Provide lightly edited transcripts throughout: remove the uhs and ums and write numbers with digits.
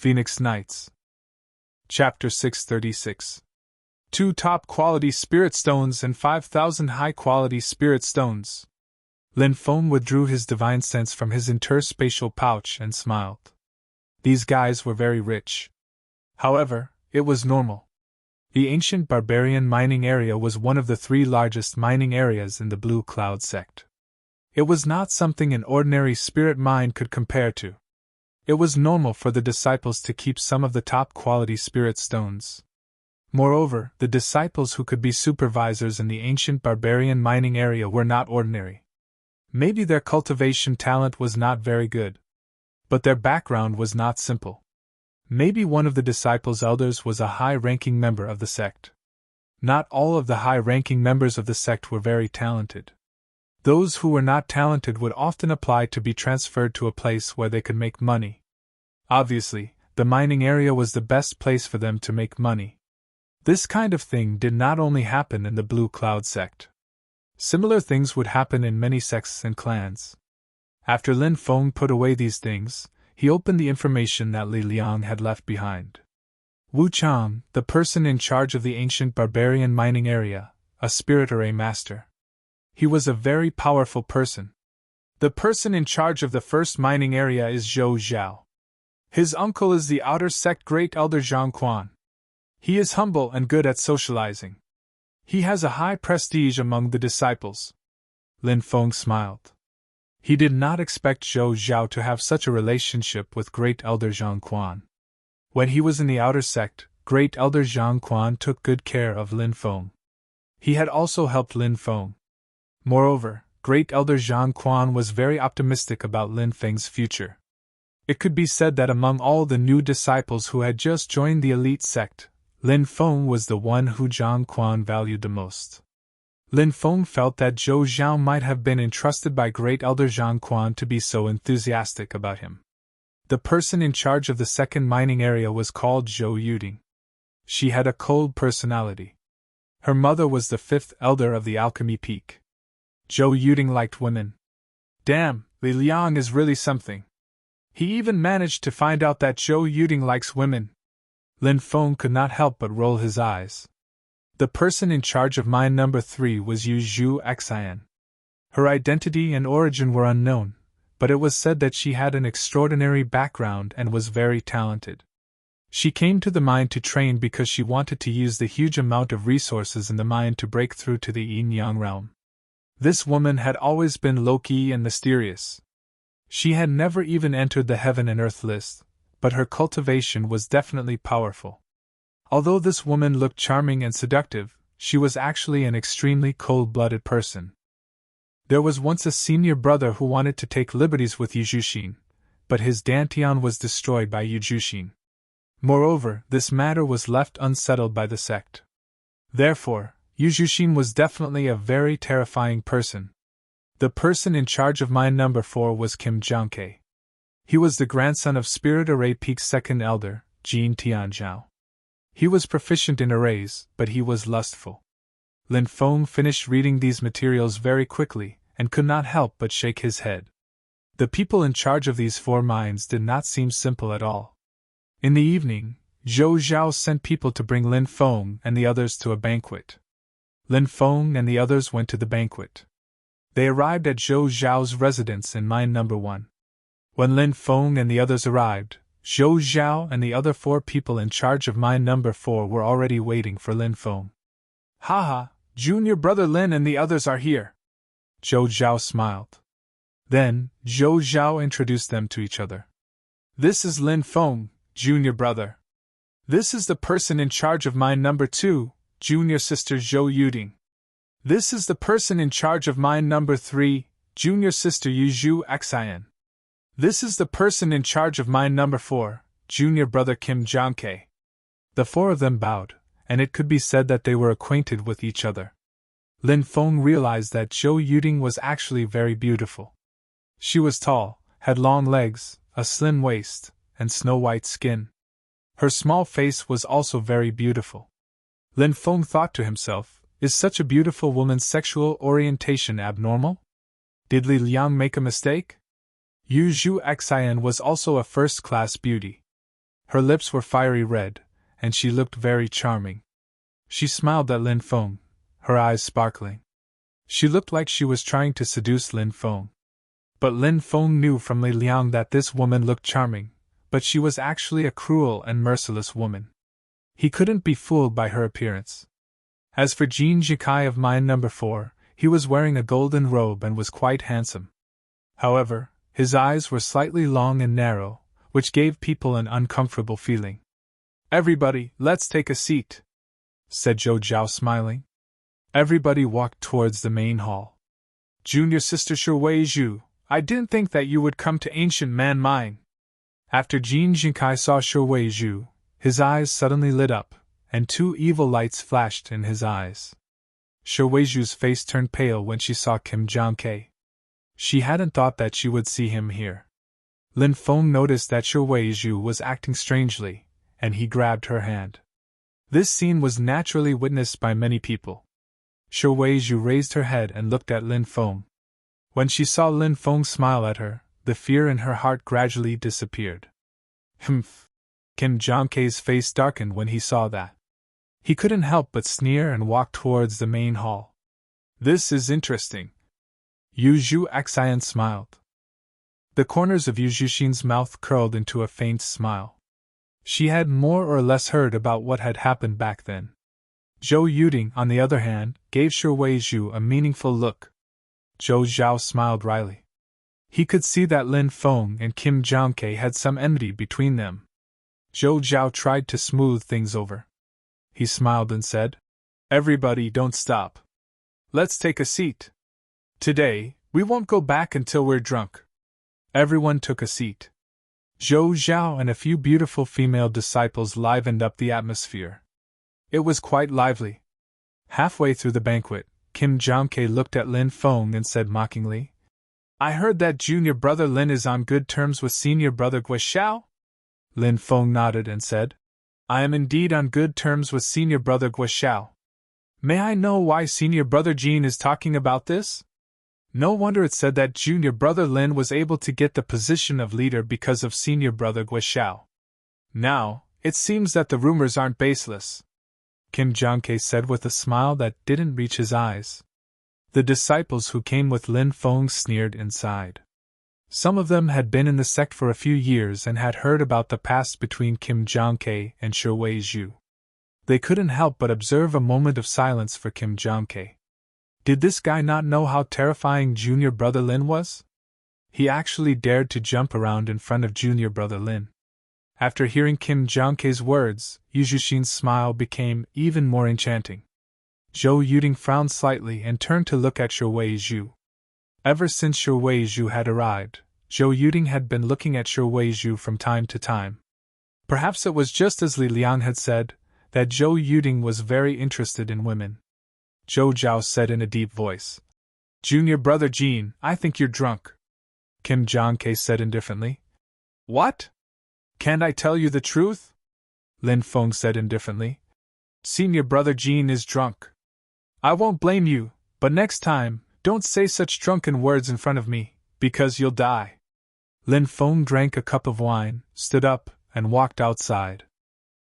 Phoenix Nights. Chapter 636. 2 top-quality spirit stones and 5,000 high-quality spirit stones. Lin Feng withdrew his divine sense from his interspatial pouch and smiled. These guys were very rich. However, it was normal. The ancient barbarian mining area was one of the 3 largest mining areas in the Blue Cloud sect. It was not something an ordinary spirit mine could compare to. It was normal for the disciples to keep some of the top-quality spirit stones. Moreover, the disciples who could be supervisors in the ancient barbarian mining area were not ordinary. Maybe their cultivation talent was not very good. But their background was not simple. Maybe one of the disciples' elders was a high-ranking member of the sect. Not all of the high-ranking members of the sect were very talented. Those who were not talented would often apply to be transferred to a place where they could make money. Obviously, the mining area was the best place for them to make money. This kind of thing did not only happen in the Blue Cloud sect. Similar things would happen in many sects and clans. After Lin Feng put away these things, he opened the information that Li Liang had left behind. Wu Chang, the person in charge of the ancient barbarian mining area, a spirit array master. He was a very powerful person. The person in charge of the first mining area is Zhou Zhao. His uncle is the outer sect Great Elder Zhang Quan. He is humble and good at socializing. He has a high prestige among the disciples. Lin Feng smiled. He did not expect Zhou Zhao to have such a relationship with Great Elder Zhang Quan. When he was in the outer sect, Great Elder Zhang Quan took good care of Lin Feng. He had also helped Lin Feng. Moreover, Great Elder Zhang Quan was very optimistic about Lin Feng's future. It could be said that among all the new disciples who had just joined the elite sect, Lin Feng was the one who Zhang Quan valued the most. Lin Feng felt that Zhou Zhao might have been entrusted by Great Elder Zhang Quan to be so enthusiastic about him. The person in charge of the second mining area was called Zhou Yuding. She had a cold personality. Her mother was the 5th elder of the Alchemy Peak. Zhou Yuding liked women. Damn, Li Liang is really something. He even managed to find out that Zhou Yuding likes women. Lin Feng could not help but roll his eyes. The person in charge of mine number 3 was Yu Zhu Xian. Her identity and origin were unknown, but it was said that she had an extraordinary background and was very talented. She came to the mine to train because she wanted to use the huge amount of resources in the mine to break through to the yin-yang realm. This woman had always been low-key and mysterious. She had never even entered the heaven and earth list, but her cultivation was definitely powerful. Although this woman looked charming and seductive, she was actually an extremely cold-blooded person. There was once a senior brother who wanted to take liberties with Yu Zhuxin, but his dantian was destroyed by Yu Zhuxin. Moreover, this matter was left unsettled by the sect. Therefore, Yu Zhuxin was definitely a very terrifying person. The person in charge of mine number 4 was Kim Jiangke. He was the grandson of Spirit Array Peak's 2nd elder, Jin Tianzhao. He was proficient in arrays, but he was lustful. Lin Feng finished reading these materials very quickly, and could not help but shake his head. The people in charge of these 4 mines did not seem simple at all. In the evening, Zhou Zhao sent people to bring Lin Feng and the others to a banquet. Lin Feng and the others went to the banquet. They arrived at Zhou Zhao's residence in mine number 1. When Lin Feng and the others arrived, Zhou Zhao and the other 4 people in charge of mine number 4 were already waiting for Lin Feng. Haha, junior brother Lin and the others are here. Zhou Zhao smiled. Then, Zhou Zhao introduced them to each other. This is Lin Feng, junior brother. This is the person in charge of mine number 2, junior sister Zhou Yuding. This is the person in charge of mine number 3, junior sister Yu Zhu Xian. This is the person in charge of mine number 4, junior brother Kim Jiangke. The 4 of them bowed, and it could be said that they were acquainted with each other. Lin Feng realized that Zhou Yuding was actually very beautiful. She was tall, had long legs, a slim waist, and snow-white skin. Her small face was also very beautiful. Lin Feng thought to himself, is such a beautiful woman's sexual orientation abnormal? Did Li Liang make a mistake? Yu Zhu Xian was also a first-class beauty. Her lips were fiery red, and she looked very charming. She smiled at Lin Feng, her eyes sparkling. She looked like she was trying to seduce Lin Feng. But Lin Feng knew from Li Liang that this woman looked charming, but she was actually a cruel and merciless woman. He couldn't be fooled by her appearance. As for Jin Jikai of mine number 4, he was wearing a golden robe and was quite handsome. However, his eyes were slightly long and narrow, which gave people an uncomfortable feeling. "Everybody, let's take a seat," said Zhou Zhao, smiling. Everybody walked towards the main hall. "Junior sister Shui Zhu, I didn't think that you would come to ancient man mine." After Jin Jinkai saw Shui Zhu, his eyes suddenly lit up, and 2 evil lights flashed in his eyes. Shui Zhu's face turned pale when she saw Kim Jiankei. She hadn't thought that she would see him here. Lin Feng noticed that Shui Zhu was acting strangely, and he grabbed her hand. This scene was naturally witnessed by many people. Shui Zhu raised her head and looked at Lin Feng. When she saw Lin Feng smile at her, the fear in her heart gradually disappeared. Humph! Kim Jiankei's face darkened when he saw that. He couldn't help but sneer and walk towards the main hall. "This is interesting." Yu Zhu Xian smiled. The corners of Yu Zhuxin's mouth curled into a faint smile. She had more or less heard about what had happened back then. Zhou Yuding, on the other hand, gave Shui Zhu a meaningful look. Zhou Zhao smiled wryly. He could see that Lin Feng and Kim Jiankei had some enmity between them. Zhou Zhao tried to smooth things over. He smiled and said, "Everybody, don't stop. Let's take a seat. Today, we won't go back until we're drunk." Everyone took a seat. Zhou Zhao and a few beautiful female disciples livened up the atmosphere. It was quite lively. Halfway through the banquet, Kim Jiankei looked at Lin Feng and said mockingly, "I heard that junior brother Lin is on good terms with senior brother Guixiao?" Lin Feng nodded and said, "I am indeed on good terms with senior brother Guixiao. May I know why senior brother Jin is talking about this? No wonder it said that junior brother Lin was able to get the position of leader because of senior brother Guixiao. Now, it seems that the rumors aren't baseless," Kim Jiankei said with a smile that didn't reach his eyes. The disciples who came with Lin Feng sneered inside. Some of them had been in the sect for a few years and had heard about the past between Kim Jiankei and Shui Zhu. They couldn't help but observe a moment of silence for Kim Jiankei. Did this guy not know how terrifying junior brother Lin was? He actually dared to jump around in front of junior brother Lin. After hearing Kim Jiankei's words, Yu Zhuxin's smile became even more enchanting. Zhou Yuding frowned slightly and turned to look at Shui Zhu. Ever since Shui Zhu had arrived, Zhou Yuding had been looking at Shui Zhu from time to time. Perhaps it was just as Li Liang had said, that Zhou Yuding was very interested in women. Zhou Zhao said in a deep voice, "Junior brother Jin, I think you're drunk." Kim Jiankei said indifferently. "What? Can't I tell you the truth?" Lin Feng said indifferently. "Senior brother Jin is drunk. I won't blame you, but next time, don't say such drunken words in front of me, because you'll die." Lin Feng drank a cup of wine, stood up, and walked outside.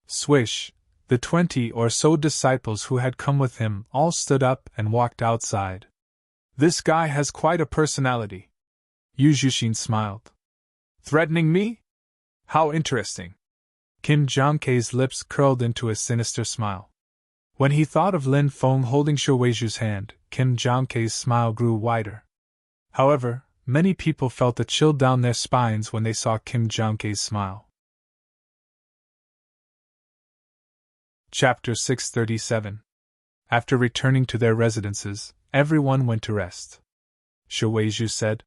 Swish! The 20 or so disciples who had come with him all stood up and walked outside. "This guy has quite a personality." Yu Zhuxin smiled. "Threatening me? How interesting." Kim Jiankei's lips curled into a sinister smile. When he thought of Lin Feng holding Shui Zhu's hand, Kim Jiankei's smile grew wider. However, many people felt a chill down their spines when they saw Kim Jiankei's smile. Chapter 637. After returning to their residences, everyone went to rest. Shui Zhu said,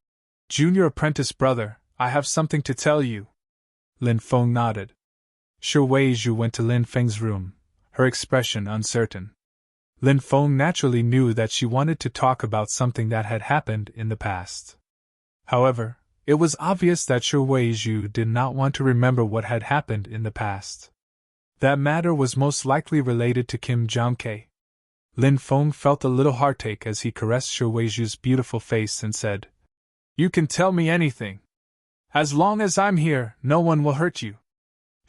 "Junior apprentice brother, I have something to tell you." Lin Feng nodded. Shui Zhu went to Lin Feng's room, her expression uncertain. Lin Feng naturally knew that she wanted to talk about something that had happened in the past. However, it was obvious that Shui Zhu did not want to remember what had happened in the past. That matter was most likely related to Kim Jiankei. Lin Feng felt a little heartache as he caressed Shui Zhu's beautiful face and said, "You can tell me anything. As long as I'm here, no one will hurt you."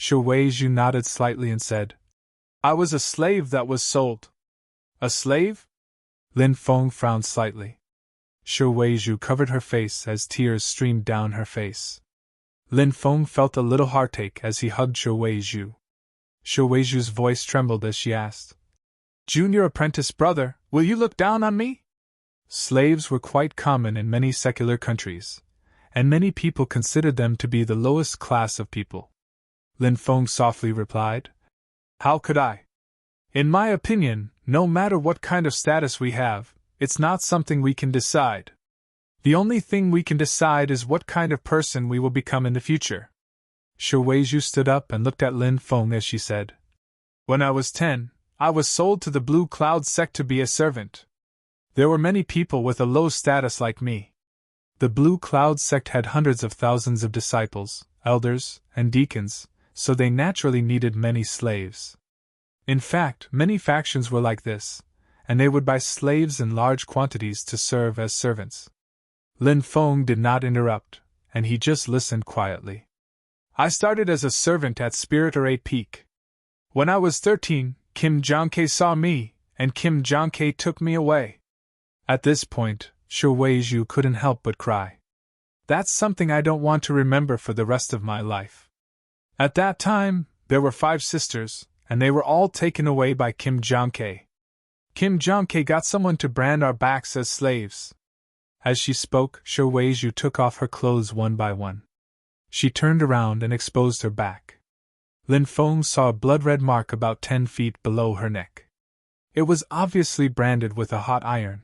Shuweizhu nodded slightly and said, I was a slave that was sold. A slave? Lin Feng frowned slightly. Shuweizhu covered her face as tears streamed down her face. Lin Feng felt a little heartache as he hugged Shuweizhu. Shuweizhu's voice trembled as she asked, Junior apprentice brother, will you look down on me? Slaves were quite common in many secular countries, and many people considered them to be the lowest class of people. Lin Feng softly replied, How could I? In my opinion, no matter what kind of status we have, it's not something we can decide. The only thing we can decide is what kind of person we will become in the future. Shuweizhu stood up and looked at Lin Feng as she said, When I was 10, I was sold to the Blue Cloud sect to be a servant. There were many people with a low status like me. The Blue Cloud sect had hundreds of thousands of disciples, elders, and deacons, so they naturally needed many slaves. In fact, many factions were like this, and they would buy slaves in large quantities to serve as servants. Lin Feng did not interrupt, and he just listened quietly. I started as a servant at Spirit or 8 Peak. When I was 13, Kim Jong-K saw me, and Kim Jong-K took me away. At this point, Shuweizhu couldn't help but cry. That's something I don't want to remember for the rest of my life. At that time, there were 5 sisters, and they were all taken away by Kim Jong-K. Kim Jong-K got someone to brand our backs as slaves. As she spoke, Shuweizhu took off her clothes one by one. She turned around and exposed her back. Lin Feng saw a blood-red mark about 10 feet below her neck. It was obviously branded with a hot iron.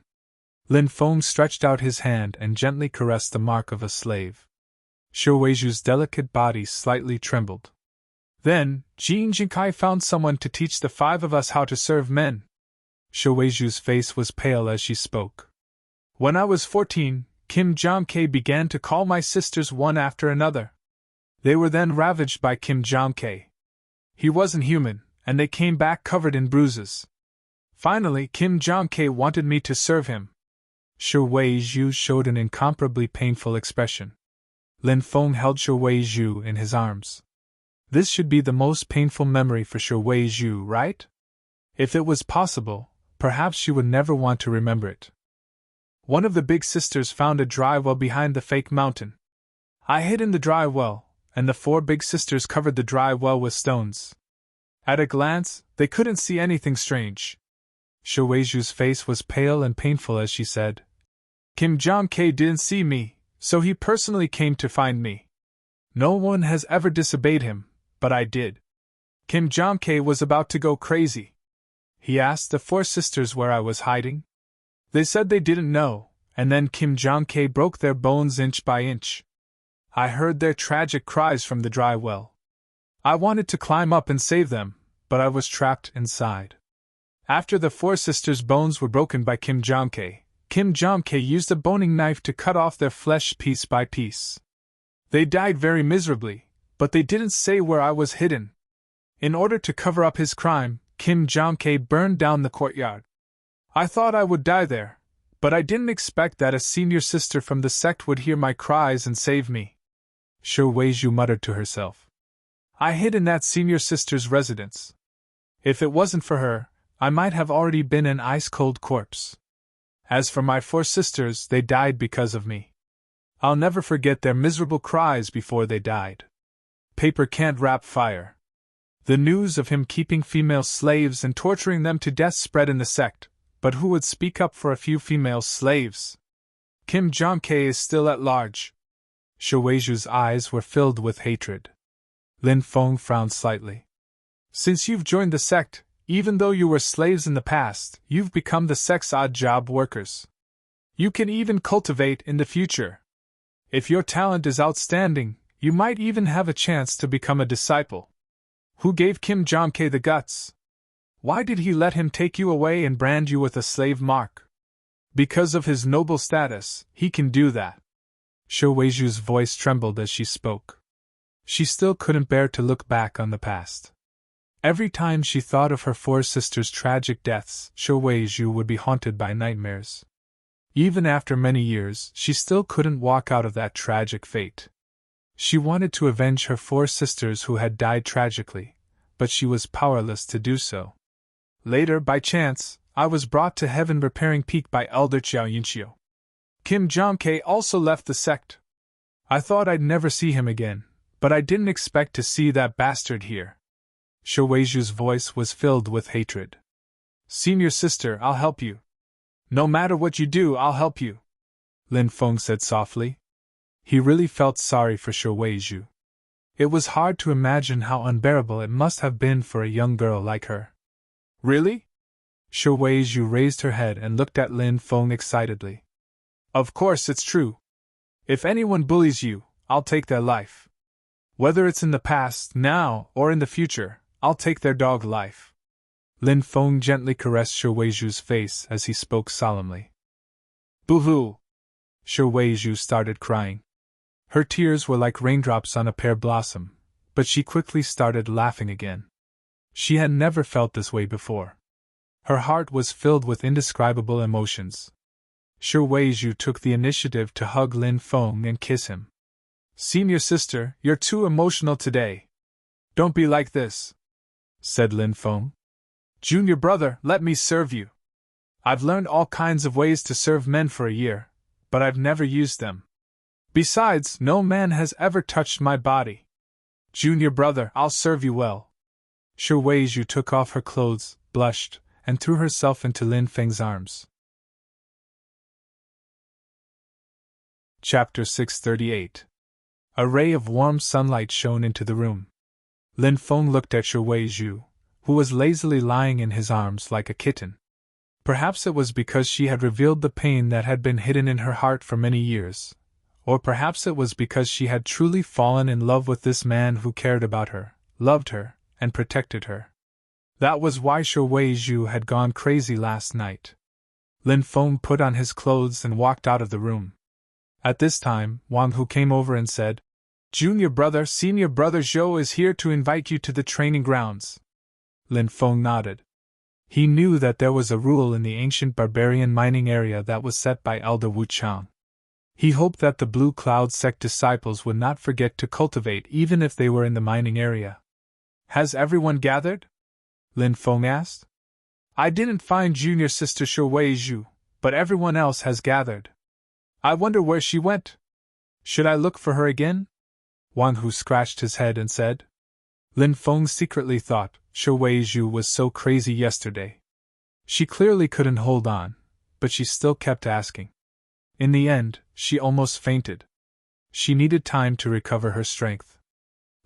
Lin Feng stretched out his hand and gently caressed the mark of a slave. Shuweizhu's delicate body slightly trembled. Then, Jin Jinkai found someone to teach the 5 of us how to serve men. Shuweizhu's face was pale as she spoke. When I was 14, Kim Jong-K began to call my sisters one after another. They were then ravaged by Kim Jong-K. He wasn't human, and they came back covered in bruises. Finally, Kim Jong-K wanted me to serve him. Shuweizhu showed an incomparably painful expression. Lin Feng held Shuweizhu in his arms. This should be the most painful memory for Shuweizhu, right? If it was possible, perhaps she would never want to remember it. One of the big sisters found a dry well behind the fake mountain. I hid in the dry well, and the 4 big sisters covered the dry well with stones. At a glance, they couldn't see anything strange. Shuweizhu's face was pale and painful as she said, Kim Jong-K didn't see me, so he personally came to find me. No one has ever disobeyed him, but I did. Kim Jong-K was about to go crazy. He asked the 4 sisters where I was hiding. They said they didn't know, and then Kim Jong-K broke their bones inch by inch. I heard their tragic cries from the dry well. I wanted to climb up and save them, but I was trapped inside. After the 4 sisters' bones were broken by Kim Jong-K used a boning knife to cut off their flesh piece by piece. They died very miserably, but they didn't say where I was hidden. In order to cover up his crime, Kim Jong-K burned down the courtyard. I thought I would die there, but I didn't expect that a senior sister from the sect would hear my cries and save me. Shuweizhu muttered to herself. I hid in that senior sister's residence. If it wasn't for her, I might have already been an ice-cold corpse. As for my 4 sisters, they died because of me. I'll never forget their miserable cries before they died. Paper can't wrap fire. The news of him keeping female slaves and torturing them to death spread in the sect, but who would speak up for a few female slaves? Kim Jong-K is still at large. Shuweizhu's eyes were filled with hatred. Lin Feng frowned slightly. Since you've joined the sect, even though you were slaves in the past, you've become the sect's odd-job workers. You can even cultivate in the future. If your talent is outstanding, you might even have a chance to become a disciple. Who gave Kim Jong-K the guts? Why did he let him take you away and brand you with a slave mark? Because of his noble status, he can do that. Shuweizhu's voice trembled as she spoke. She still couldn't bear to look back on the past. Every time she thought of her 4 sisters' tragic deaths, Shuweizhu would be haunted by nightmares. Even after many years, she still couldn't walk out of that tragic fate. She wanted to avenge her 4 sisters who had died tragically, but she was powerless to do so. Later, by chance, I was brought to Heaven Repairing Peak by Elder Chiao Yinxiu. Kim Jong-K also left the sect. I thought I'd never see him again, but I didn't expect to see that bastard here. Shi Weiju's voice was filled with hatred. Senior sister, I'll help you. No matter what you do, I'll help you, Lin Feng said softly. He really felt sorry for Shi Weiju. It was hard to imagine how unbearable it must have been for a young girl like her. Really? Shi Weiju raised her head and looked at Lin Feng excitedly. Of course it's true. If anyone bullies you, I'll take their life. Whether it's in the past, now, or in the future, I'll take their dog life. Lin Feng gently caressed Shi Weiju's face as he spoke solemnly. Boo-hoo! Shi Weiju started crying. Her tears were like raindrops on a pear blossom, but she quickly started laughing again. She had never felt this way before. Her heart was filled with indescribable emotions. Shi Weiju took the initiative to hug Lin Feng and kiss him. Senior sister, you're too emotional today. Don't be like this, said Lin Feng. Junior brother, let me serve you. I've learned all kinds of ways to serve men for a year, but I've never used them. Besides, no man has ever touched my body. Junior brother, I'll serve you well. Shi Weiju took off her clothes, blushed, and threw herself into Lin Feng's arms. Chapter 638. A ray of warm sunlight shone into the room. Lin Feng looked at Shi Weiju, who was lazily lying in his arms like a kitten. Perhaps it was because she had revealed the pain that had been hidden in her heart for many years, or perhaps it was because she had truly fallen in love with this man who cared about her, loved her, and protected her. That was why Shi Weiju had gone crazy last night. Lin Feng put on his clothes and walked out of the room. At this time, Wang Hu came over and said, Junior brother, senior brother Zhou is here to invite you to the training grounds. Lin Feng nodded. He knew that there was a rule in the ancient barbarian mining area that was set by Elder Wu Chang. He hoped that the Blue Cloud sect disciples would not forget to cultivate even if they were in the mining area. Has everyone gathered? Lin Feng asked. I didn't find junior sister Shi Weiju, but everyone else has gathered. I wonder where she went. Should I look for her again? Wang Hu scratched his head and said. Lin Feng secretly thought Shi Weiju was so crazy yesterday. She clearly couldn't hold on, but she still kept asking. In the end, she almost fainted. She needed time to recover her strength.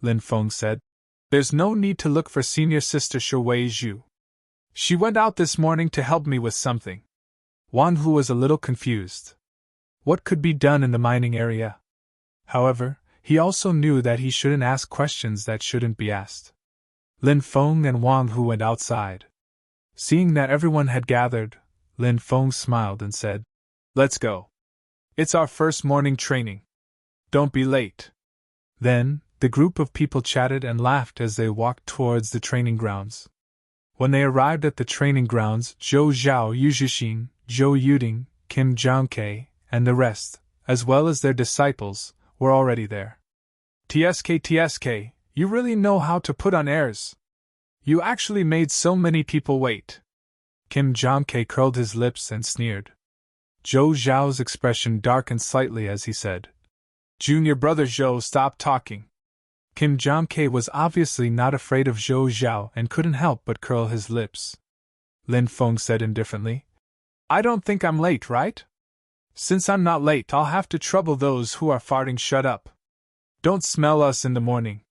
Lin Feng said, There's no need to look for senior sister Shi Weiju. She went out this morning to help me with something. Wang Hu was a little confused. What could be done in the mining area? However, he also knew that he shouldn't ask questions that shouldn't be asked. Lin Feng and Wang Hu went outside. Seeing that everyone had gathered, Lin Feng smiled and said, Let's go. It's our first morning training. Don't be late. Then, the group of people chatted and laughed as they walked towards the training grounds. When they arrived at the training grounds, Zhou Zhao, Yu Zhixin, Zhou Yuding, Kim Jongke, and the rest, as well as their disciples, were already there. TSK, you really know how to put on airs. You actually made so many people wait. Kim Jongke curled his lips and sneered. Zhou Zhao's expression darkened slightly as he said, Junior brother Zhou, stop talking. Kim Jongke was obviously not afraid of Zhou Zhao and couldn't help but curl his lips. Lin Feng said indifferently, I don't think I'm late, right? Since I'm not late, I'll have to trouble those who are farting. Shut up. Don't smell us in the morning.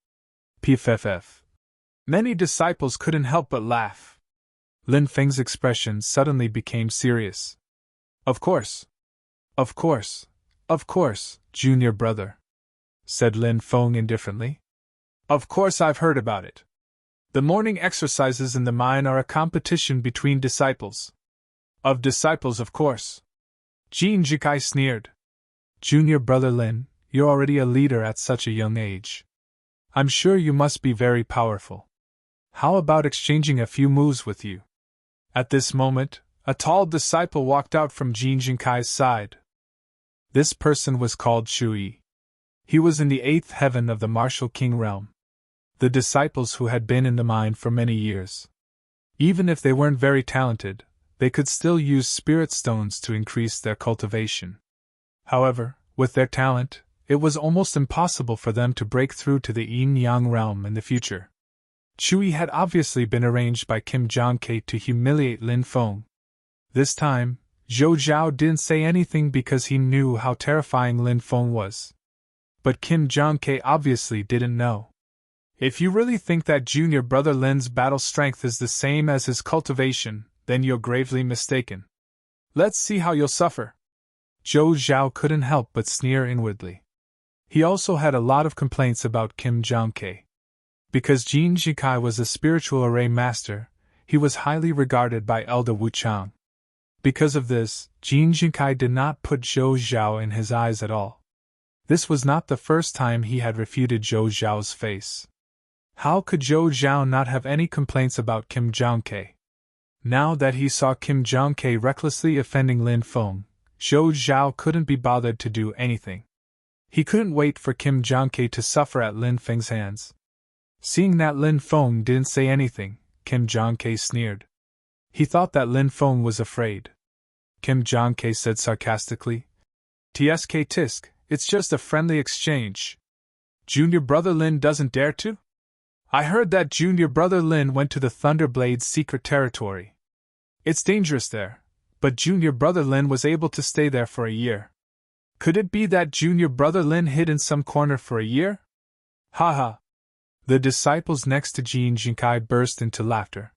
PFFF. Many disciples couldn't help but laugh. Lin Feng's expression suddenly became serious. Of course. Of course. Of course, junior brother, said Lin Feng indifferently. Of course I've heard about it. The morning exercises in the mine are a competition between disciples. Of disciples, of course. Jin Jikai sneered. Junior brother Lin, you're already a leader at such a young age. I'm sure you must be very powerful. How about exchanging a few moves with you? At this moment, a tall disciple walked out from Jin Jinkai's side. This person was called Shui. He was in the 8th heaven of the martial king realm. The disciples who had been in the mine for many years. Even if they weren't very talented, they could still use spirit stones to increase their cultivation. However, with their talent, it was almost impossible for them to break through to the yin-yang realm in the future. Chui had obviously been arranged by Kim Jong-K to humiliate Lin Feng. This time, Zhou Zhao didn't say anything because he knew how terrifying Lin Feng was. But Kim Jong-K obviously didn't know. If you really think that junior brother Lin's battle strength is the same as his cultivation, then you're gravely mistaken. Let's see how you'll suffer. Zhou Zhao couldn't help but sneer inwardly. He also had a lot of complaints about Kim Jong-K. Because Jin Jikai was a spiritual array master, he was highly regarded by Elder Wu Chang. Because of this, Jin Jikai did not put Zhou Zhao in his eyes at all. This was not the first time he had refuted Zhou Zhao's face. How could Zhou Zhao not have any complaints about Kim Jong-K? Now that he saw Kim Jong-K recklessly offending Lin Feng, Zhou Zhao couldn't be bothered to do anything. He couldn't wait for Kim Jong-K to suffer at Lin Feng's hands. Seeing that Lin Feng didn't say anything, Kim Jong-K sneered. He thought that Lin Feng was afraid. Kim Jong-K said sarcastically, "Tsk tisk, it's just a friendly exchange. Junior brother Lin doesn't dare to? I heard that junior brother Lin went to the Thunderblade's secret territory. It's dangerous there, but junior brother Lin was able to stay there for a year. Could it be that junior brother Lin hid in some corner for a year? Ha." The disciples next to Jin Jinkai burst into laughter.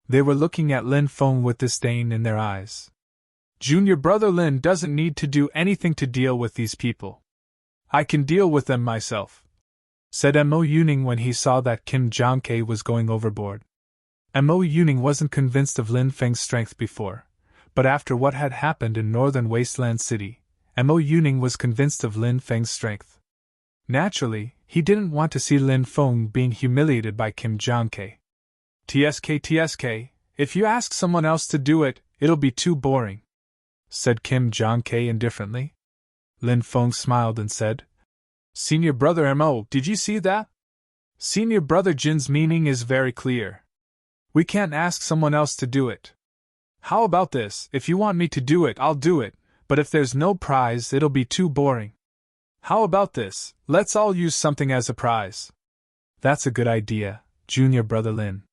They were looking at Lin Feng with disdain in their eyes. Junior brother Lin doesn't need to do anything to deal with these people. I can deal with them myself, said Mo Yuning when he saw that Kim Jong-K was going overboard. Mo Yuning wasn't convinced of Lin Feng's strength before, but after what had happened in northern Wasteland City, Mo Yuning was convinced of Lin Feng's strength. Naturally, he didn't want to see Lin Feng being humiliated by Kim Jong-K. Tsk, if you ask someone else to do it, it'll be too boring, said Kim Jong-K indifferently. Lin Feng smiled and said, Senior brother Mo, did you see that? Senior brother Jin's meaning is very clear. We can't ask someone else to do it. How about this, if you want me to do it, I'll do it, but if there's no prize, it'll be too boring. How about this, let's all use something as a prize. That's a good idea, junior brother Lin.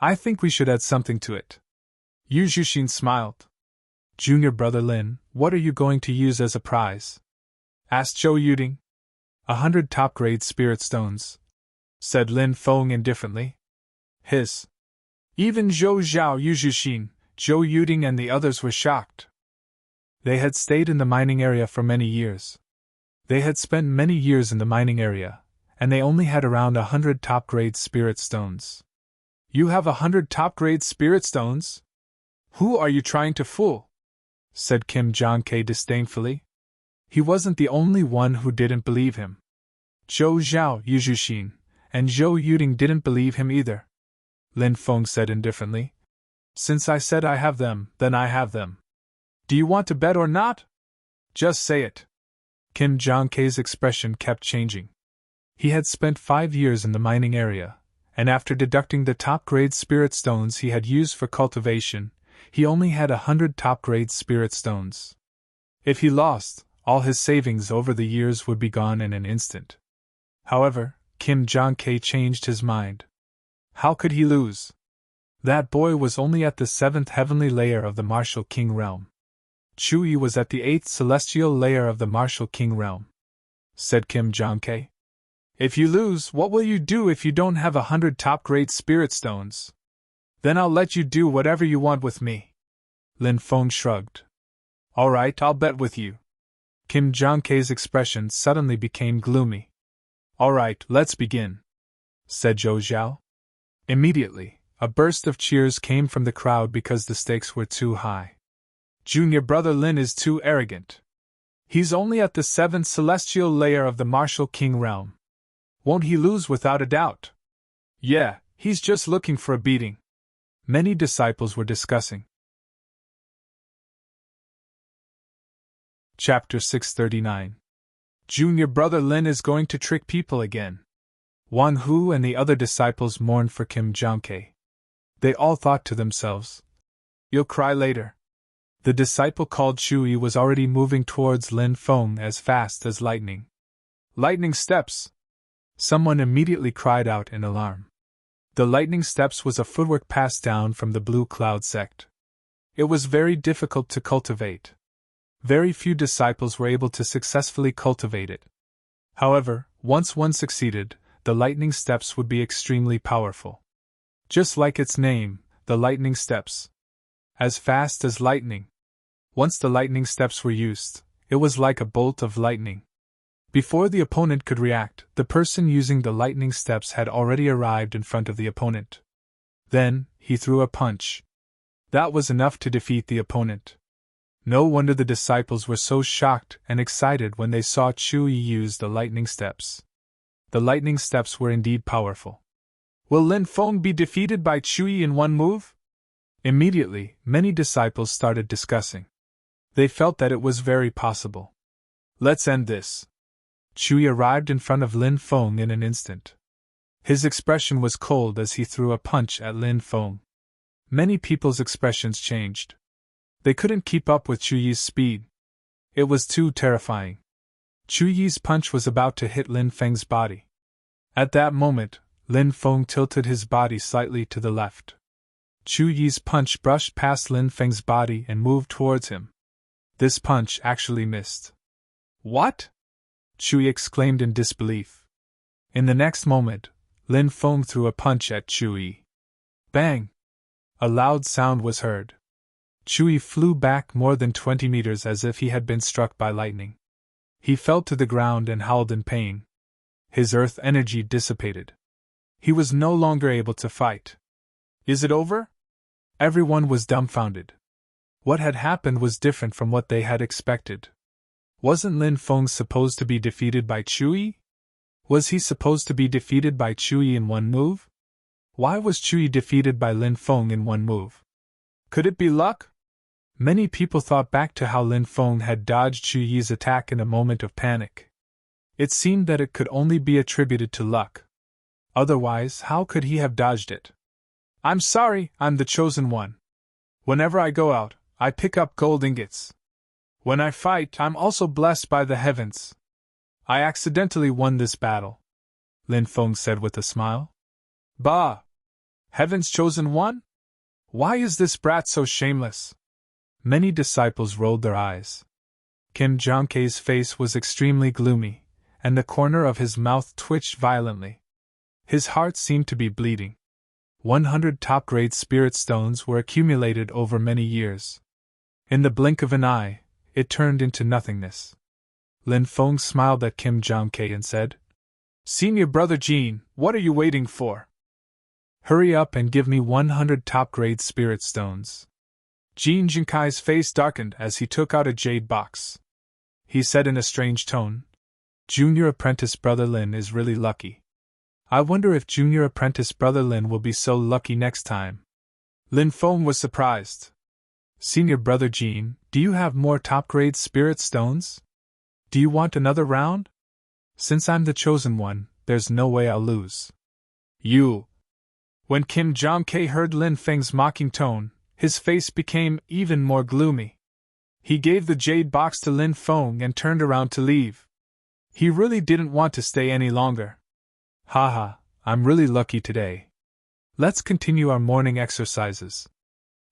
I think we should add something to it. Yu Zhuxin smiled. Junior brother Lin, what are you going to use as a prize? Asked Zhou Yuding. 100 top-grade spirit stones, said Lin Feng indifferently. His. Even Zhou Zhao, Yu Zhuxin, Zhou Yuding and the others were shocked. They had stayed in the mining area for many years. They had spent many years in the mining area, and they only had around 100 top-grade spirit stones. You have 100 top-grade spirit stones? Who are you trying to fool? Said Kim Jong-K disdainfully. He wasn't the only one who didn't believe him. Zhou Zhao, Yu Zhuxin, and Zhou Yuding didn't believe him either. Lin Feng said indifferently. Since I said I have them, then I have them. Do you want to bet or not? Just say it. Kim Jong-K's expression kept changing. He had spent 5 years in the mining area, and after deducting the top-grade spirit stones he had used for cultivation, he only had 100 top-grade spirit stones. If he lost, all his savings over the years would be gone in an instant. However, Kim Jong-K changed his mind. How could he lose? That boy was only at the 7th heavenly layer of the martial king realm. Chui was at the 8th celestial layer of the martial king realm, said Kim Jong-K. If you lose, what will you do if you don't have 100 top-grade spirit stones? Then I'll let you do whatever you want with me. Lin Feng shrugged. All right, I'll bet with you. Kim Jong-K's expression suddenly became gloomy. All right, let's begin, said Zhou Zhao. Immediately, a burst of cheers came from the crowd because the stakes were too high. Junior brother Lin is too arrogant. He's only at the 7th celestial layer of the martial king realm. Won't he lose without a doubt? Yeah, he's just looking for a beating. Many disciples were discussing. Chapter 639. Junior brother Lin is going to trick people again. Wang Hu and the other disciples mourned for Kim Jong-tae. They all thought to themselves, "You'll cry later." The disciple called Chui was already moving towards Lin Feng as fast as lightning. "Lightning steps!" Someone immediately cried out in alarm. The lightning steps was a footwork passed down from the Blue Cloud sect. It was very difficult to cultivate. Very few disciples were able to successfully cultivate it. However, once one succeeded, the lightning steps would be extremely powerful. Just like its name, the lightning steps. As fast as lightning. Once the lightning steps were used, it was like a bolt of lightning. Before the opponent could react, the person using the lightning steps had already arrived in front of the opponent. Then, he threw a punch. That was enough to defeat the opponent. No wonder the disciples were so shocked and excited when they saw Chui use the lightning steps. The lightning steps were indeed powerful. Will Lin Feng be defeated by Chui in one move? Immediately, many disciples started discussing. They felt that it was very possible. Let's end this. Chui arrived in front of Lin Feng in an instant. His expression was cold as he threw a punch at Lin Feng. Many people's expressions changed. They couldn't keep up with Chuyi's speed. It was too terrifying. Chuyi's punch was about to hit Lin Feng's body. At that moment, Lin Feng tilted his body slightly to the left. Chuyi's punch brushed past Lin Feng's body and moved towards him. This punch actually missed. What? Chui exclaimed in disbelief. In the next moment, Lin Feng threw a punch at Chui. Bang! A loud sound was heard. Chui flew back more than 20 meters as if he had been struck by lightning. He fell to the ground and howled in pain. His earth energy dissipated. He was no longer able to fight. Is it over? Everyone was dumbfounded. What had happened was different from what they had expected. Wasn't Lin Feng supposed to be defeated by Chui? Was he supposed to be defeated by Chui in one move? Why was Chui defeated by Lin Feng in one move? Could it be luck? Many people thought back to how Lin Feng had dodged Chuyi's attack in a moment of panic. It seemed that it could only be attributed to luck. Otherwise, how could he have dodged it? I'm sorry, I'm the chosen one. Whenever I go out, I pick up gold ingots. When I fight, I'm also blessed by the heavens. I accidentally won this battle, Lin Feng said with a smile. Bah! Heaven's chosen one? Why is this brat so shameless? Many disciples rolled their eyes. Kim Jong-tae's face was extremely gloomy, and the corner of his mouth twitched violently. His heart seemed to be bleeding. 100 top-grade spirit stones were accumulated over many years. In the blink of an eye, it turned into nothingness. Lin Feng smiled at Kim Jong-tae and said, Senior brother Jean, what are you waiting for? Hurry up and give me 100 top-grade spirit stones. Jean Jinkai's face darkened as he took out a jade box. He said in a strange tone, Junior apprentice brother Lin is really lucky. I wonder if junior apprentice brother Lin will be so lucky next time. Lin Feng was surprised. Senior brother Jean, do you have more top-grade spirit stones? Do you want another round? Since I'm the chosen one, there's no way I'll lose. You! When Kim Jong-tae heard Lin Feng's mocking tone, his face became even more gloomy. He gave the jade box to Lin Feng and turned around to leave. He really didn't want to stay any longer. Haha, I'm really lucky today. Let's continue our morning exercises.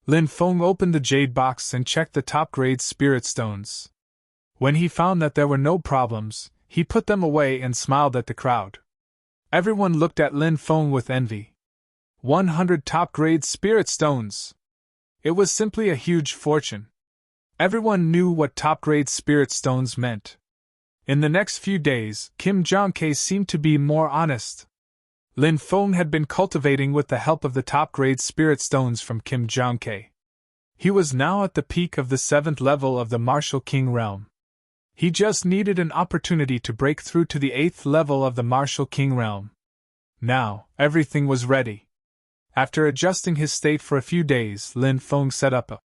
Lin Feng opened the jade box and checked the top-grade spirit stones. When he found that there were no problems, he put them away and smiled at the crowd. Everyone looked at Lin Feng with envy. 100 top-grade spirit stones! It was simply a huge fortune. Everyone knew what top-grade spirit stones meant. In the next few days, Kim Jong-tae seemed to be more honest. Lin Feng had been cultivating with the help of the top-grade spirit stones from Kim Jong-tae. He was now at the peak of the 7th level of the Martial King realm. He just needed an opportunity to break through to the 8th level of the Martial King realm. Now, everything was ready. After adjusting his state for a few days, Lin Feng set up a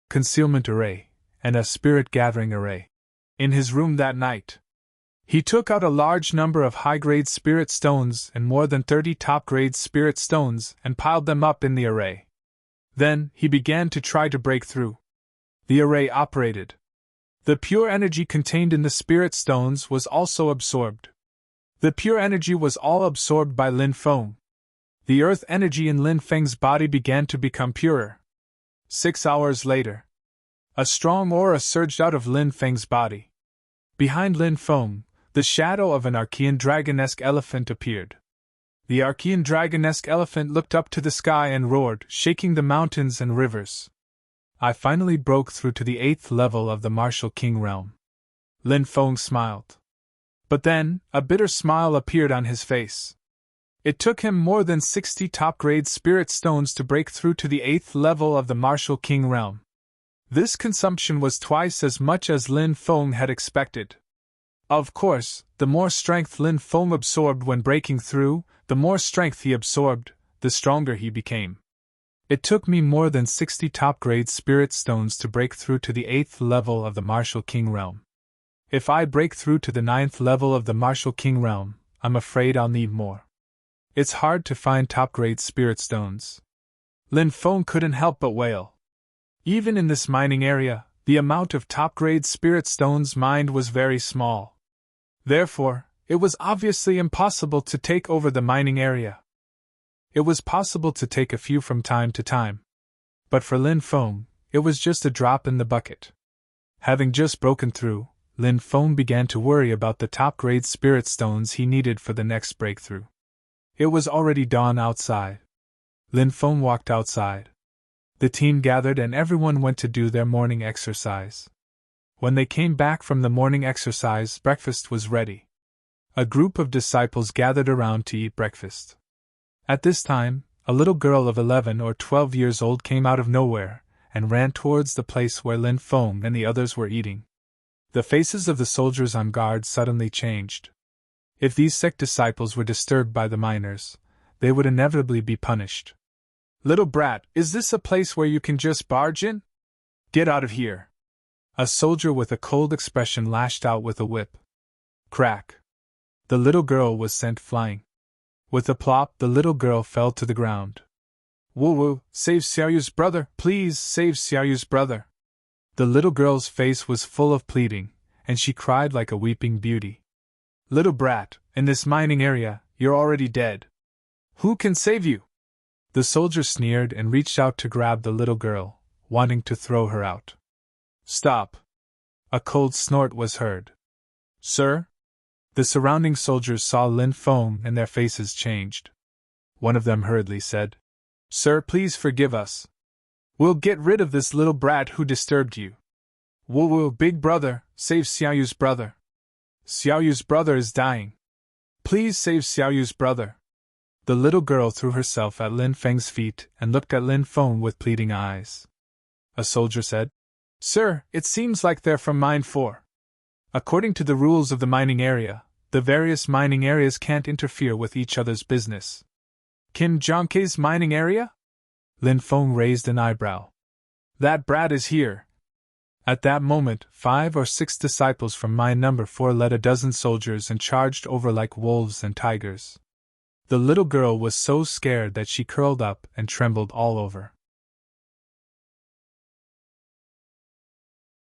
concealment array and a spirit gathering array in his room that night. He took out a large number of high-grade spirit stones and more than 30 top-grade spirit stones and piled them up in the array. Then, he began to try to break through. The array operated. The pure energy contained in the spirit stones was also absorbed. The pure energy was all absorbed by Lin Feng. The earth energy in Lin Feng's body began to become purer. 6 hours later, a strong aura surged out of Lin Feng's body. Behind Lin Feng, the shadow of an Archean dragon-esque elephant appeared. The Archean dragon-esque elephant looked up to the sky and roared, shaking the mountains and rivers. I finally broke through to the 8th level of the Martial King realm. Lin Feng smiled. But then, a bitter smile appeared on his face. It took him more than 60 top-grade spirit stones to break through to the 8th level of the Martial King realm. This consumption was twice as much as Lin Feng had expected. Of course, the more strength Lin Feng absorbed when breaking through, the more strength he absorbed, the stronger he became. It took me more than 60 top-grade spirit stones to break through to the 8th level of the Martial King realm. If I break through to the 9th level of the Martial King realm, I'm afraid I'll need more. It's hard to find top-grade spirit stones. Lin Feng couldn't help but wail. Even in this mining area, the amount of top-grade spirit stones mined was very small. Therefore, it was obviously impossible to take over the mining area. It was possible to take a few from time to time. But for Lin Feng, it was just a drop in the bucket. Having just broken through, Lin Feng began to worry about the top-grade spirit stones he needed for the next breakthrough. It was already dawn outside. Lin Feng walked outside. The team gathered and everyone went to do their morning exercise. When they came back from the morning exercise, breakfast was ready. A group of disciples gathered around to eat breakfast. At this time, a little girl of 11 or 12 years old came out of nowhere and ran towards the place where Lin Feng and the others were eating. The faces of the soldiers on guard suddenly changed. If these sect disciples were disturbed by the miners, they would inevitably be punished. "Little brat, is this a place where you can just barge in? Get out of here!" A soldier with a cold expression lashed out with a whip. Crack! The little girl was sent flying. With a plop, the little girl fell to the ground. "Woo woo, save Xiaoyu's brother, please save Xiaoyu's brother." The little girl's face was full of pleading, and she cried like a weeping beauty. "Little brat, in this mining area, you're already dead. Who can save you?" The soldier sneered and reached out to grab the little girl, wanting to throw her out. "Stop!" A cold snort was heard. "Sir?" The surrounding soldiers saw Lin Feng and their faces changed. One of them hurriedly said, "Sir, please forgive us. We'll get rid of this little brat who disturbed you. Woo woo, big brother, save Xiaoyu's brother. Xiaoyu's brother is dying. Please save Xiaoyu's brother." The little girl threw herself at Lin Feng's feet and looked at Lin Feng with pleading eyes. A soldier said, "Sir, it seems like they're from Mine 4. According to the rules of the mining area, the various mining areas can't interfere with each other's business." "Kim Jonkei's mining area?" Lin Feng raised an eyebrow. "That brat is here." At that moment, 5 or 6 disciples from mine number 4 led a dozen soldiers and charged over like wolves and tigers. The little girl was so scared that she curled up and trembled all over.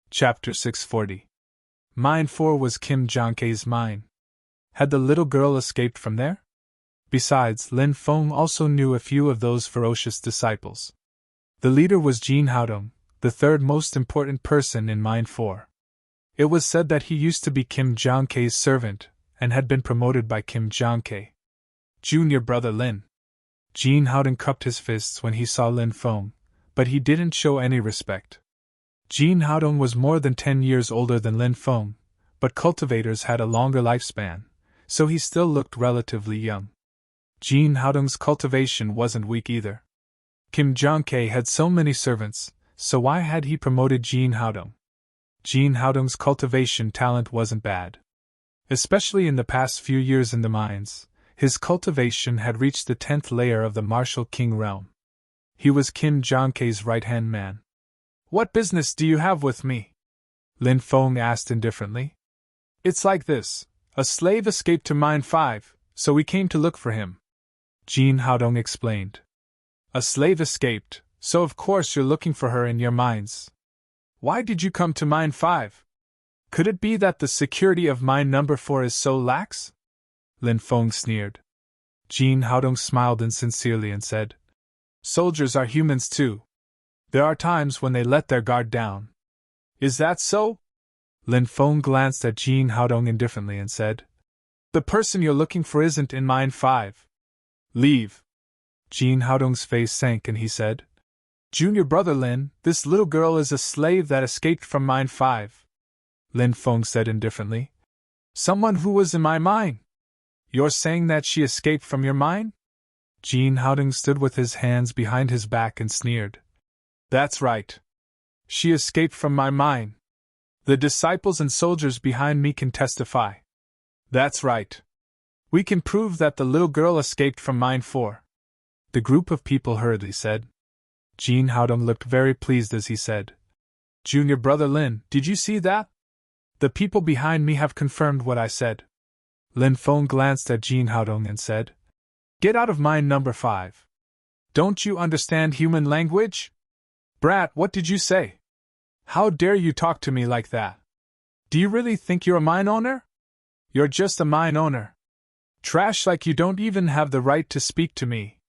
Chapter 640. Mine 4 was Kim Jonkei's mine. Had the little girl escaped from there? Besides, Lin Feng also knew a few of those ferocious disciples. The leader was Jin Haodong, the third most important person in Mine 4. It was said that he used to be Kim Jonkei's servant, and had been promoted by Kim Jonkei. "Junior brother Lin." Jin Haodong cupped his fists when he saw Lin Feng, but he didn't show any respect. Jin Haodong was more than 10 years older than Lin Feng, but cultivators had a longer lifespan, so he still looked relatively young. Jin Haodong's cultivation wasn't weak either. Kim Jonkei had so many servants, so why had he promoted Jin Haodong? Jin Haodong's cultivation talent wasn't bad. Especially in the past few years in the mines, his cultivation had reached the 10th layer of the Martial King realm. He was Kim Jonkei's right-hand man. "What business do you have with me?" Lin Feng asked indifferently. "It's like this. A slave escaped to Mine 5, so we came to look for him. Jin Haodong explained. A slave escaped, so of course you're looking for her in your mines. Why did you come to Mine 5? Could it be that the security of Mine number 4 is so lax? Lin Feng sneered. Jin Haodong smiled insincerely and said, Soldiers are humans too. There are times when they let their guard down. Is that so? Lin Feng glanced at Jin Haodong indifferently and said, The person you're looking for isn't in Mine 5. Leave. Jin Haodong's face sank and he said, Junior brother Lin, this little girl is a slave that escaped from Mine 5. Lin Feng said indifferently, Someone who was in my mine. You're saying that she escaped from your mine? Jin Haodong stood with his hands behind his back and sneered. That's right. She escaped from my mine. The disciples and soldiers behind me can testify. That's right. We can prove that the little girl escaped from Mine 4. The group of people hurriedly said. Jin Haodong looked very pleased as he said, Junior brother Lin, did you see that? The people behind me have confirmed what I said. Lin Feng glanced at Jin Haodong and said, Get out of Mine number 5. Don't you understand human language? Brat, what did you say? How dare you talk to me like that? Do you really think you're a mine owner? You're just a mine owner. Trash like you don't even have the right to speak to me.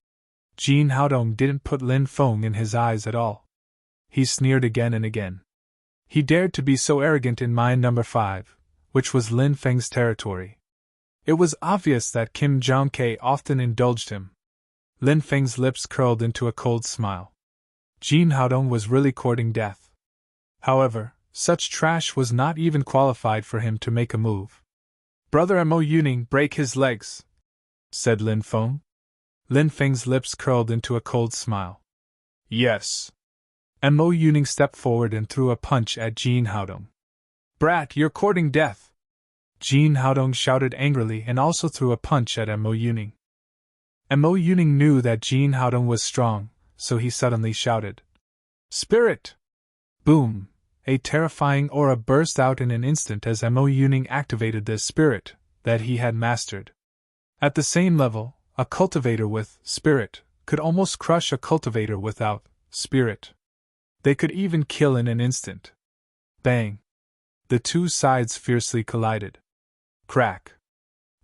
Jin Haodong didn't put Lin Feng in his eyes at all. He sneered again and again. He dared to be so arrogant in Mine number 5, which was Lin Feng's territory. It was obvious that Kim Jong-K often indulged him. Lin Feng's lips curled into a cold smile. Jin Haodong was really courting death. However, such trash was not even qualified for him to make a move. Brother Mo Yuning, break his legs, said Lin Feng. Lin Feng's lips curled into a cold smile. Yes. And Mo Yuning stepped forward and threw a punch at Jin Haodong. Brat, you're courting death! Jin Haodong shouted angrily and also threw a punch at Mo Yuning. Mo Yuning knew that Jin Haodong was strong, so he suddenly shouted, Spirit! Boom! A terrifying aura burst out in an instant as Mo Yuning activated the spirit that he had mastered. At the same level, a cultivator with spirit could almost crush a cultivator without spirit. They could even kill in an instant. Bang! The two sides fiercely collided. Crack!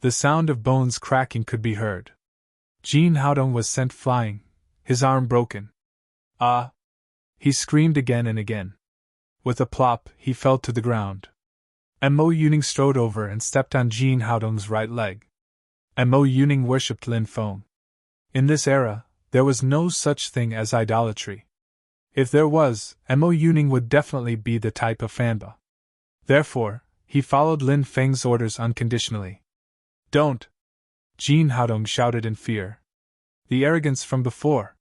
The sound of bones cracking could be heard. Jin Haodong was sent flying, his arm broken. Ah! He screamed again and again. With a plop, he fell to the ground. Mo Yuning strode over and stepped on Jin Haodong's right leg. Mo Yuning worshipped Lin Feng. In this era, there was no such thing as idolatry. If there was, Mo Yuning would definitely be the type of fanba. Therefore, he followed Lin Feng's orders unconditionally. Don't! Jin Haodong shouted in fear. The arrogance from before.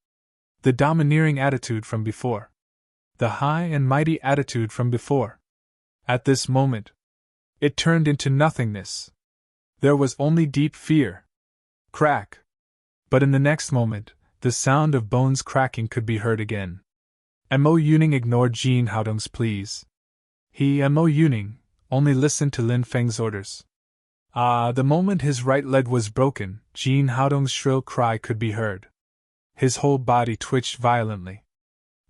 The domineering attitude from before. The high and mighty attitude from before. At this moment, it turned into nothingness. There was only deep fear. Crack! But in the next moment, the sound of bones cracking could be heard again. Mo Yuning ignored Jin Haodong's pleas. He, Mo Yuning, only listened to Lin Feng's orders. The moment his right leg was broken, Jin Haodong's shrill cry could be heard. His whole body twitched violently.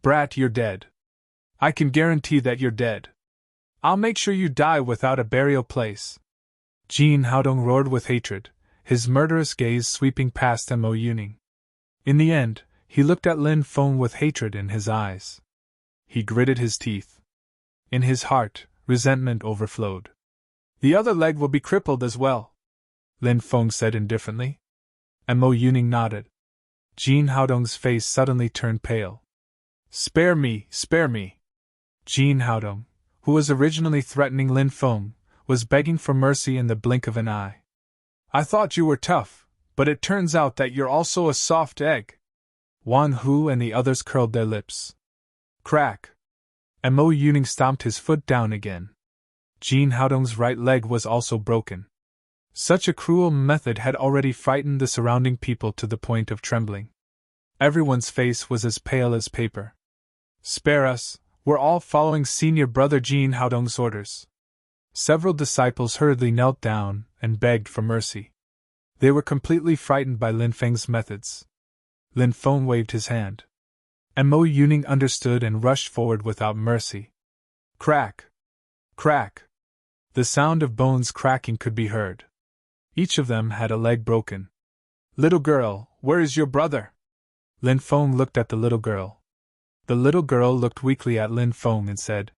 Brat, you're dead. I can guarantee that you're dead. I'll make sure you die without a burial place. Jin Haodong roared with hatred, his murderous gaze sweeping past Mo Yuning. In the end, he looked at Lin Feng with hatred in his eyes. He gritted his teeth. In his heart, resentment overflowed. The other leg will be crippled as well, Lin Feng said indifferently. Mo Yuning nodded. Jin Haodong's face suddenly turned pale. Spare me, spare me. Jin Haodong, who was originally threatening Lin Feng, was begging for mercy in the blink of an eye. I thought you were tough, but it turns out that you're also a soft egg. Wan Hu and the others curled their lips. Crack! Mo Yuning stomped his foot down again. Jin Haodong's right leg was also broken. Such a cruel method had already frightened the surrounding people to the point of trembling. Everyone's face was as pale as paper. Spare us, we're all following senior brother Jin Haodong's orders. Several disciples hurriedly knelt down and begged for mercy. They were completely frightened by Lin Feng's methods. Lin Feng waved his hand. And Mo Yuning understood and rushed forward without mercy. Crack! Crack! The sound of bones cracking could be heard. Each of them had a leg broken. Little girl, where is your brother? Lin Feng looked at the little girl. The little girl looked weakly at Lin Feng and said,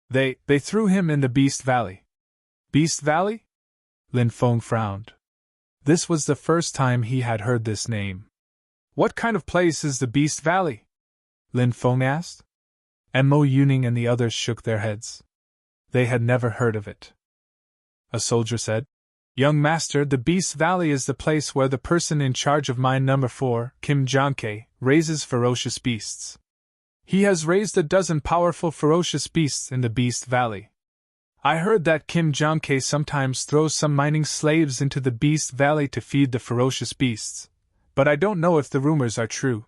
They threw him in the Beast Valley. Beast Valley? Lin Feng frowned. This was the first time he had heard this name. What kind of place is the Beast Valley? Lin Feng asked. And Mo Yuning and the others shook their heads. They had never heard of it. A soldier said, Young master, the Beast Valley is the place where the person in charge of mine number 4, Kim Jong-K, raises ferocious beasts. He has raised a dozen powerful ferocious beasts in the Beast Valley. I heard that Kim Jong-K sometimes throws some mining slaves into the Beast Valley to feed the ferocious beasts, but I don't know if the rumors are true.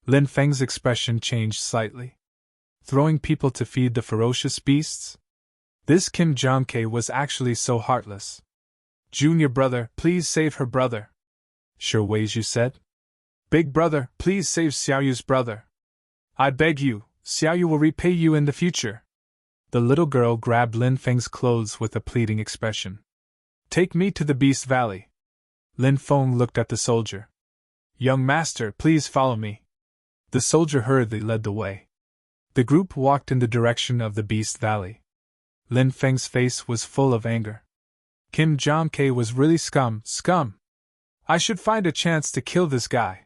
Lin Feng's expression changed slightly. Throwing people to feed the ferocious beasts? This Kim Jong-K was actually so heartless. Junior brother, please save her brother. Sure Weizhu said. Big brother, please save Xiaoyu's brother. I beg you, Xiaoyu will repay you in the future. The little girl grabbed Lin Feng's clothes with a pleading expression. Take me to the Beast Valley. Lin Feng looked at the soldier. Young master, please follow me. The soldier hurriedly led the way. The group walked in the direction of the Beast Valley. Lin Feng's face was full of anger. Kim Jong-K was really scum. I should find a chance to kill this guy.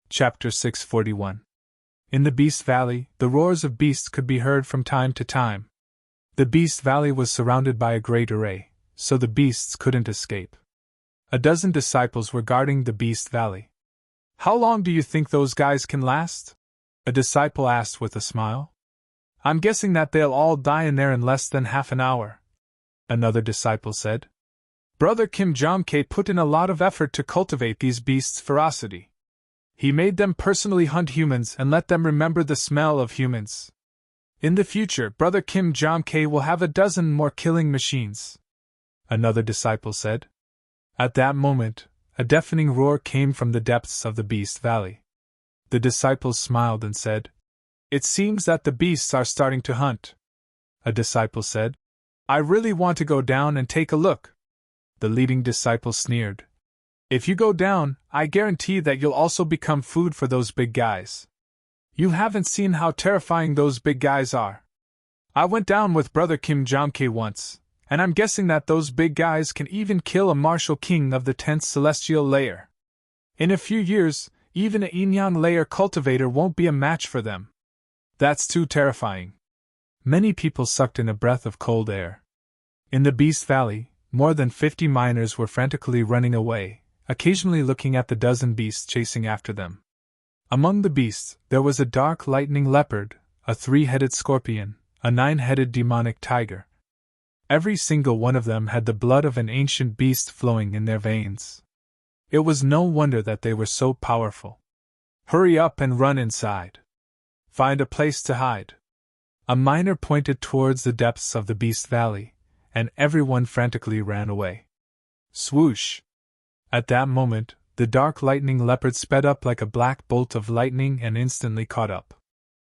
Chapter 641. In the Beast Valley, the roars of beasts could be heard from time to time. The Beast Valley was surrounded by a great array, so the beasts couldn't escape. A dozen disciples were guarding the Beast Valley. How long do you think those guys can last? A disciple asked with a smile. I'm guessing that they'll all die in there in less than half an hour. Another disciple said. Brother Kim Jong-K put in a lot of effort to cultivate these beasts' ferocity. He made them personally hunt humans and let them remember the smell of humans. In the future, Brother Kim Jong-K will have a dozen more killing machines. Another disciple said. At that moment, a deafening roar came from the depths of the Beast Valley. The disciples smiled and said, It seems that the beasts are starting to hunt. A disciple said, I really want to go down and take a look. The leading disciple sneered. If you go down, I guarantee that you'll also become food for those big guys. You haven't seen how terrifying those big guys are. I went down with Brother Kim Jong-K once, and I'm guessing that those big guys can even kill a martial king of the 10th celestial layer. In a few years, even a Yin-Yang layer cultivator won't be a match for them. That's too terrifying. Many people sucked in a breath of cold air. In the Beast Valley, more than 50 miners were frantically running away, occasionally looking at the dozen beasts chasing after them. Among the beasts, there was a dark lightning leopard, a 3-headed scorpion, a 9-headed demonic tiger. Every single one of them had the blood of an ancient beast flowing in their veins. It was no wonder that they were so powerful. Hurry up and run inside. Find a place to hide. A miner pointed towards the depths of the Beast Valley, and everyone frantically ran away. Swoosh! At that moment, the dark lightning leopard sped up like a black bolt of lightning and instantly caught up.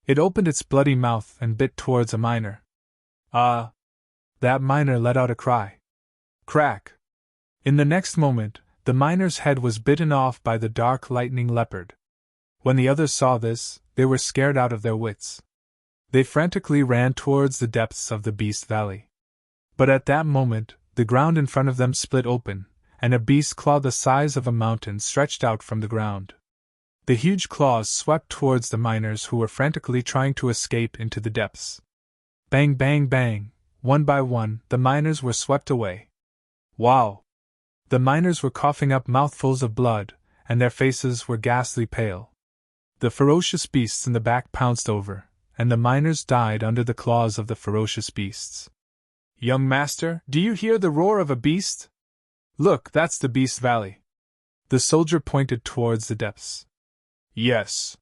It opened its bloody mouth and bit towards a miner. Ah! That miner let out a cry. Crack! In the next moment, the miner's head was bitten off by the dark lightning leopard. When the others saw this, they were scared out of their wits. They frantically ran towards the depths of the Beast Valley. But at that moment, the ground in front of them split open, and a beast claw the size of a mountain stretched out from the ground. The huge claws swept towards the miners who were frantically trying to escape into the depths. Bang, bang, bang! One by one, the miners were swept away. Wow! The miners were coughing up mouthfuls of blood, and their faces were ghastly pale. The ferocious beasts in the back pounced over, and the miners died under the claws of the ferocious beasts. Young master, do you hear the roar of a beast? Look, that's the Beast Valley. The soldier pointed towards the depths. Yes.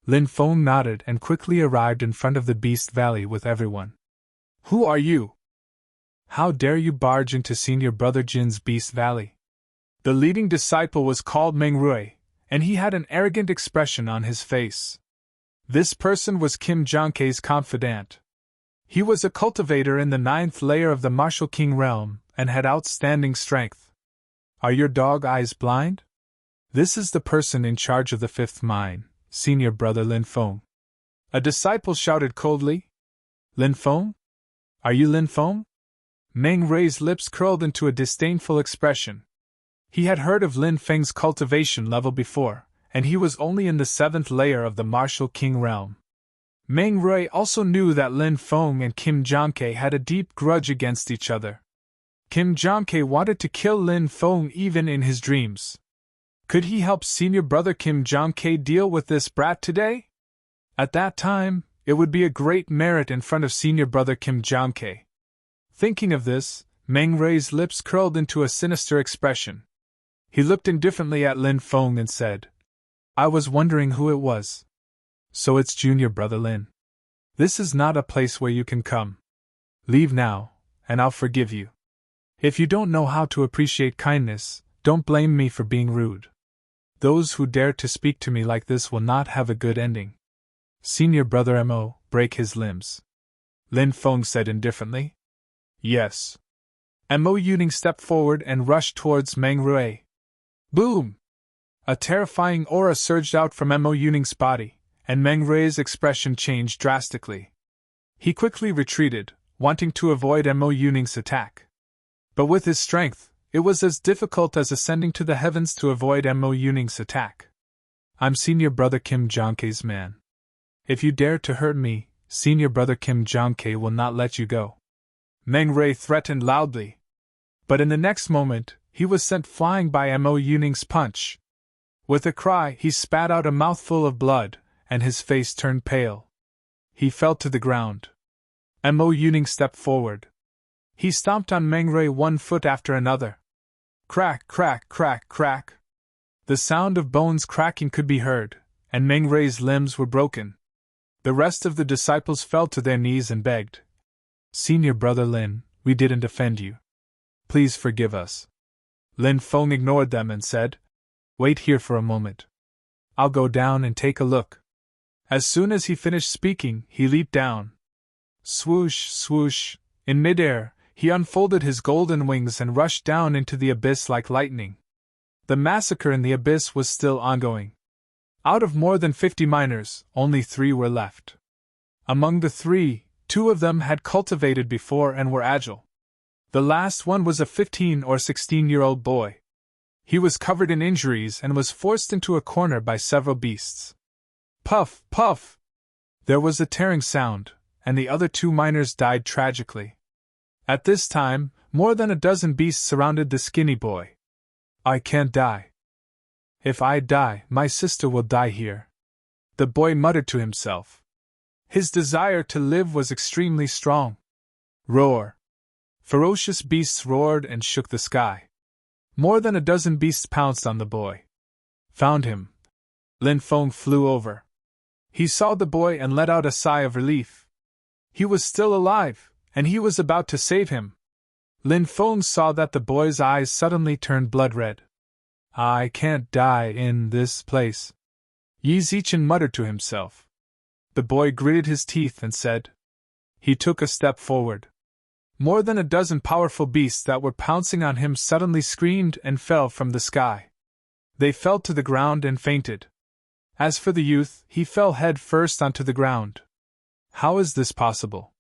Lin Feng nodded and quickly arrived in front of the Beast Valley with everyone. Who are you? How dare you barge into Senior Brother Jin's Beast Valley? The leading disciple was called Meng Rui, and he had an arrogant expression on his face. This person was Kim Jonkei's confidant. He was a cultivator in the 9th layer of the Martial King realm, and had outstanding strength. Are your dog eyes blind? This is the person in charge of the 5th mine, Senior Brother Lin Feng. A disciple shouted coldly. Lin Feng? Are you Lin Feng? Meng Rui's lips curled into a disdainful expression. He had heard of Lin Feng's cultivation level before, and he was only in the 7th layer of the Martial King realm. Meng Rui also knew that Lin Feng and Kim Jonkei had a deep grudge against each other. Kim Jonkei wanted to kill Lin Feng even in his dreams. Could he help Senior Brother Kim Jonkei deal with this brat today? At that time, it would be a great merit in front of Senior Brother Kim Jonkei. Thinking of this, Meng Rui's lips curled into a sinister expression. He looked indifferently at Lin Feng and said, I was wondering who it was. So it's Junior Brother Lin. This is not a place where you can come. Leave now, and I'll forgive you. If you don't know how to appreciate kindness, don't blame me for being rude. Those who dare to speak to me like this will not have a good ending. Senior Brother Mo, break his limbs. Lin Feng said indifferently. Yes. Mo Yuning stepped forward and rushed towards Meng Rui. Boom! A terrifying aura surged out from Mo Yuning's body, and Meng Rui's expression changed drastically. He quickly retreated, wanting to avoid Mo Yuning's attack. But with his strength, it was as difficult as ascending to the heavens to avoid Mo Yuning's attack. I'm Senior Brother Kim Jonkei's man. If you dare to hurt me, Senior Brother Kim Jonkei will not let you go. Meng Rui threatened loudly. But in the next moment, he was sent flying by Mo Yuning's punch. With a cry, he spat out a mouthful of blood, and his face turned pale. He fell to the ground. Mo Yuning stepped forward. He stomped on Meng Rui one foot after another. Crack, crack, crack, crack. The sound of bones cracking could be heard, and Meng Rui's limbs were broken. The rest of the disciples fell to their knees and begged. Senior Brother Lin, we didn't offend you. Please forgive us. Lin Feng ignored them and said, Wait here for a moment. I'll go down and take a look. As soon as he finished speaking, he leaped down. Swoosh, swoosh, in midair, he unfolded his golden wings and rushed down into the abyss like lightning. The massacre in the abyss was still ongoing. Out of more than 50 miners, only 3 were left. Among the 3, 2 of them had cultivated before and were agile. The last one was a 15 or 16-year-old boy. He was covered in injuries and was forced into a corner by several beasts. Puff, puff! There was a tearing sound, and the other 2 miners died tragically. At this time, more than a dozen beasts surrounded the skinny boy. I can't die. If I die, my sister will die here. The boy muttered to himself. His desire to live was extremely strong. Roar! Ferocious beasts roared and shook the sky. More than a dozen beasts pounced on the boy. Found him. Lin Feng flew over. He saw the boy and let out a sigh of relief. He was still alive, and he was about to save him. Lin Feng saw that the boy's eyes suddenly turned blood red. I can't die in this place, Yi Zichen muttered to himself. The boy gritted his teeth and said. He took a step forward. More than a dozen powerful beasts that were pouncing on him suddenly screamed and fell from the sky. They fell to the ground and fainted. As for the youth, he fell head first onto the ground. How is this possible?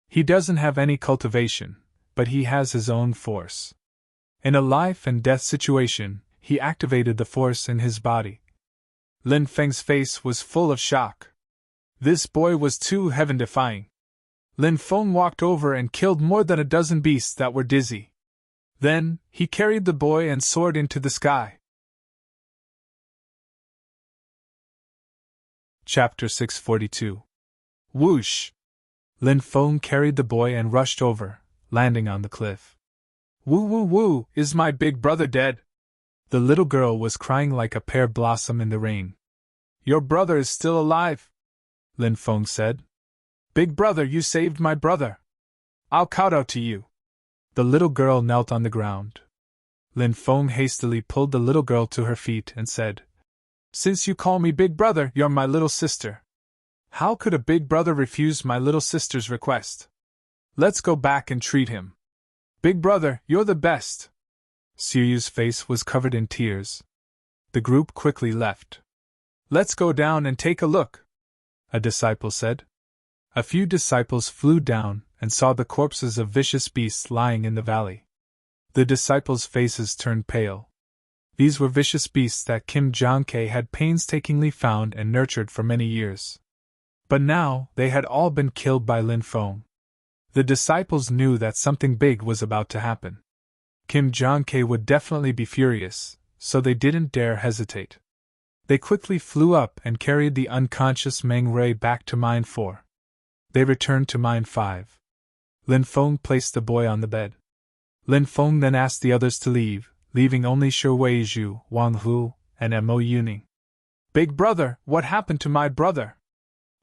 He doesn't have any cultivation, but he has his own force. In a life and death situation, he activated the force in his body. Lin Feng's face was full of shock. This boy was too heaven-defying. Lin Feng walked over and killed more than a dozen beasts that were dizzy. Then, he carried the boy and soared into the sky. Chapter 642. Whoosh! Lin Feng carried the boy and rushed over, landing on the cliff. Woo woo woo, is my big brother dead? The little girl was crying like a pear blossom in the rain. Your brother is still alive, Lin Feng said. Big brother, you saved my brother. I'll kowtow to you. The little girl knelt on the ground. Lin Feng hastily pulled the little girl to her feet and said, Since you call me big brother, you're my little sister. How could a big brother refuse my little sister's request? Let's go back and treat him. Big brother, you're the best. Xiaoyu's face was covered in tears. The group quickly left. Let's go down and take a look, a disciple said. A few disciples flew down and saw the corpses of vicious beasts lying in the valley. The disciples' faces turned pale. These were vicious beasts that Kim Jong-K had painstakingly found and nurtured for many years. But now, they had all been killed by Lin Feng. The disciples knew that something big was about to happen. Kim Jong-K would definitely be furious, so they didn't dare hesitate. They quickly flew up and carried the unconscious Meng Rui back to Mine 4. They returned to Mine 5. Lin Feng placed the boy on the bed. Lin Feng then asked the others to leave, leaving only Shi Weizhu, Wang Hu, and Mo Yuning. Big brother, what happened to my brother?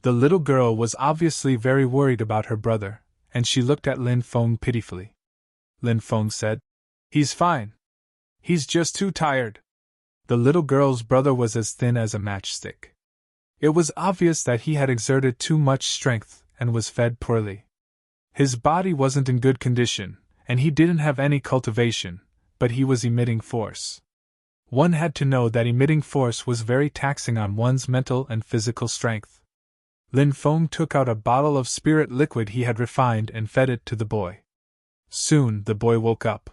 The little girl was obviously very worried about her brother, and she looked at Lin Feng pitifully. Lin Feng said, He's fine. He's just too tired. The little girl's brother was as thin as a matchstick. It was obvious that he had exerted too much strength and was fed poorly. His body wasn't in good condition, and he didn't have any cultivation, but he was emitting force. One had to know that emitting force was very taxing on one's mental and physical strength. Lin Feng took out a bottle of spirit liquid he had refined and fed it to the boy. Soon the boy woke up.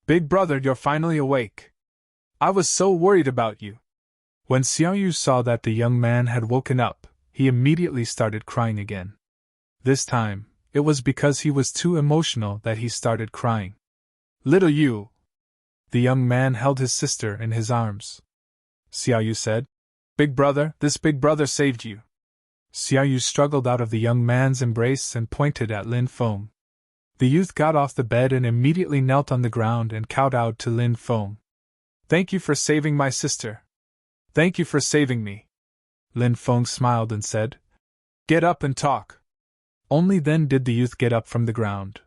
Big brother, you're finally awake. I was so worried about you. When Xiaoyu saw that the young man had woken up, he immediately started crying again. This time, it was because he was too emotional that he started crying. Little you. The young man held his sister in his arms. Xiaoyu said, Big brother, this big brother saved you. Xiaoyu struggled out of the young man's embrace and pointed at Lin Feng. The youth got off the bed and immediately knelt on the ground and kowtowed to Lin Feng. Thank you for saving my sister. Thank you for saving me. Lin Feng smiled and said, Get up and talk. Only then did the youth get up from the ground.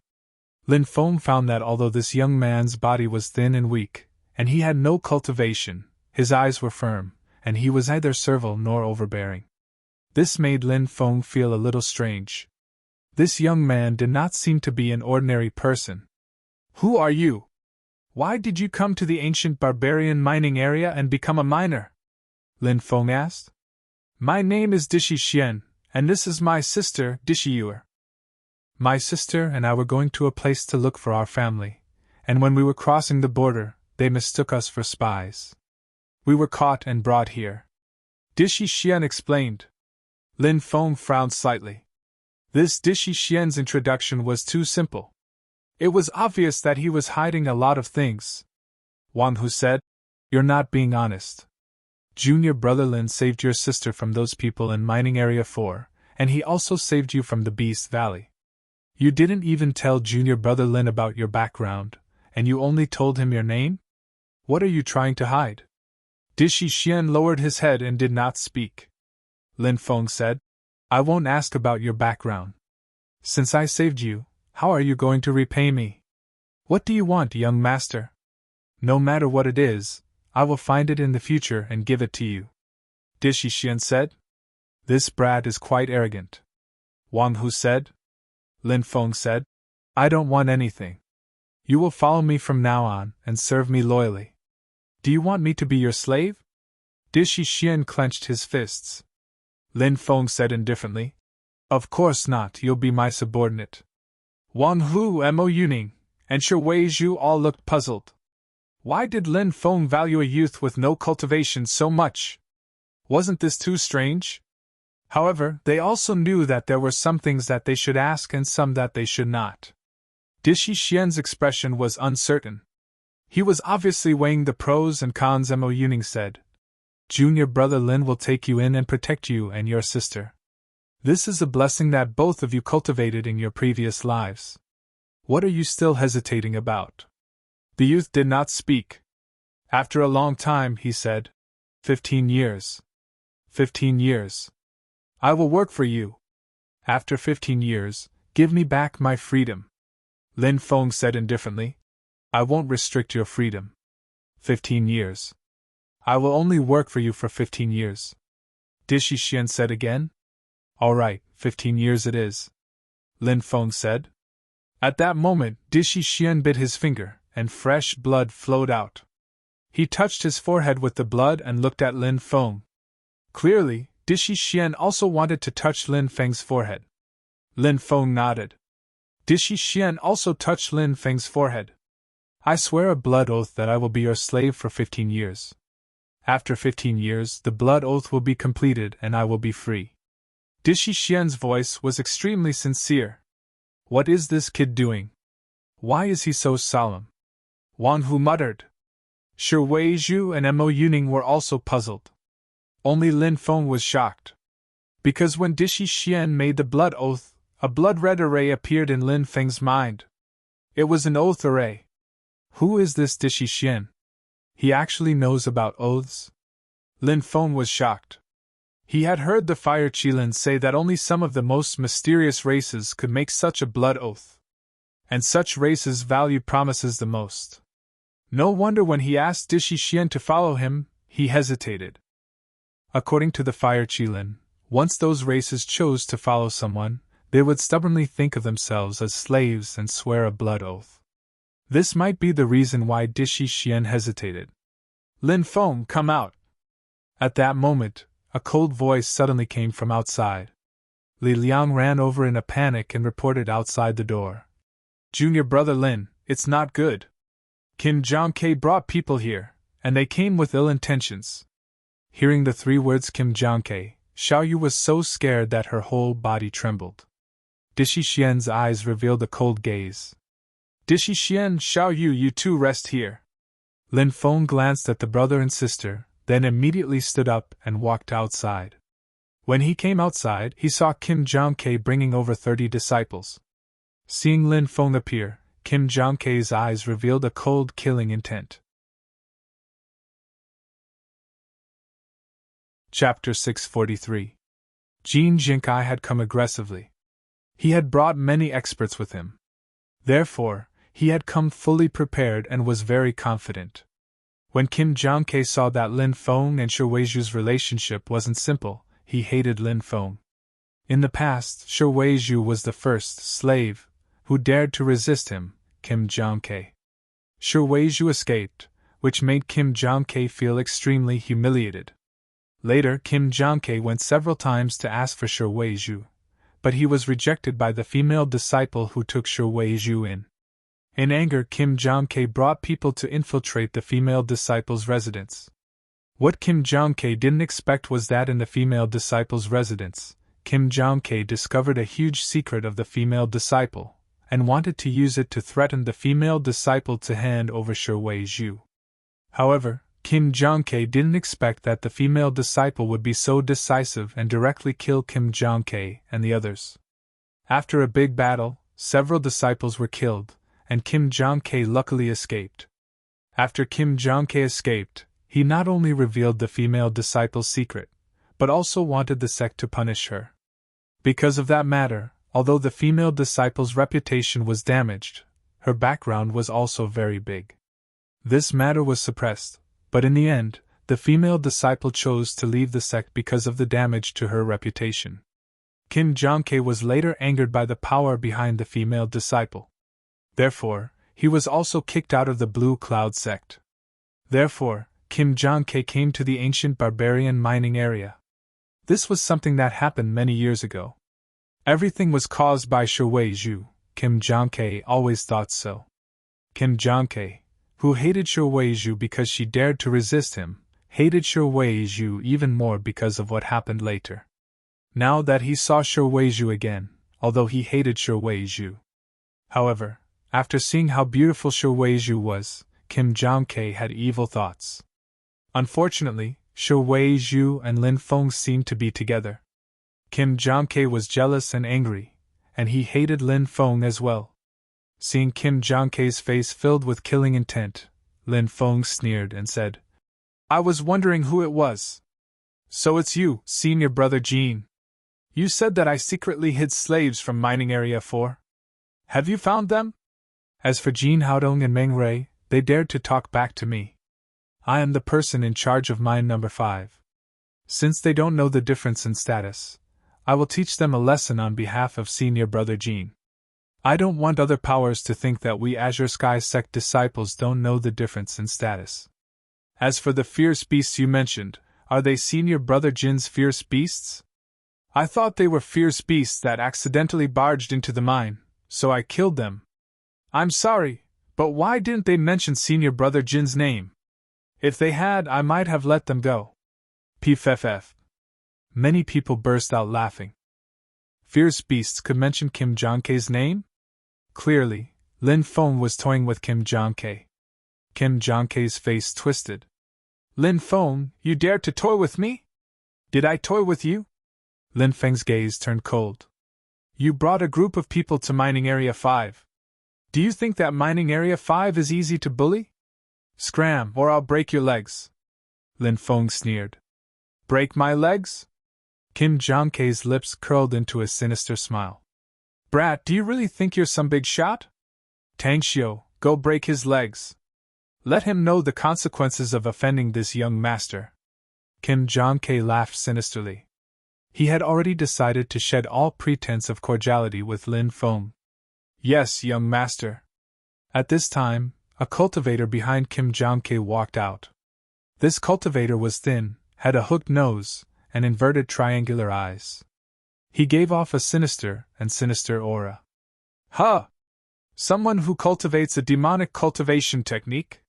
Lin Feng found that although this young man's body was thin and weak, and he had no cultivation, his eyes were firm, and he was neither servile nor overbearing. This made Lin Feng feel a little strange. This young man did not seem to be an ordinary person. Who are you? Why did you come to the ancient barbarian mining area and become a miner? Lin Feng asked. My name is Dishi Xian, and this is my sister, Dishi Yuer. My sister and I were going to a place to look for our family, and when we were crossing the border, they mistook us for spies. We were caught and brought here. Dishi Xian explained. Lin Feng frowned slightly. This Dishi Xian's introduction was too simple. It was obvious that he was hiding a lot of things. Wang Hu said, You're not being honest. Junior brother Lin saved your sister from those people in Mining Area 4, and he also saved you from the Beast Valley. You didn't even tell junior brother Lin about your background, and you only told him your name? What are you trying to hide? Dishi Xian lowered his head and did not speak. Lin Feng said, I won't ask about your background. Since I saved you, how are you going to repay me? What do you want, young master? No matter what it is, I will find it in the future and give it to you. Dishi Xian said. This brat is quite arrogant. Wang Hu said. Lin Feng said, I don't want anything. You will follow me from now on and serve me loyally. Do you want me to be your slave? Dishi Xian clenched his fists. Lin Feng said indifferently, Of course not, you'll be my subordinate. Wang Hu, Mo Yuning, and Shi Weizhu all looked puzzled. Why did Lin Feng value a youth with no cultivation so much? Wasn't this too strange? However, they also knew that there were some things that they should ask and some that they should not. Dishi Xian's expression was uncertain. He was obviously weighing the pros and cons. Mo Yuning said, Junior brother Lin will take you in and protect you and your sister. This is a blessing that both of you cultivated in your previous lives. What are you still hesitating about? The youth did not speak. After a long time, he said, 15 years. 15 years. I will work for you. After 15 years, give me back my freedom. Lin Feng said indifferently. I won't restrict your freedom. 15 years. I will only work for you for 15 years. Dishi Xian said again. All right, 15 years it is. Lin Feng said. At that moment, Dishi Xian bit his finger, and fresh blood flowed out. He touched his forehead with the blood and looked at Lin Feng. Clearly, Dishi Xian also wanted to touch Lin Feng's forehead. Lin Feng nodded. Dishi Xian also touched Lin Feng's forehead. I swear a blood oath that I will be your slave for 15 years. After 15 years, the blood oath will be completed and I will be free. Dishi Xian's voice was extremely sincere. What is this kid doing? Why is he so solemn? Wang Hu muttered. Shi Weizhu and Mo Yuning were also puzzled. Only Lin Feng was shocked. Because when Dishi Xian made the blood oath, a blood-red array appeared in Lin Feng's mind. It was an oath array. Who is this Dishi Xian? He actually knows about oaths? Lin Feng was shocked. He had heard the Fire Qilin say that only some of the most mysterious races could make such a blood oath. And such races value promises the most. No wonder when he asked Dishi Xian to follow him, he hesitated. According to the Fire Qilin, once those races chose to follow someone, they would stubbornly think of themselves as slaves and swear a blood oath. This might be the reason why Dishi Xian hesitated. Lin Feng, come out! At that moment, a cold voice suddenly came from outside. Li Liang ran over in a panic and reported outside the door. Junior brother Lin, it's not good. Kim Jiangke brought people here, and they came with ill intentions. Hearing the 3 words Kim Jiangke, Xiaoyu was so scared that her whole body trembled. Dishi Xian's eyes revealed a cold gaze. Dishi Xian, Xiaoyu, you two rest here. Lin Feng glanced at the brother and sister, then immediately stood up and walked outside. When he came outside, he saw Kim Jiangke bringing over 30 disciples. Seeing Lin Feng appear, Kim Jiangke's eyes revealed a cold, killing intent. Chapter 643. Jin Jinkai had come aggressively. He had brought many experts with him. Therefore, he had come fully prepared and was very confident. When Kim Jiangke saw that Lin Feng and Shi Weizhu's relationship wasn't simple, he hated Lin Feng. In the past, Shi Weizhu was the first slave who dared to resist him, Kim Jiangke. Shi Weizhu escaped, which made Kim Jiangke feel extremely humiliated. Later, Kim Jiangke went several times to ask for Shi Weizhu, but he was rejected by the female disciple who took Shi Weizhu in. In anger, Kim Jiangke brought people to infiltrate the female disciple's residence. What Kim Jiangke didn't expect was that in the female disciple's residence, Kim Jiangke discovered a huge secret of the female disciple, and wanted to use it to threaten the female disciple to hand over Shi Weizhu. However, Kim Jiangke didn't expect that the female disciple would be so decisive and directly kill Kim Jiangke and the others. After a big battle, several disciples were killed, and Kim Jiangke luckily escaped. After Kim Jiangke escaped, he not only revealed the female disciple's secret, but also wanted the sect to punish her. Because of that matter, although the female disciple's reputation was damaged, her background was also very big. This matter was suppressed, but in the end, the female disciple chose to leave the sect because of the damage to her reputation. Kim Jiangke was later angered by the power behind the female disciple. Therefore, he was also kicked out of the Blue Cloud sect. Therefore, Kim Jiangke came to the ancient barbarian mining area. This was something that happened many years ago. Everything was caused by Shi Weizhu, Kim Jiangke always thought so. Kim Jiangke, who hated Shi Weizhu because she dared to resist him, hated Shi Weizhu even more because of what happened later. Now that he saw Shi Weizhu again, although he hated Shi Weizhu. However, after seeing how beautiful Shi Weizhu was, Kim Jiangke had evil thoughts. Unfortunately, Shi Weizhu and Lin Feng seemed to be together. Kim Jiangke was jealous and angry, and he hated Lin Feng as well. Seeing Kim Jiangke's face filled with killing intent, Lin Feng sneered and said, I was wondering who it was. So it's you, senior brother Jin. You said that I secretly hid slaves from mining area 4. Have you found them? As for Jin Haodong and Meng Rei, they dared to talk back to me. I am the person in charge of mine number 5. Since they don't know the difference in status, I will teach them a lesson on behalf of senior brother Jin. I don't want other powers to think that we Azure Sky sect disciples don't know the difference in status. As for the fierce beasts you mentioned, are they senior brother Jin's fierce beasts? I thought they were fierce beasts that accidentally barged into the mine, so I killed them. I'm sorry, but why didn't they mention senior brother Jin's name? If they had, I might have let them go. PFF. Many people burst out laughing. Fierce beasts could mention Kim Jong-K's name? Clearly, Lin Feng was toying with Kim Jong-K. Kim Jong-K's face twisted. Lin Feng, you dared to toy with me? Did I toy with you? Lin Feng's gaze turned cold. You brought a group of people to Mining Area 5. Do you think that Mining Area 5 is easy to bully? Scram, or I'll break your legs. Lin Feng sneered. Break my legs? Kim Jong-K's lips curled into a sinister smile. Brat, do you really think you're some big shot? Tang Xiu, go break his legs. Let him know the consequences of offending this young master. Kim Jong-K laughed sinisterly. He had already decided to shed all pretense of cordiality with Lin Feng. Yes, young master. At this time, a cultivator behind Kim Jong-K walked out. This cultivator was thin, had a hooked nose, and inverted triangular eyes. He gave off a sinister aura. Huh! Someone who cultivates a demonic cultivation technique?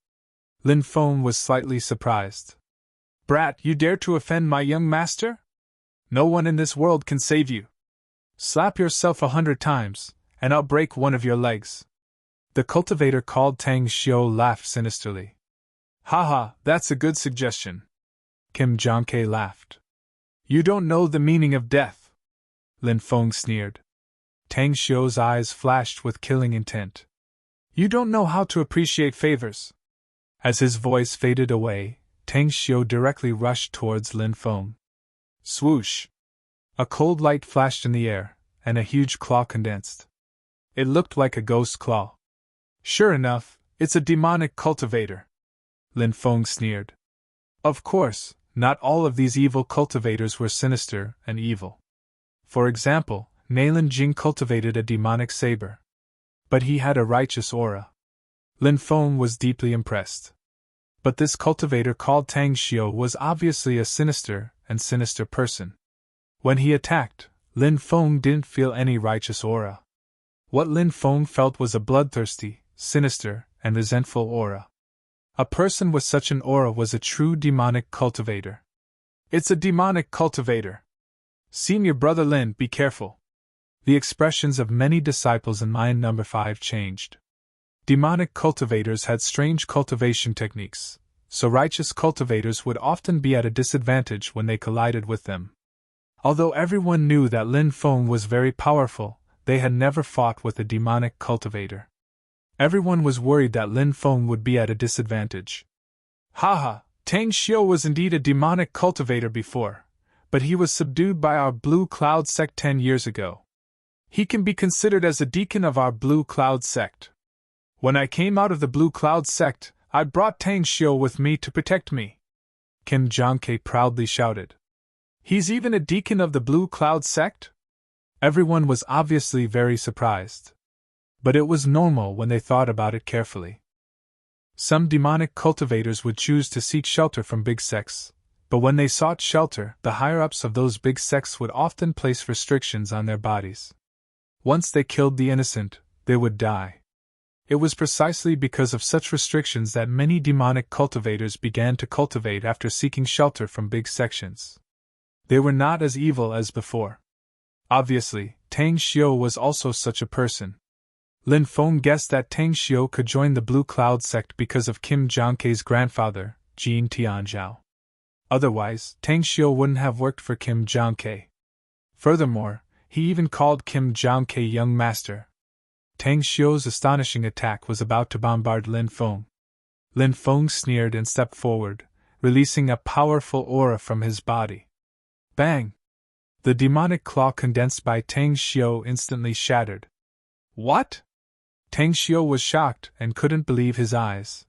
Lin Feng was slightly surprised. Brat, you dare to offend my young master? No one in this world can save you. Slap yourself 100 times, and I'll break one of your legs. The cultivator called Tang Xiu laughed sinisterly. Haha, that's a good suggestion. Kim Jong-K laughed. You don't know the meaning of death. Lin Feng sneered. Tang Xiu's eyes flashed with killing intent. You don't know how to appreciate favors. As his voice faded away, Tang Xiu directly rushed towards Lin Feng. Swoosh! A cold light flashed in the air, and a huge claw condensed. It looked like a ghost claw. Sure enough, it's a demonic cultivator. Lin Feng sneered. Of course, not all of these evil cultivators were sinister and evil. For example, Nalin Jing cultivated a demonic saber. But he had a righteous aura. Lin Feng was deeply impressed. But this cultivator called Tang Xiu was obviously a sinister person. When he attacked, Lin Feng didn't feel any righteous aura. What Lin Feng felt was a bloodthirsty, sinister, and resentful aura. A person with such an aura was a true demonic cultivator. It's a demonic cultivator. Senior brother Lin, be careful. The expressions of many disciples in Mind number 5 changed. Demonic cultivators had strange cultivation techniques, so righteous cultivators would often be at a disadvantage when they collided with them. Although everyone knew that Lin Feng was very powerful, they had never fought with a demonic cultivator. Everyone was worried that Lin Feng would be at a disadvantage. Haha, Tang Xiu was indeed a demonic cultivator before, but he was subdued by our Blue Cloud sect 10 years ago. He can be considered as a deacon of our Blue Cloud sect. When I came out of the Blue Cloud sect, I brought Tang Xiu with me to protect me. Kim Jong-K proudly shouted. He's even a deacon of the Blue Cloud sect? Everyone was obviously very surprised. But it was normal when they thought about it carefully. Some demonic cultivators would choose to seek shelter from big sects, but when they sought shelter, the higher-ups of those big sects would often place restrictions on their bodies. Once they killed the innocent, they would die. It was precisely because of such restrictions that many demonic cultivators began to cultivate after seeking shelter from big sections. They were not as evil as before. Obviously, Tang Xiu was also such a person. Lin Feng guessed that Tang Xiu could join the Blue Cloud sect because of Kim Jong-K's grandfather, Jin Tianzhao. Otherwise, Tang Xiu wouldn't have worked for Kim Jong-K. Furthermore, he even called Kim Jong-K young master. Tang Xiu's astonishing attack was about to bombard Lin Feng. Lin Feng sneered and stepped forward, releasing a powerful aura from his body. Bang! The demonic claw condensed by Tang Xiu instantly shattered. What? Tang Xiu was shocked and couldn't believe his eyes.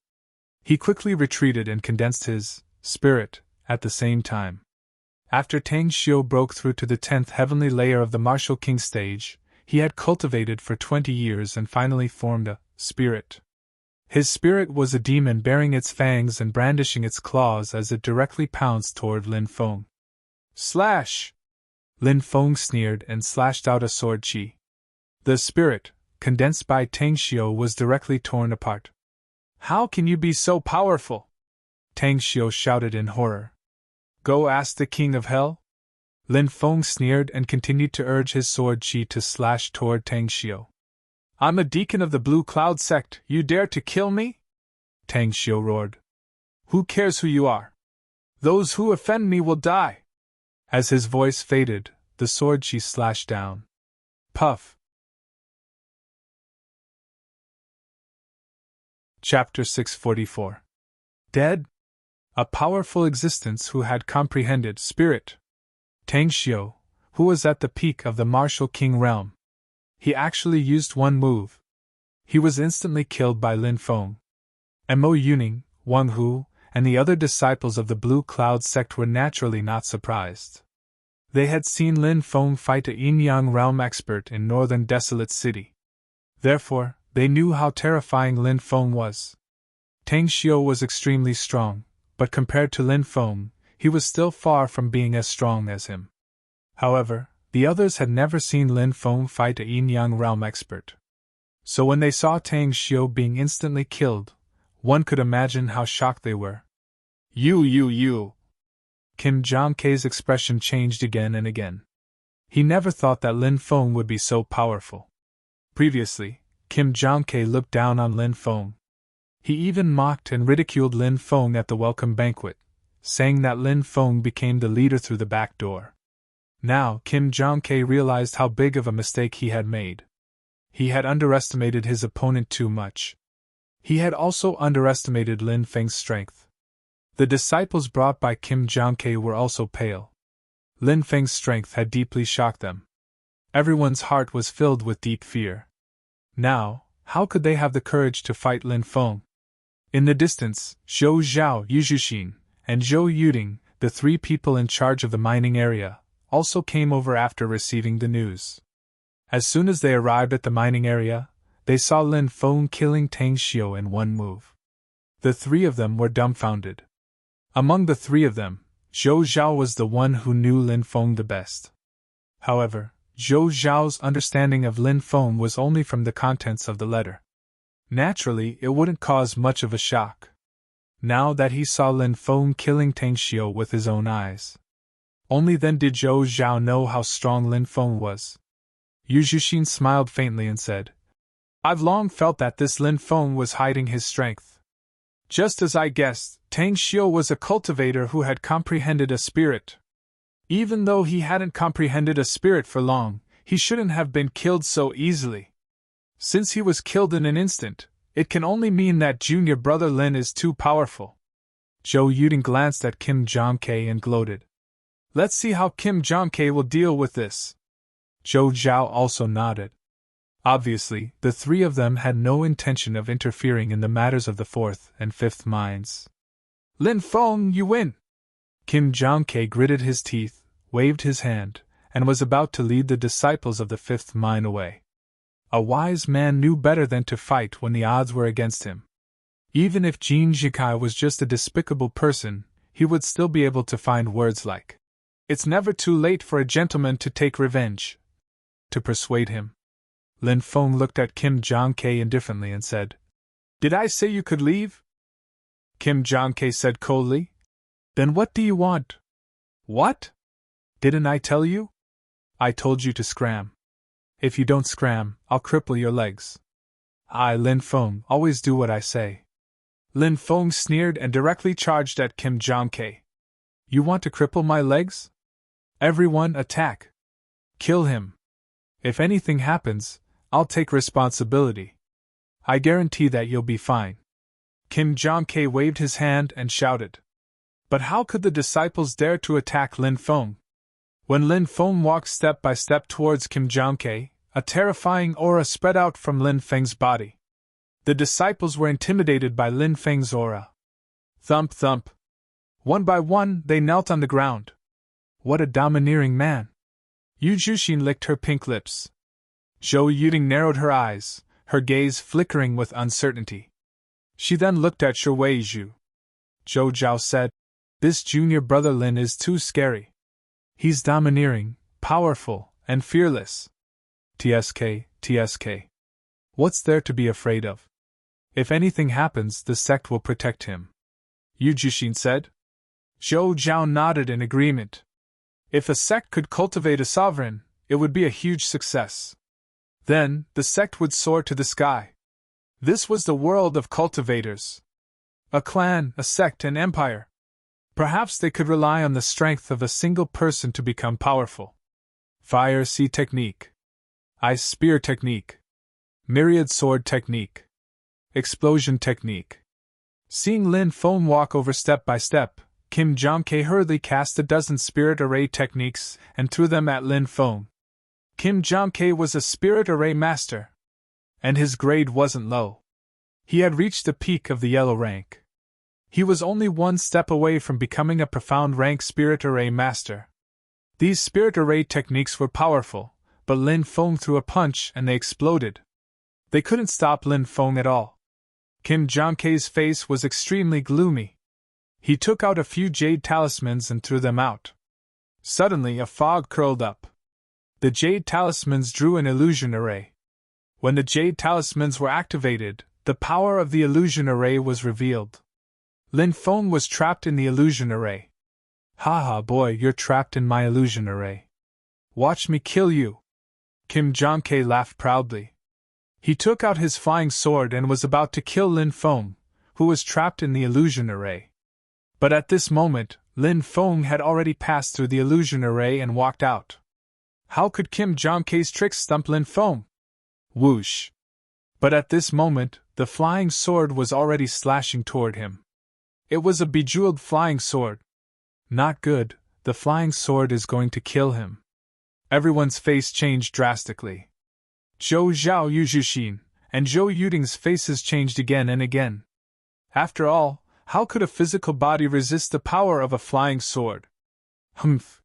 He quickly retreated and condensed his spirit at the same time. After Tang Xiu broke through to the 10th heavenly layer of the martial king stage, he had cultivated for 20 years and finally formed a spirit. His spirit was a demon bearing its fangs and brandishing its claws as it directly pounced toward Lin Feng. Slash! Lin Feng sneered and slashed out a sword chi. The spirit, condensed by Tang Xiu, was directly torn apart. How can you be so powerful? Tang Xiu shouted in horror. Go ask the king of hell? Lin Feng sneered and continued to urge his sword chi to slash toward Tang Xiu. I'm a deacon of the Blue Cloud sect, you dare to kill me? Tang Xiu roared. Who cares who you are? Those who offend me will die. As his voice faded, the sword chi slashed down. Puff. Chapter 644. Dead? A powerful existence who had comprehended spirit. Tang Xiu, who was at the peak of the martial king realm. He actually used one move. He was instantly killed by Lin Feng. Mo Yuning, Wang Hu, and the other disciples of the Blue Cloud sect were naturally not surprised. They had seen Lin Feng fight a yin-yang realm expert in northern Desolate City. Therefore, they knew how terrifying Lin Feng was. Tang Xiu was extremely strong, but compared to Lin Feng, he was still far from being as strong as him. However, the others had never seen Lin Feng fight a yin-yang realm expert. So when they saw Tang Xiu being instantly killed, one could imagine how shocked they were. You! Kim Jong-kei's expression changed again and again. He never thought that Lin Feng would be so powerful. Previously, Kim Jong-kei looked down on Lin Feng. He even mocked and ridiculed Lin Feng at the welcome banquet, saying that Lin Feng became the leader through the back door. Now Kim Jong-kei realized how big of a mistake he had made. He had underestimated his opponent too much. He had also underestimated Lin Feng's strength. The disciples brought by Kim Jong-kei were also pale. Lin Feng's strength had deeply shocked them. Everyone's heart was filled with deep fear. Now, how could they have the courage to fight Lin Feng? In the distance, Zhou Zhao, Yu Zhuxin, and Zhou Yuding, the three people in charge of the mining area, also came over after receiving the news. As soon as they arrived at the mining area, they saw Lin Feng killing Tang Xiu in one move. The three of them were dumbfounded. Among the three of them, Zhou Zhao was the one who knew Lin Feng the best. However, Zhou Zhao's understanding of Lin Feng was only from the contents of the letter. Naturally, it wouldn't cause much of a shock. Now that he saw Lin Feng killing Tang Xiu with his own eyes. Only then did Zhou Zhao know how strong Lin Feng was. Yu Zhuxin smiled faintly and said, I've long felt that this Lin Feng was hiding his strength. Just as I guessed, Tang Xiu was a cultivator who had comprehended a spirit. Even though he hadn't comprehended a spirit for long, he shouldn't have been killed so easily. Since he was killed in an instant, it can only mean that junior brother Lin is too powerful. Zhou Yuding glanced at Kim Jong-kei and gloated. Let's see how Kim Jong-kei will deal with this. Zhou Zhao also nodded. Obviously, the three of them had no intention of interfering in the matters of the fourth and fifth mines. Lin Feng, you win! Kim Jong-kei gritted his teeth, waved his hand, and was about to lead the disciples of the fifth mine away. A wise man knew better than to fight when the odds were against him. Even if Jin Jikai was just a despicable person, he would still be able to find words like, It's never too late for a gentleman to take revenge, to persuade him. Lin Feng looked at Kim Jong-kei indifferently and said, Did I say you could leave? Kim Jong-kei said coldly. Then what do you want? What? Didn't I tell you? I told you to scram. If you don't scram, I'll cripple your legs. I, Lin Feng, always do what I say. Lin Feng sneered and directly charged at Kim Jong-kei. You want to cripple my legs? Everyone attack. Kill him. If anything happens, I'll take responsibility. I guarantee that you'll be fine. Kim Jong-kei waved his hand and shouted. But how could the disciples dare to attack Lin Feng? When Lin Feng walked step by step towards Kim Jong-kei, A terrifying aura spread out from Lin Feng's body. The disciples were intimidated by Lin Feng's aura. Thump thump. One by one, they knelt on the ground. What a domineering man! Yu Jushin licked her pink lips. Zhou Yuding narrowed her eyes, her gaze flickering with uncertainty. She then looked at Shi Weizhu. Zhou Zhao said, "This junior brother Lin is too scary. He's domineering, powerful, and fearless. TSK. What's there to be afraid of? If anything happens, the sect will protect him," Yu Jushin said. Zhou Zhao nodded in agreement. If a sect could cultivate a sovereign, it would be a huge success. Then, the sect would soar to the sky. This was the world of cultivators. A clan, a sect, an empire. Perhaps they could rely on the strength of a single person to become powerful. Fire sea technique. Ice spear technique. Myriad sword technique. Explosion technique. Seeing Lin Feng walk over step by step, Kim Jong-K hurriedly cast a dozen spirit array techniques and threw them at Lin Feng. Kim Jong-K was a spirit array master. And his grade wasn't low. He had reached the peak of the yellow rank. He was only one step away from becoming a profound rank spirit array master. These spirit array techniques were powerful, but Lin Feng threw a punch and they exploded. They couldn't stop Lin Feng at all. Kim Jong-K's face was extremely gloomy. He took out a few jade talismans and threw them out. Suddenly a fog curled up. The jade talismans drew an illusion array. When the jade talismans were activated, the power of the illusion array was revealed. Lin Feng was trapped in the illusion array. "Haha boy, you're trapped in my illusion array. Watch me kill you." Kim Jong-K laughed proudly. He took out his flying sword and was about to kill Lin Feng, who was trapped in the illusion array. But at this moment, Lin Feng had already passed through the illusion array and walked out. How could Kim Jong-K's tricks stump Lin Feng? Whoosh! But at this moment, the flying sword was already slashing toward him. It was a bejeweled flying sword. Not good, the flying sword is going to kill him. Everyone's face changed drastically. Zhou Zhao Yu Jushin and Zhou Yuding's faces changed again and again. After all, how could a physical body resist the power of a flying sword? Humph!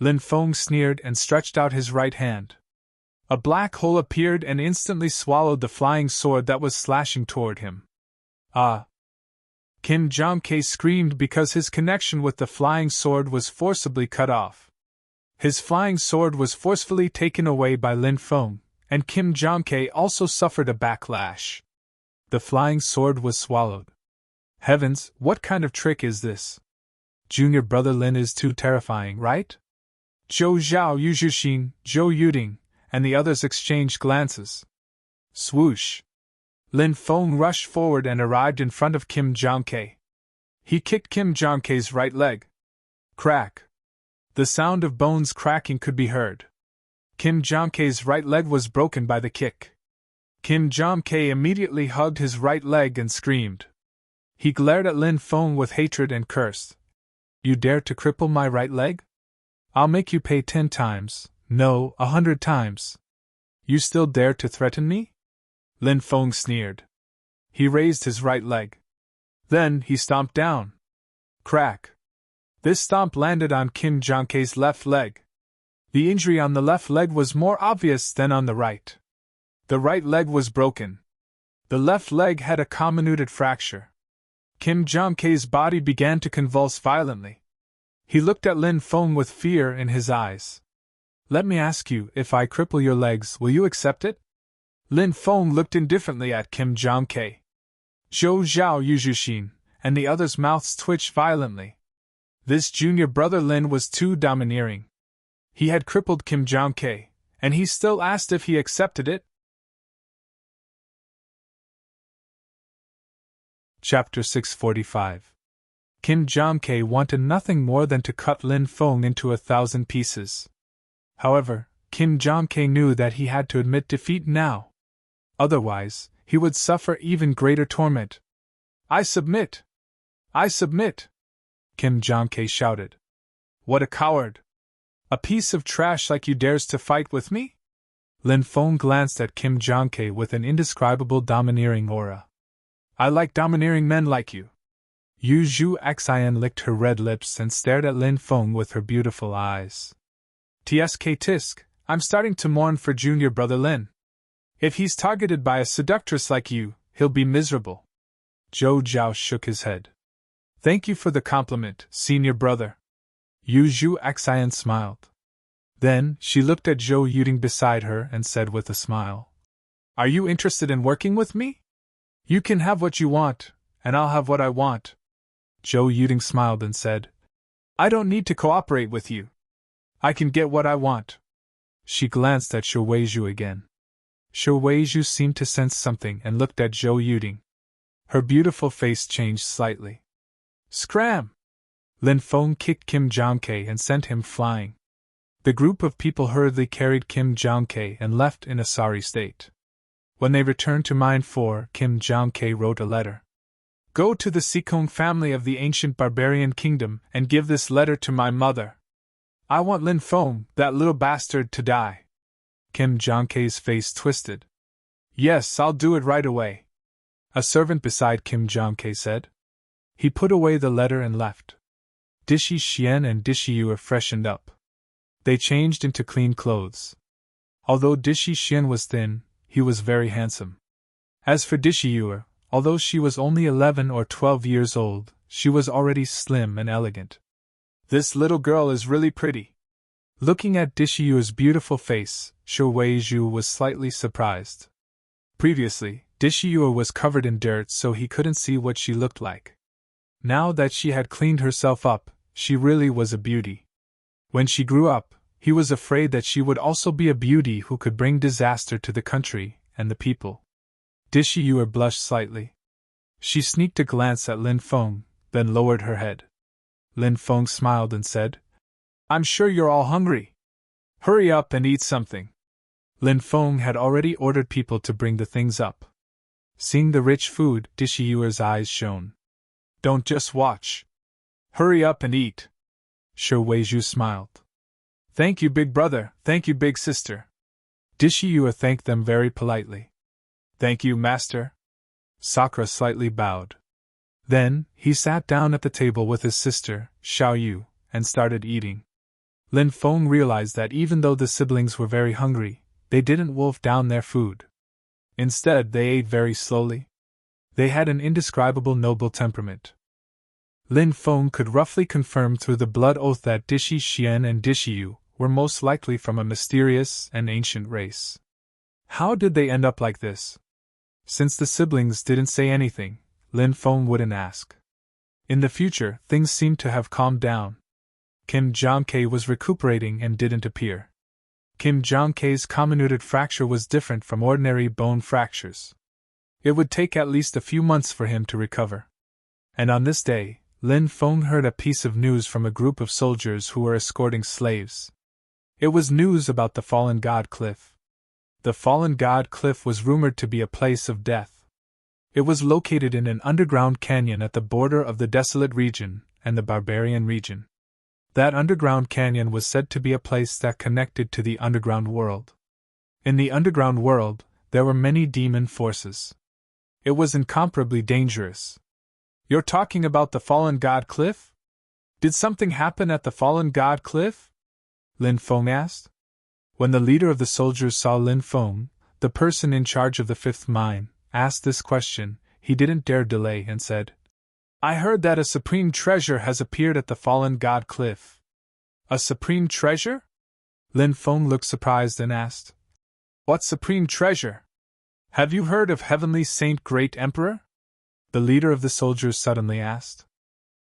Lin Feng sneered and stretched out his right hand. A black hole appeared and instantly swallowed the flying sword that was slashing toward him. Ah! Kim Jong-K screamed because his connection with the flying sword was forcibly cut off. His flying sword was forcefully taken away by Lin Feng, and Kim Jong-K also suffered a backlash. The flying sword was swallowed. Heavens, what kind of trick is this? Junior brother Lin is too terrifying, right? Zhou Zhao Yu Jushin, Zhou Yuding, and the others exchanged glances. Swoosh! Lin Feng rushed forward and arrived in front of Kim Jong-K. He kicked Kim Jong-K's right leg. Crack! The sound of bones cracking could be heard. Kim Jong-K's right leg was broken by the kick. Kim Jong-K immediately hugged his right leg and screamed. He glared at Lin Feng with hatred and cursed. You dare to cripple my right leg? I'll make you pay 10 times, no, 100 times. You still dare to threaten me? Lin Feng sneered. He raised his right leg. Then he stomped down. Crack! This stomp landed on Kim Jong-K's left leg. The injury on the left leg was more obvious than on the right. The right leg was broken. The left leg had a comminuted fracture. Kim Jong-K's body began to convulse violently. He looked at Lin Feng with fear in his eyes. Let me ask you, if I cripple your legs, will you accept it? Lin Feng looked indifferently at Kim Jong-K. Zhou Zhao Yu Jushin and the others' mouths twitched violently. This junior brother Lin was too domineering. He had crippled Kim Jong-K, and he still asked if he accepted it. Chapter 645. Kim Jong-K wanted nothing more than to cut Lin Feng into 1,000 pieces. However, Kim Jong-K knew that he had to admit defeat now. Otherwise, he would suffer even greater torment. I submit! I submit! Kim Jong-K shouted. What a coward! A piece of trash like you dares to fight with me? Lin Feng glanced at Kim Jong-tae with an indescribable domineering aura. I like domineering men like you. Yu Zhu Xian licked her red lips and stared at Lin Feng with her beautiful eyes. Tsk tisk, I'm starting to mourn for junior brother Lin. If he's targeted by a seductress like you, he'll be miserable. Zhou Zhao shook his head. Thank you for the compliment, senior brother. Yu Zhu Xian smiled. Then, she looked at Zhou Yuding beside her and said with a smile. Are you interested in working with me? You can have what you want, and I'll have what I want. Zhou Yuding smiled and said, I don't need to cooperate with you. I can get what I want. She glanced at Shu Weizhu again. Shu Weizhu seemed to sense something and looked at Zhou Yuding. Her beautiful face changed slightly. Scram! Lin Feng kicked Kim Jong-tae and sent him flying. The group of people hurriedly carried Kim Jong-tae and left in a sorry state. When they returned to Mine 4, Kim Jong-tae wrote a letter. Go to the Sikong family of the ancient barbarian kingdom and give this letter to my mother. I want Lin Feng, that little bastard, to die. Kim Jong-tae's face twisted. Yes, I'll do it right away. A servant beside Kim Jong-tae said. He put away the letter and left. Dishi Xian and Dishi Yu freshened up. They changed into clean clothes. Although Dishi Xian was thin, he was very handsome. As for Dishi Yu, although she was only 11 or 12 years old, she was already slim and elegant. This little girl is really pretty. Looking at Dishi Yu's beautiful face, Shu Weizhu was slightly surprised. Previously, Dishi Yu was covered in dirt so he couldn't see what she looked like. Now that she had cleaned herself up, she really was a beauty. When she grew up, he was afraid that she would also be a beauty who could bring disaster to the country and the people. Dishi Yu blushed slightly. She sneaked a glance at Lin Feng, then lowered her head. Lin Feng smiled and said, I'm sure you're all hungry. Hurry up and eat something. Lin Feng had already ordered people to bring the things up. Seeing the rich food, Dishi Yu's eyes shone. Don't just watch. Hurry up and eat. Shu Weizhu smiled. Thank you, big brother, thank you, big sister. Dishi Yu thanked them very politely. Thank you, master. Sakura slightly bowed. Then, he sat down at the table with his sister, Xiao Yu, and started eating. Lin Feng realized that even though the siblings were very hungry, they didn't wolf down their food. Instead, they ate very slowly. They had an indescribable noble temperament. Lin Feng could roughly confirm through the blood oath that Dishi Xian and Dishi Yu were most likely from a mysterious and ancient race. How did they end up like this? Since the siblings didn't say anything, Lin Feng wouldn't ask. In the future, things seemed to have calmed down. Kim Jong-tae was recuperating and didn't appear. Kim Jong-tae's comminuted fracture was different from ordinary bone fractures. It would take at least a few months for him to recover. And on this day, Lin Feng heard a piece of news from a group of soldiers who were escorting slaves. It was news about the Fallen God Cliff. The Fallen God Cliff was rumored to be a place of death. It was located in an underground canyon at the border of the Desolate region and the Barbarian region. That underground canyon was said to be a place that connected to the underground world. In the underground world, there were many demon forces. It was incomparably dangerous. You're talking about the Fallen God Cliff? Did something happen at the Fallen God Cliff? Lin Feng asked. When the leader of the soldiers saw Lin Feng, the person in charge of the fifth mine, asked this question, he didn't dare delay and said, I heard that a supreme treasure has appeared at the Fallen God Cliff. A supreme treasure? Lin Feng looked surprised and asked, What supreme treasure? Have you heard of Heavenly Saint Great Emperor? The leader of the soldiers suddenly asked.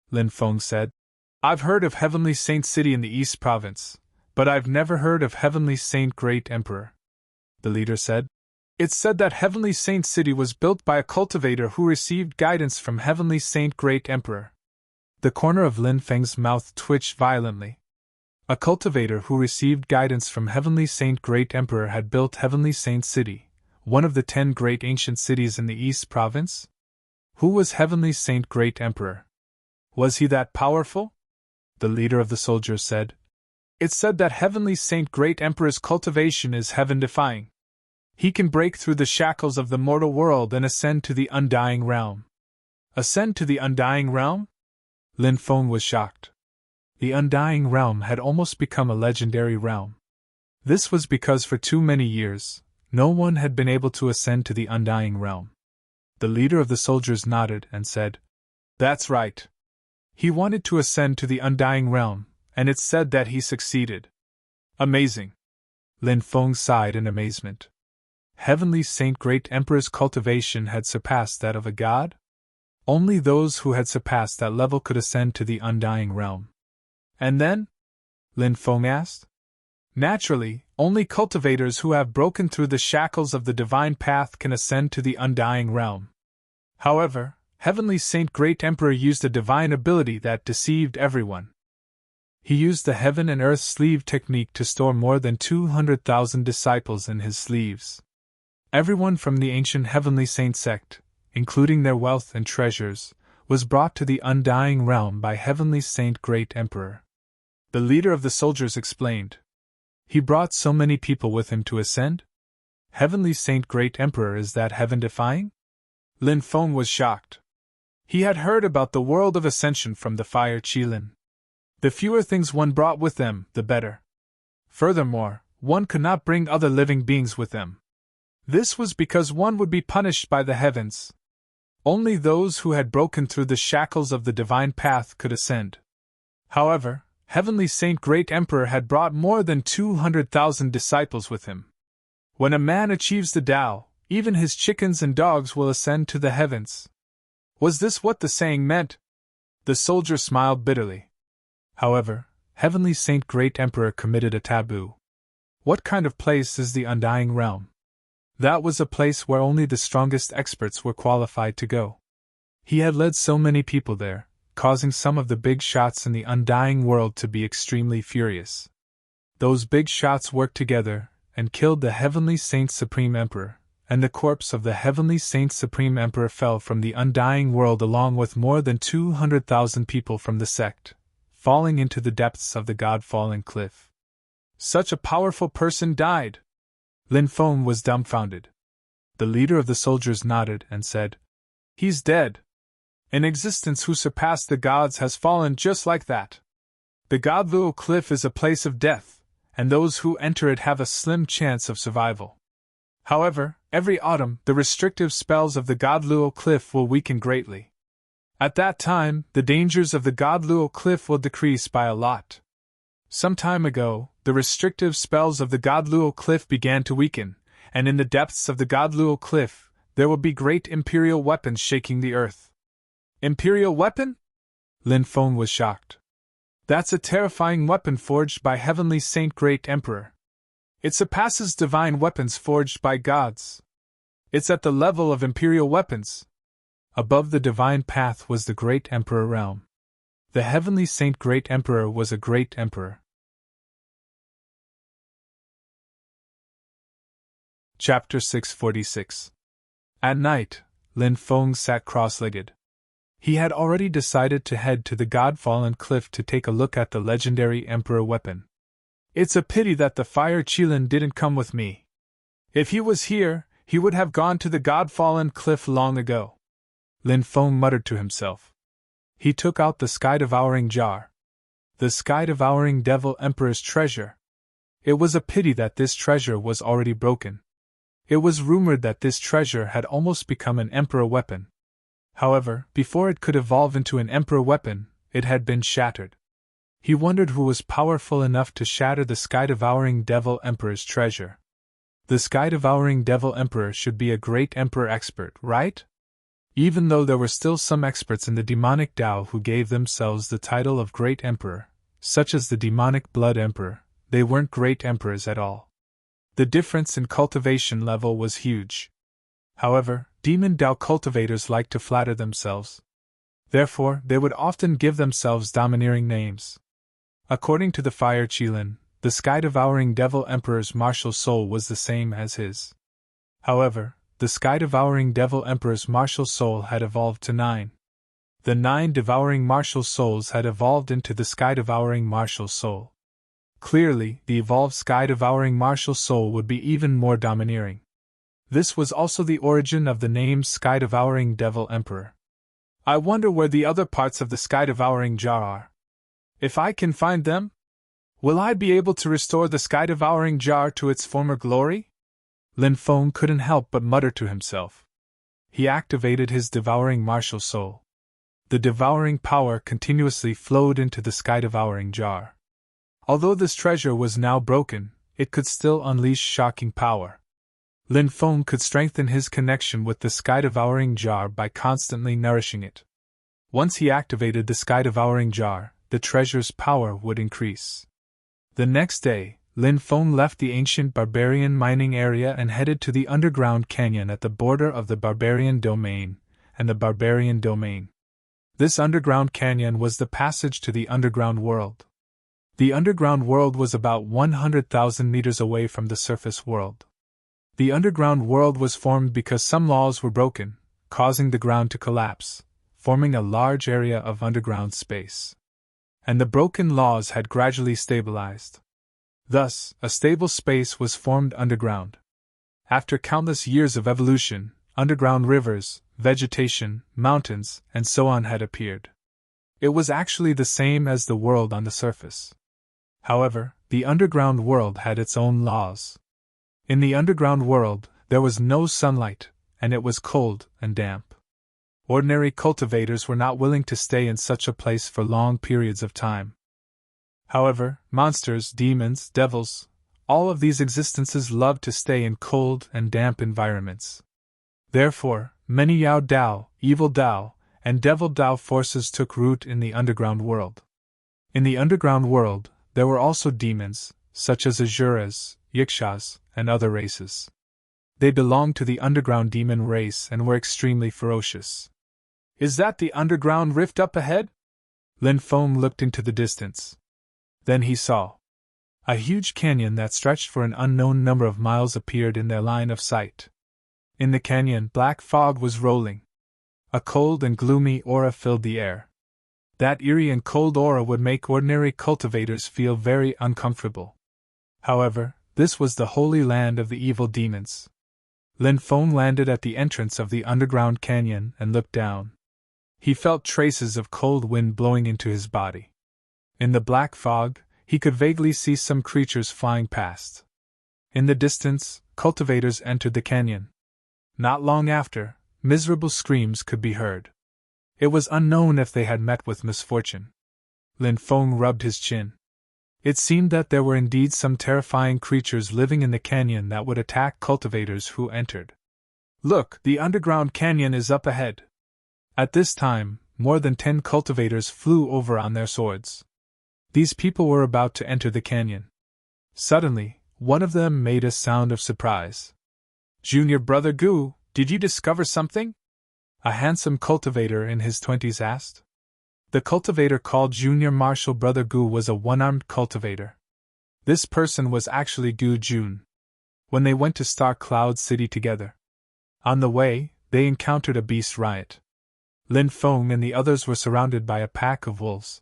Lin Feng said, I've heard of Heavenly Saint City in the East Province, but I've never heard of Heavenly Saint Great Emperor. The leader said, It's said that Heavenly Saint City was built by a cultivator who received guidance from Heavenly Saint Great Emperor. The corner of Lin Feng's mouth twitched violently. A cultivator who received guidance from Heavenly Saint Great Emperor had built Heavenly Saint City, one of the 10 great ancient cities in the East Province? Who was Heavenly Saint Great Emperor? Was he that powerful? The leader of the soldiers said, It's said that Heavenly Saint Great Emperor's cultivation is heaven-defying. He can break through the shackles of the mortal world and ascend to the undying realm. Ascend to the undying realm? Lin Feng was shocked. The undying realm had almost become a legendary realm. This was because for too many years, no one had been able to ascend to the undying realm. The leader of the soldiers nodded and said, "That's right. He wanted to ascend to the undying realm, and it's said that he succeeded." Amazing! Lin Feng sighed in amazement. Heavenly Saint Great Emperor's cultivation had surpassed that of a god? Only those who had surpassed that level could ascend to the undying realm. And then? Lin Feng asked. Naturally, only cultivators who have broken through the shackles of the divine path can ascend to the undying realm. However, Heavenly Saint Great Emperor used a divine ability that deceived everyone. He used the heaven and earth sleeve technique to store more than 200,000 disciples in his sleeves. Everyone from the ancient Heavenly Saint sect, including their wealth and treasures, was brought to the undying realm by Heavenly Saint Great Emperor. The leader of the soldiers explained. He brought so many people with him to ascend? Heavenly Saint Great Emperor, is that heaven-defying? Lin Feng was shocked. He had heard about the world of ascension from the Fire Qilin. The fewer things one brought with them, the better. Furthermore, one could not bring other living beings with them. This was because one would be punished by the heavens. Only those who had broken through the shackles of the divine path could ascend. However, Heavenly Saint Great Emperor had brought more than 200,000 disciples with him. When a man achieves the Tao, even his chickens and dogs will ascend to the heavens. Was this what the saying meant? The soldier smiled bitterly. However, Heavenly Saint Great Emperor committed a taboo. What kind of place is the undying realm? That was a place where only the strongest experts were qualified to go. He had led so many people there, causing some of the big shots in the undying world to be extremely furious. Those big shots worked together and killed the Heavenly Saint Supreme Emperor, and the corpse of the Heavenly Saint Supreme Emperor fell from the undying world along with more than 200,000 people from the sect, falling into the depths of the God-fallen cliff. Such a powerful person died! Lin Feng was dumbfounded. The leader of the soldiers nodded and said, "He's dead. An existence who surpassed the gods has fallen just like that. The God-Luo Cliff is a place of death, and those who enter it have a slim chance of survival. However, every autumn the restrictive spells of the God-Luo Cliff will weaken greatly. At that time, the dangers of the God-Luo Cliff will decrease by a lot. Some time ago, the restrictive spells of the God-Luo Cliff began to weaken, and in the depths of the God-Luo Cliff, there will be great imperial weapons shaking the earth." Imperial weapon? Lin Feng was shocked. That's a terrifying weapon forged by Heavenly Saint Great Emperor. It surpasses divine weapons forged by gods. It's at the level of imperial weapons. Above the divine path was the Great Emperor realm. The Heavenly Saint Great Emperor was a great emperor. Chapter 646. At night, Lin Feng sat cross-legged. He had already decided to head to the God-fallen cliff to take a look at the legendary Emperor weapon. It's a pity that the Fire Qilin didn't come with me. If he was here, he would have gone to the God-fallen cliff long ago. Lin Feng muttered to himself. He took out the sky-devouring jar. The sky-devouring Devil Emperor's treasure. It was a pity that this treasure was already broken. It was rumored that this treasure had almost become an Emperor weapon. However, before it could evolve into an Emperor weapon, it had been shattered. He wondered who was powerful enough to shatter the sky-devouring Devil Emperor's treasure. The sky-devouring Devil Emperor should be a great Emperor expert, right? Even though there were still some experts in the demonic Tao who gave themselves the title of Great Emperor, such as the demonic Blood Emperor, they weren't great emperors at all. The difference in cultivation level was huge. However, demon Tao cultivators like to flatter themselves. Therefore, they would often give themselves domineering names. According to the Fire Qilin, the sky-devouring Devil Emperor's martial soul was the same as his. However, the sky-devouring Devil Emperor's martial soul had evolved to 9. The 9 devouring martial souls had evolved into the sky-devouring martial soul. Clearly, the evolved sky-devouring martial soul would be even more domineering. This was also the origin of the name Sky-Devouring Devil Emperor. I wonder where the other parts of the Sky-Devouring Jar are. If I can find them, will I be able to restore the Sky-Devouring Jar to its former glory? Lin Feng couldn't help but mutter to himself. He activated his devouring martial soul. The devouring power continuously flowed into the Sky-Devouring Jar. Although this treasure was now broken, it could still unleash shocking power. Lin Feng could strengthen his connection with the Sky-Devouring Jar by constantly nourishing it. Once he activated the Sky-Devouring Jar, the treasure's power would increase. The next day, Lin Feng left the ancient barbarian mining area and headed to the underground canyon at the border of the Barbarian Domain and the Barbarian Domain. This underground canyon was the passage to the underground world. The underground world was about 100,000 meters away from the surface world. The underground world was formed because some laws were broken, causing the ground to collapse, forming a large area of underground space. And the broken laws had gradually stabilized. Thus, a stable space was formed underground. After countless years of evolution, underground rivers, vegetation, mountains, and so on had appeared. It was actually the same as the world on the surface. However, the underground world had its own laws. In the underground world, there was no sunlight, and it was cold and damp. Ordinary cultivators were not willing to stay in such a place for long periods of time. However, monsters, demons, devils, all of these existences loved to stay in cold and damp environments. Therefore, many Yao Dao, Evil Dao, and Devil Dao forces took root in the underground world. In the underground world, there were also demons, such as Asuras, Yakshas, and other races. They belonged to the underground demon race and were extremely ferocious. Is that the underground rift up ahead? Lin Feng looked into the distance. Then he saw. A huge canyon that stretched for an unknown number of miles appeared in their line of sight. In the canyon, black fog was rolling. A cold and gloomy aura filled the air. That eerie and cold aura would make ordinary cultivators feel very uncomfortable. However, this was the holy land of the evil demons. Lin Feng landed at the entrance of the underground canyon and looked down. He felt traces of cold wind blowing into his body. In the black fog, he could vaguely see some creatures flying past. In the distance, cultivators entered the canyon. Not long after, miserable screams could be heard. It was unknown if they had met with misfortune. Lin Feng rubbed his chin. It seemed that there were indeed some terrifying creatures living in the canyon that would attack cultivators who entered. Look, the underground canyon is up ahead. At this time, more than 10 cultivators flew over on their swords. These people were about to enter the canyon. Suddenly, one of them made a sound of surprise. Junior Brother Gu, did you discover something? A handsome cultivator in his 20s asked. The cultivator called Junior Martial Brother Gu was a one-armed cultivator. This person was actually Gu Jun. When they went to Star Cloud City together. On the way, they encountered a beast riot. Lin Feng and the others were surrounded by a pack of wolves.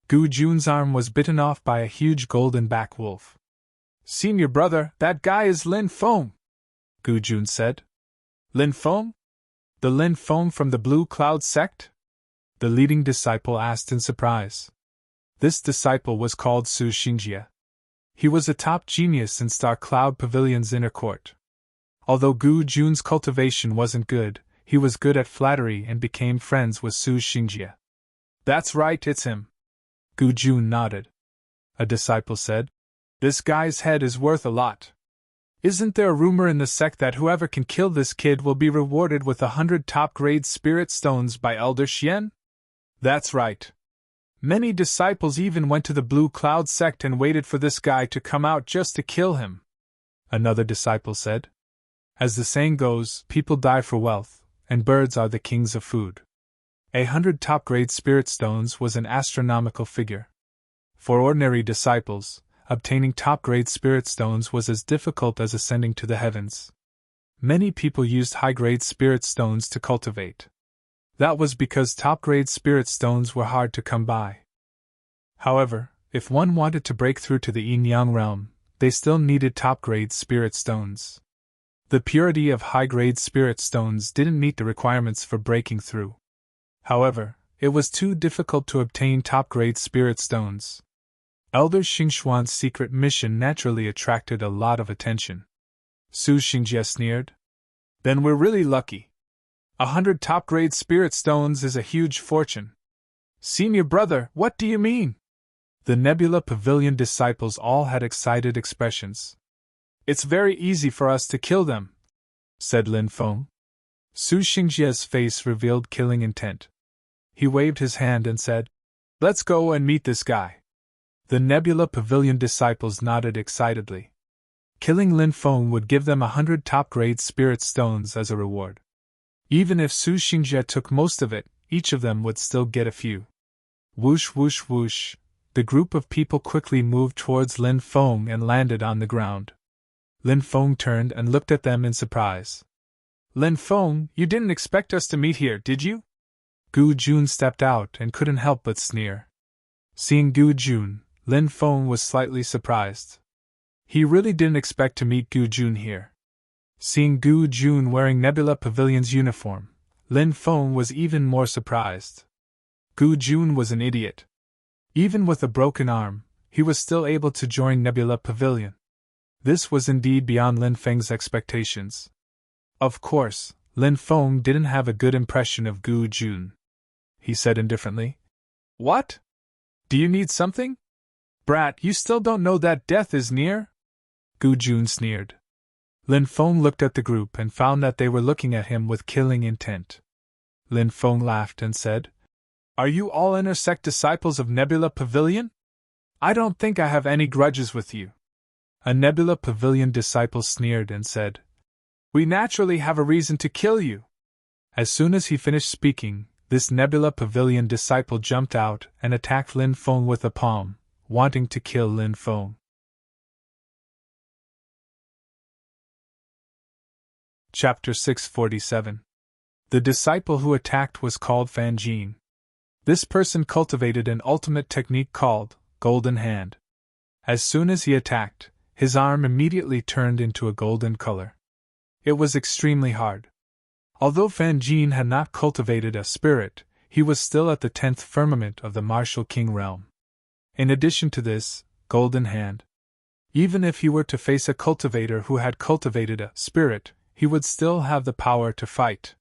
Gu Jun's arm was bitten off by a huge golden-back wolf. Senior brother, that guy is Lin Feng, Gu Jun said. Lin Feng? The Lin Feng from the Blue Cloud sect? The leading disciple asked in surprise. This disciple was called Su Xingjie. He was a top genius in Star Cloud Pavilion's inner court. Although Gu Jun's cultivation wasn't good, he was good at flattery and became friends with Su Xingjie. That's right, it's him. Gu Jun nodded. A disciple said, This guy's head is worth a lot. Isn't there a rumor in the sect that whoever can kill this kid will be rewarded with 100 top-grade spirit stones by Elder Xian? That's right. Many disciples even went to the Blue Cloud sect and waited for this guy to come out just to kill him. Another disciple said. As the saying goes, people die for wealth, and birds are the kings of food. 100 top-grade spirit stones was an astronomical figure. For ordinary disciples, obtaining top-grade spirit stones was as difficult as ascending to the heavens. Many people used high-grade spirit stones to cultivate. That was because top-grade spirit stones were hard to come by. However, if one wanted to break through to the yin-yang realm, they still needed top-grade spirit stones. The purity of high-grade spirit stones didn't meet the requirements for breaking through. However, it was too difficult to obtain top-grade spirit stones. Elder Xingxuan's secret mission naturally attracted a lot of attention. Su Xingjie sneered. Then we're really lucky. 100 top-grade spirit stones is a huge fortune. Senior brother, what do you mean? The Nebula Pavilion disciples all had excited expressions. It's very easy for us to kill them, said Lin Feng. Su Xingjie's face revealed killing intent. He waved his hand and said, Let's go and meet this guy. The Nebula Pavilion disciples nodded excitedly. Killing Lin Feng would give them 100 top-grade spirit stones as a reward. Even if Su Xingjie took most of it, each of them would still get a few. Whoosh whoosh whoosh, the group of people quickly moved towards Lin Feng and landed on the ground. Lin Feng turned and looked at them in surprise. Lin Feng, you didn't expect us to meet here, did you? Gu Jun stepped out and couldn't help but sneer. Seeing Gu Jun, Lin Feng was slightly surprised. He really didn't expect to meet Gu Jun here. Seeing Gu Jun wearing Nebula Pavilion's uniform, Lin Feng was even more surprised. Gu Jun was an idiot. Even with a broken arm, he was still able to join Nebula Pavilion. This was indeed beyond Lin Feng's expectations. Of course, Lin Feng didn't have a good impression of Gu Jun. He said indifferently, What? Do you need something? Brat, you still don't know that death is near? Gu Jun sneered. Lin Feng looked at the group and found that they were looking at him with killing intent. Lin Feng laughed and said, Are you all intersect disciples of Nebula Pavilion? I don't think I have any grudges with you. A Nebula Pavilion disciple sneered and said, We naturally have a reason to kill you. As soon as he finished speaking, this Nebula Pavilion disciple jumped out and attacked Lin Feng with a palm, wanting to kill Lin Feng. Chapter 647. The disciple who attacked was called Fan Jin. This person cultivated an ultimate technique called Golden Hand. As soon as he attacked, his arm immediately turned into a golden color. It was extremely hard. Although Fan Jin had not cultivated a spirit, he was still at the 10th firmament of the Martial King realm. In addition to this, Golden Hand. Even if he were to face a cultivator who had cultivated a spirit, he would still have the power to fight.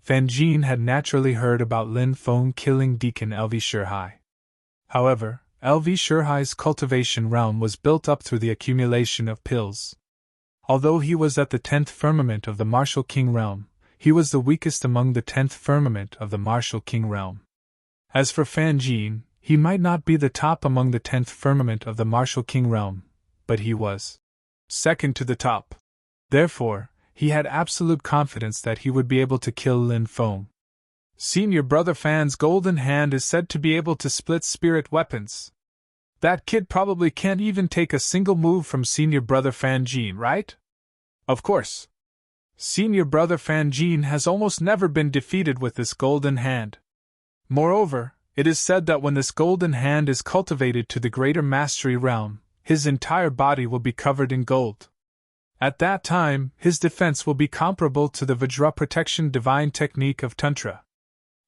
Fan Jin had naturally heard about Lin Feng killing Deacon Lv Shihai. However, Lv Shihai's cultivation realm was built up through the accumulation of pills. Although he was at the 10th firmament of the Martial King realm, he was the weakest among the 10th firmament of the Martial King realm. As for Fan Jin, he might not be the top among the 10th firmament of the Martial King realm, but he was second to the top. Therefore, he had absolute confidence that he would be able to kill Lin Feng. Senior Brother Fan's Golden Hand is said to be able to split spirit weapons. That kid probably can't even take a single move from Senior Brother Fan Jin, right? Of course. Senior Brother Fan Jin has almost never been defeated with this Golden Hand. Moreover, it is said that when this Golden Hand is cultivated to the Greater Mastery realm, his entire body will be covered in gold. At that time, his defense will be comparable to the Vajra Protection Divine Technique of Tantra.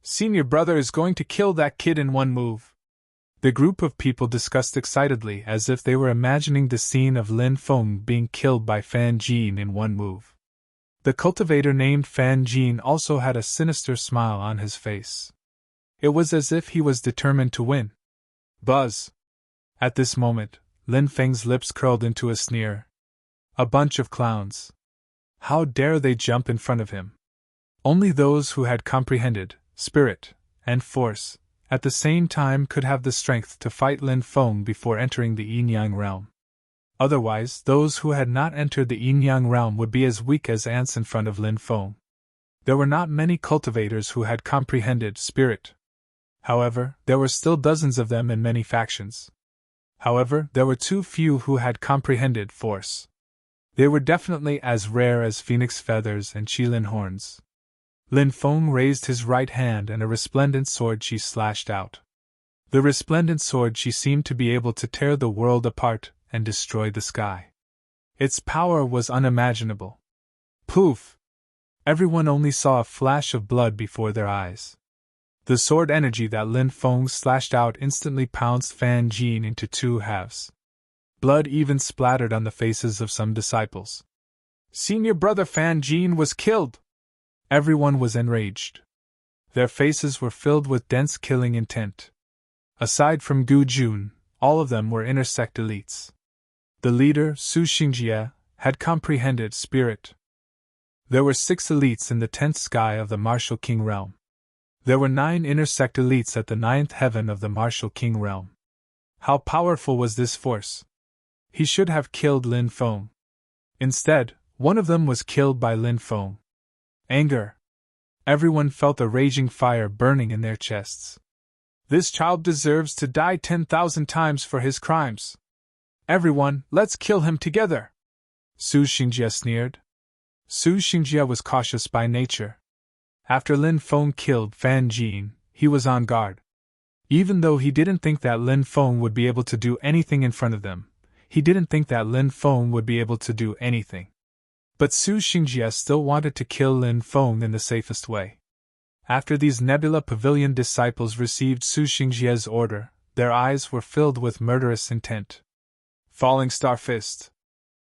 Senior Brother is going to kill that kid in one move. The group of people discussed excitedly as if they were imagining the scene of Lin Feng being killed by Fan Jin in one move. The cultivator named Fan Jin also had a sinister smile on his face. It was as if he was determined to win. Buzz! At this moment, Lin Feng's lips curled into a sneer. A bunch of clowns. How dare they jump in front of him? Only those who had comprehended spirit and force at the same time could have the strength to fight Lin Feng before entering the Yin-Yang realm. Otherwise, those who had not entered the Yin-Yang realm would be as weak as ants in front of Lin Feng. There were not many cultivators who had comprehended spirit. However, there were still dozens of them in many factions. However, there were too few who had comprehended force. They were definitely as rare as phoenix feathers and qilin horns. Lin Feng raised his right hand and a resplendent sword she slashed out. The resplendent sword she seemed to be able to tear the world apart and destroy the sky. Its power was unimaginable. Poof! Everyone only saw a flash of blood before their eyes. The sword energy that Lin Feng slashed out instantly pounced Fan Jin into two halves. Blood even splattered on the faces of some disciples. Senior brother Fan Jin was killed! Everyone was enraged. Their faces were filled with dense killing intent. Aside from Gu Jun, all of them were inner sect elites. The leader, Su Xingjie, had comprehended spirit. There were 6 elites in the 10th sky of the Martial King realm. There were 9 inner sect elites at the 9th heaven of the Martial King realm. How powerful was this force? He should have killed Lin Feng. Instead, one of them was killed by Lin Feng. Anger. Everyone felt a raging fire burning in their chests. This child deserves to die 10,000 times for his crimes. Everyone, let's kill him together! Su Xingjie sneered. Su Xingjie was cautious by nature. After Lin Feng killed Fan Jin, he was on guard. Even though he didn't think that Lin Feng would be able to do anything in front of them, he didn't think that Lin Feng would be able to do anything. But Su Xingjie still wanted to kill Lin Feng in the safest way. After these Nebula Pavilion disciples received Su Xingjie's order, their eyes were filled with murderous intent. Falling Star Fist.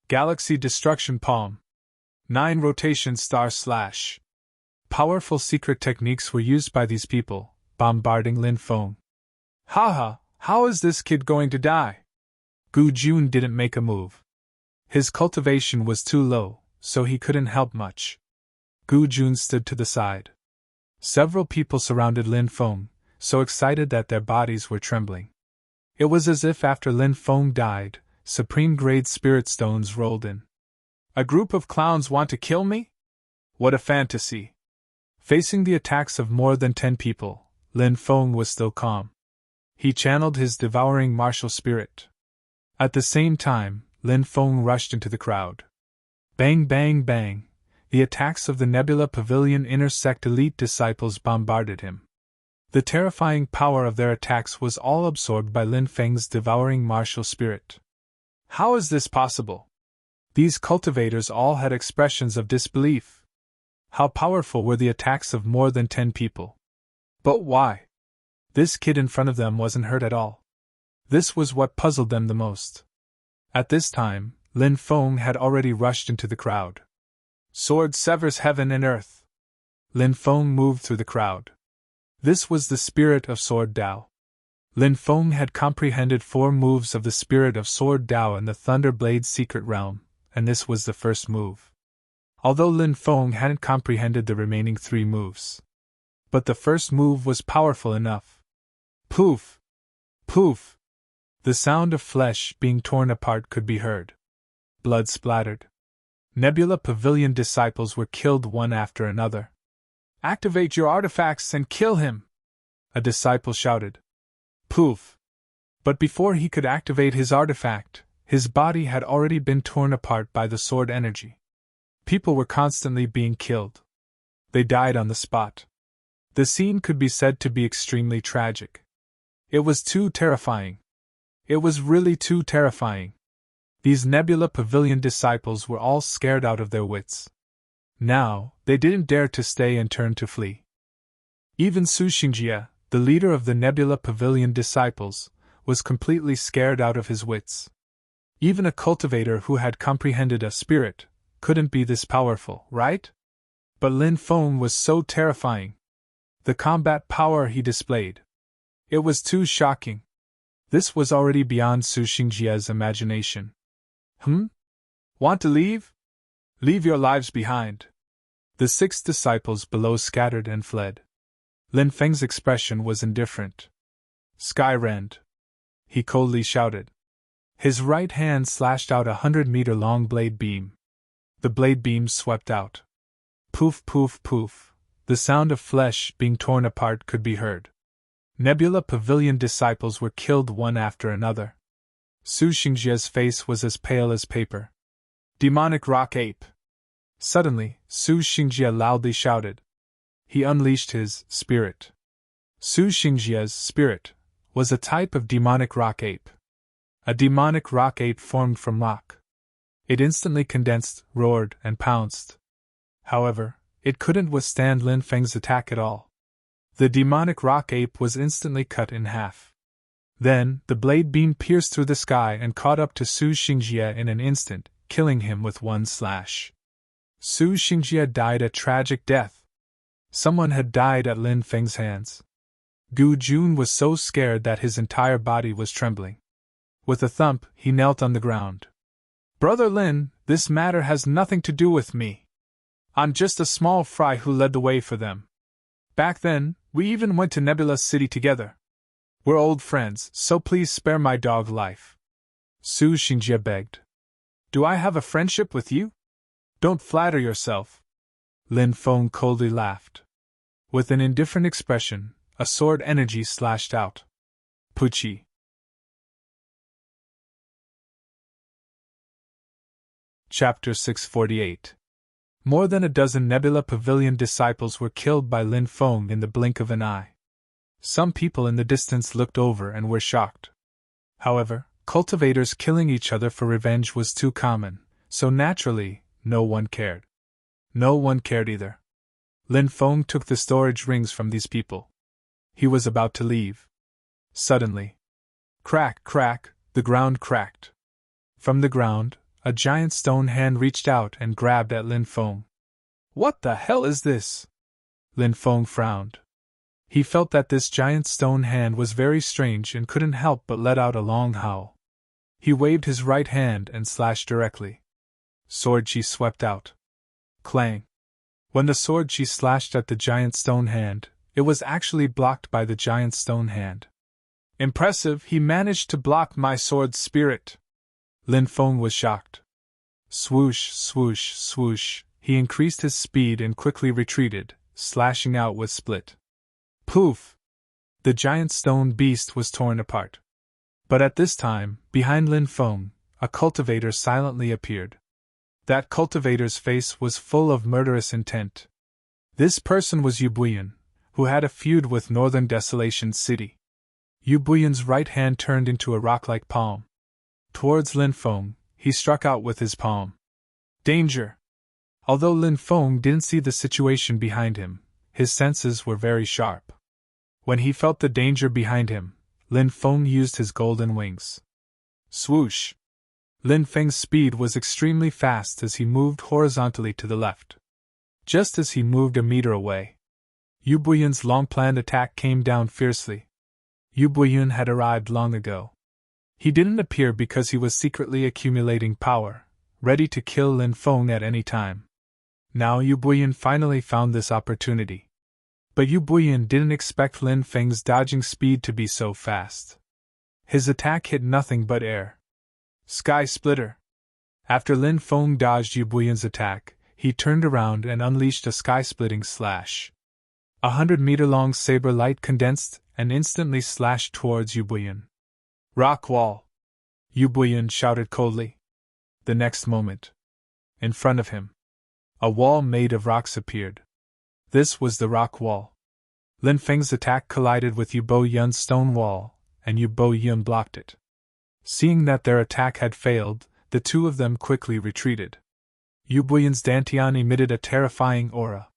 Galaxy Destruction Palm. 9 Rotation Star Slash. Powerful secret techniques were used by these people, bombarding Lin Feng. Haha, how is this kid going to die? Gu Jun didn't make a move. His cultivation was too low, so he couldn't help much. Gu Jun stood to the side. Several people surrounded Lin Feng, so excited that their bodies were trembling. It was as if after Lin Feng died, supreme-grade spirit stones rolled in. A group of clowns want to kill me? What a fantasy! Facing the attacks of more than 10 people, Lin Feng was still calm. He channeled his devouring martial spirit. At the same time, Lin Feng rushed into the crowd. Bang bang bang, the attacks of the Nebula Pavilion inner sect elite disciples bombarded him. The terrifying power of their attacks was all absorbed by Lin Feng's devouring martial spirit. How is this possible? These cultivators all had expressions of disbelief. How powerful were the attacks of more than 10 people? But why? This kid in front of them wasn't hurt at all. This was what puzzled them the most. At this time, Lin Feng had already rushed into the crowd. Sword severs heaven and earth. Lin Feng moved through the crowd. This was the spirit of Sword Dao. Lin Feng had comprehended 4 moves of the spirit of Sword Dao in the Thunder Blade's secret realm, and this was the first move. Although Lin Feng hadn't comprehended the remaining 3 moves. But the first move was powerful enough. Poof! Poof! The sound of flesh being torn apart could be heard. Blood splattered. Nebula Pavilion disciples were killed one after another. Activate your artifacts and kill him! A disciple shouted. Poof! But before he could activate his artifact, his body had already been torn apart by the sword energy. People were constantly being killed. They died on the spot. The scene could be said to be extremely tragic. It was too terrifying. It was really too terrifying. These Nebula Pavilion disciples were all scared out of their wits. Now, they didn't dare to stay and turn to flee. Even Su Xingjie, the leader of the Nebula Pavilion disciples, was completely scared out of his wits. Even a cultivator who had comprehended a spirit couldn't be this powerful, right? But Lin Feng was so terrifying. The combat power he displayed. It was too shocking. This was already beyond Su Xingjie's imagination. Want to leave? Leave your lives behind. The 6 disciples below scattered and fled. Lin Feng's expression was indifferent. Skyrend! He coldly shouted. His right hand slashed out 100-meter-long blade beam. The blade beam swept out. Poof poof poof, the sound of flesh being torn apart could be heard. Nebula Pavilion disciples were killed one after another. Su Xingjie's face was as pale as paper. Demonic Rock Ape! Suddenly, Su Xingjie loudly shouted. He unleashed his spirit. Su Xingjie's spirit was a type of demonic rock ape. A demonic rock ape formed from rock. It instantly condensed, roared, and pounced. However, it couldn't withstand Lin Feng's attack at all. The demonic rock ape was instantly cut in half. Then, the blade beam pierced through the sky and caught up to Su Xingjie in an instant, killing him with one slash. Su Xingjie died a tragic death. Someone had died at Lin Feng's hands. Gu Jun was so scared that his entire body was trembling. With a thump, he knelt on the ground. "Brother Lin, this matter has nothing to do with me. I'm just a small fry who led the way for them. Back then, we even went to Nebula City together. We're old friends, so please spare my dog life." Su Xingjie begged. "Do I have a friendship with you? Don't flatter yourself." Lin Feng coldly laughed. With an indifferent expression, a sword energy slashed out. Puchi. Chapter 648. More than a dozen Nebula Pavilion disciples were killed by Lin Feng in the blink of an eye. Some people in the distance looked over and were shocked. However, cultivators killing each other for revenge was too common, so naturally, no one cared. No one cared either. Lin Feng took the storage rings from these people. He was about to leave. Suddenly, crack, crack, the ground cracked. From the ground, a giant stone hand reached out and grabbed at Lin Feng. "What the hell is this?" Lin Feng frowned. He felt that this giant stone hand was very strange and couldn't help but let out a long howl. He waved his right hand and slashed directly. Sword chi swept out. Clang. When the sword chi slashed at the giant stone hand, it was actually blocked by the giant stone hand. "Impressive, he managed to block my sword's spirit." Lin Feng was shocked. Swoosh, swoosh, swoosh, he increased his speed and quickly retreated, slashing out with split. Poof! The giant stone beast was torn apart. But at this time, behind Lin Feng, a cultivator silently appeared. That cultivator's face was full of murderous intent. This person was Yu Buyan, who had a feud with Northern Desolation City. Yu Buyan's right hand turned into a rock-like palm. Towards Lin Feng, he struck out with his palm. Danger! Although Lin Feng didn't see the situation behind him, his senses were very sharp. When he felt the danger behind him, Lin Feng used his golden wings. Swoosh! Lin Feng's speed was extremely fast as he moved horizontally to the left. Just as he moved a meter away, Yu Buyan's long-planned attack came down fiercely. Yu Buyan had arrived long ago. He didn't appear because he was secretly accumulating power, ready to kill Lin Feng at any time. Now Yu Buyan finally found this opportunity. But Yu Buyan didn't expect Lin Feng's dodging speed to be so fast. His attack hit nothing but air. Sky Splitter! After Lin Feng dodged Yu Buyan's attack, he turned around and unleashed a sky-splitting slash. 100-meter-long saber light condensed and instantly slashed towards Yu Buyan. Rock wall! Yu Buyan shouted coldly. The next moment, in front of him, a wall made of rocks appeared. This was the rock wall. Lin Feng's attack collided with Yu Buyan's stone wall, and Yu Buyan blocked it. Seeing that their attack had failed, the two of them quickly retreated. Yu Buyan's dantian emitted a terrifying aura.